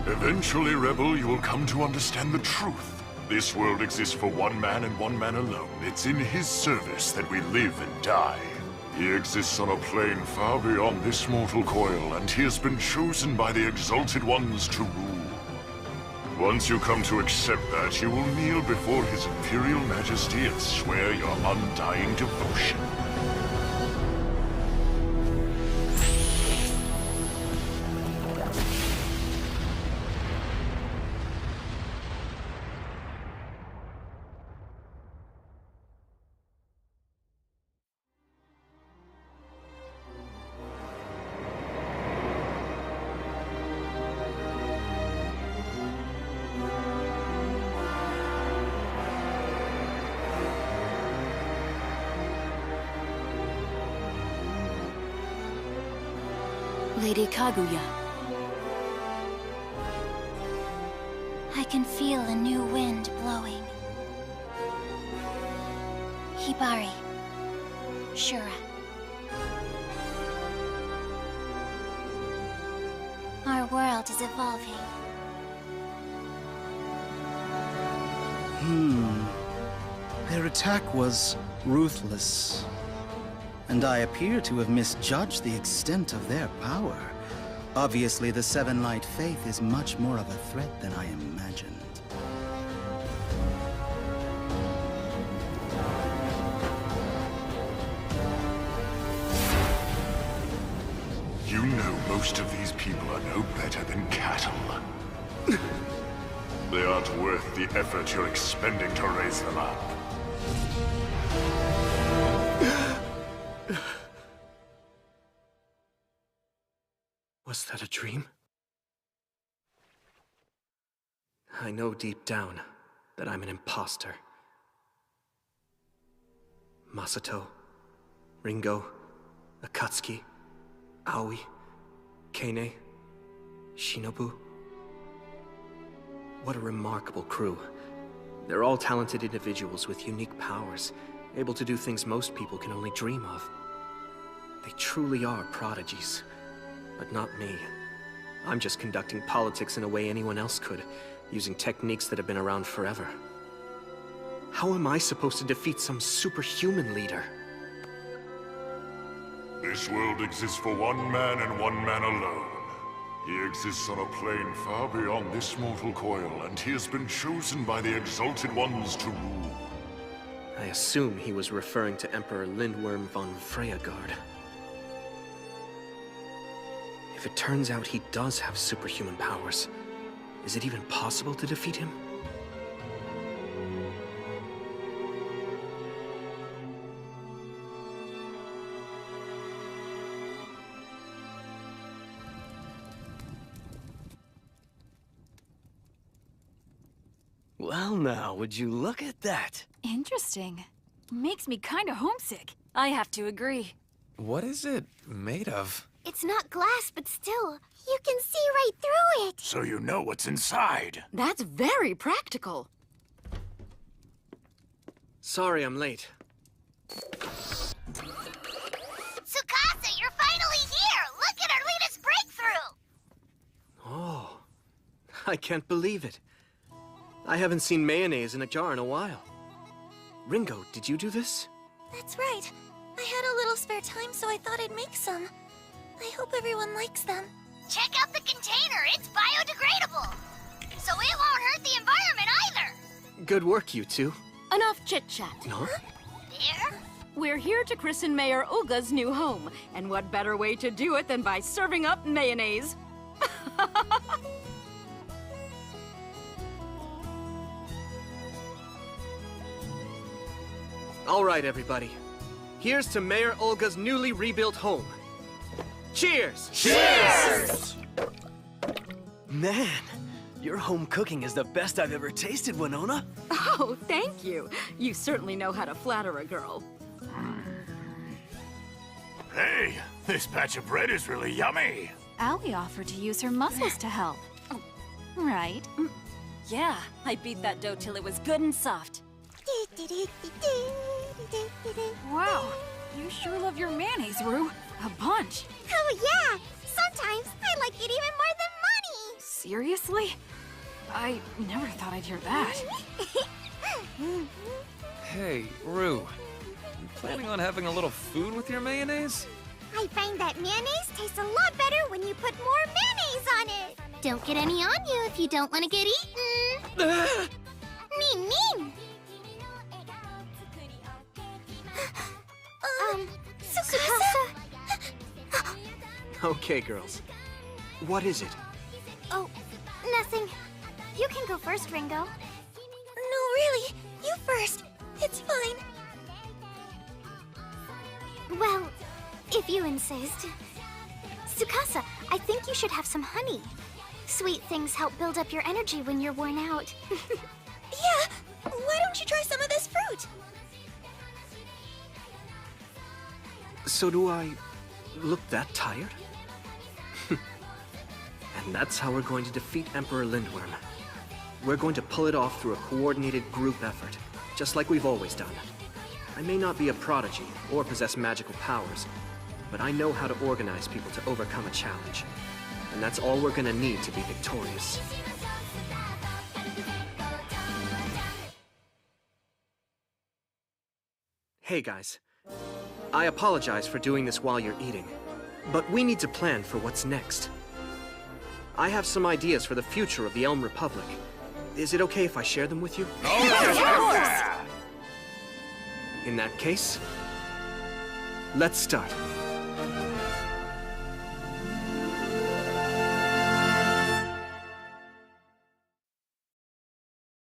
Eventually, Rebel, you will come to understand the truth. This world exists for one man and one man alone. It's in his service that we live and die. He exists on a plane far beyond this mortal coil, and he has been chosen by the Exalted Ones to rule. Once you come to accept that, you will kneel before his Imperial Majesty and swear your undying devotion. Lady Kaguya. I can feel a new wind blowing. Hibari. Shura. Our world is evolving. Their attack was ruthless. And I appear to have misjudged the extent of their power. Obviously, the Seven Light Faith is much more of a threat than I imagined. You know most of these people are no better than cattle. They aren't worth the effort you're expending to raise them up. that a dream? I know deep down that I'm an imposter. Masato, Ringo, Akatsuki, Aoi, Kane, Shinobu. What a remarkable crew. They're all talented individuals with unique powers, able to do things most people can only dream of. They truly are prodigies, but not me. I'm just conducting politics in a way anyone else could, using techniques that have been around forever. How am I supposed to defeat some superhuman leader? This world exists for one man and one man alone. He exists on a plane far beyond this mortal coil, and he has been chosen by the Exalted Ones to rule. I assume he was referring to Emperor Lindworm von Freyagard. If it turns out he does have superhuman powers, is it even possible to defeat him? Well now, would you look at that? Interesting. Makes me kinda homesick. I have to agree. What is it made of? It's not glass, but still, you can see right through it. So you know what's inside. That's very practical. Sorry I'm late. Tsukasa, you're finally here! Look at our latest breakthrough! Oh, I can't believe it. I haven't seen mayonnaise in a jar in a while. Ringo, did you do this? That's right. I had a little spare time, so I thought I'd make some. I hope everyone likes them. Check out the container, it's biodegradable! So it won't hurt the environment either! Good work, you two. Enough chit-chat. Huh? There? We're here to christen Mayor Uga's new home, and what better way to do it than by serving up mayonnaise? All right, everybody. Here's to Mayor Olga's newly rebuilt home. Cheers! Cheers! Man, your home cooking is the best I've ever tasted, Winona. Oh, thank you. You certainly know how to flatter a girl. Hey, this batch of bread is really yummy. Aoi offered to use her muscles to help. Right? Yeah, I beat that dough till it was good and soft. Wow, you sure love your mayonnaise, Rue. A bunch. Oh yeah! Sometimes I like it even more than money! Seriously? I never thought I'd hear that. Hey, Rue. You planning on having a little food with your mayonnaise? I find that mayonnaise tastes a lot better when you put more mayonnaise on it! Don't get any on you if you don't want to get eaten! Mean, mean! Tsukasa? Okay, girls. What is it? Oh, nothing. You can go first, Ringo. No, really. You first. It's fine. Well, if you insist. Tsukasa, I think you should have some honey. Sweet things help build up your energy when you're worn out. Yeah, why don't you try some of this fruit? So do I look that tired? And that's how we're going to defeat Emperor Lindworm. We're going to pull it off through a coordinated group effort, just like we've always done. I may not be a prodigy or possess magical powers, but I know how to organize people to overcome a challenge. And that's all we're gonna need to be victorious. Hey guys, I apologize for doing this while you're eating, but we need to plan for what's next. I have some ideas for the future of the Elm Republic. Is it okay if I share them with you? In that case, let's start.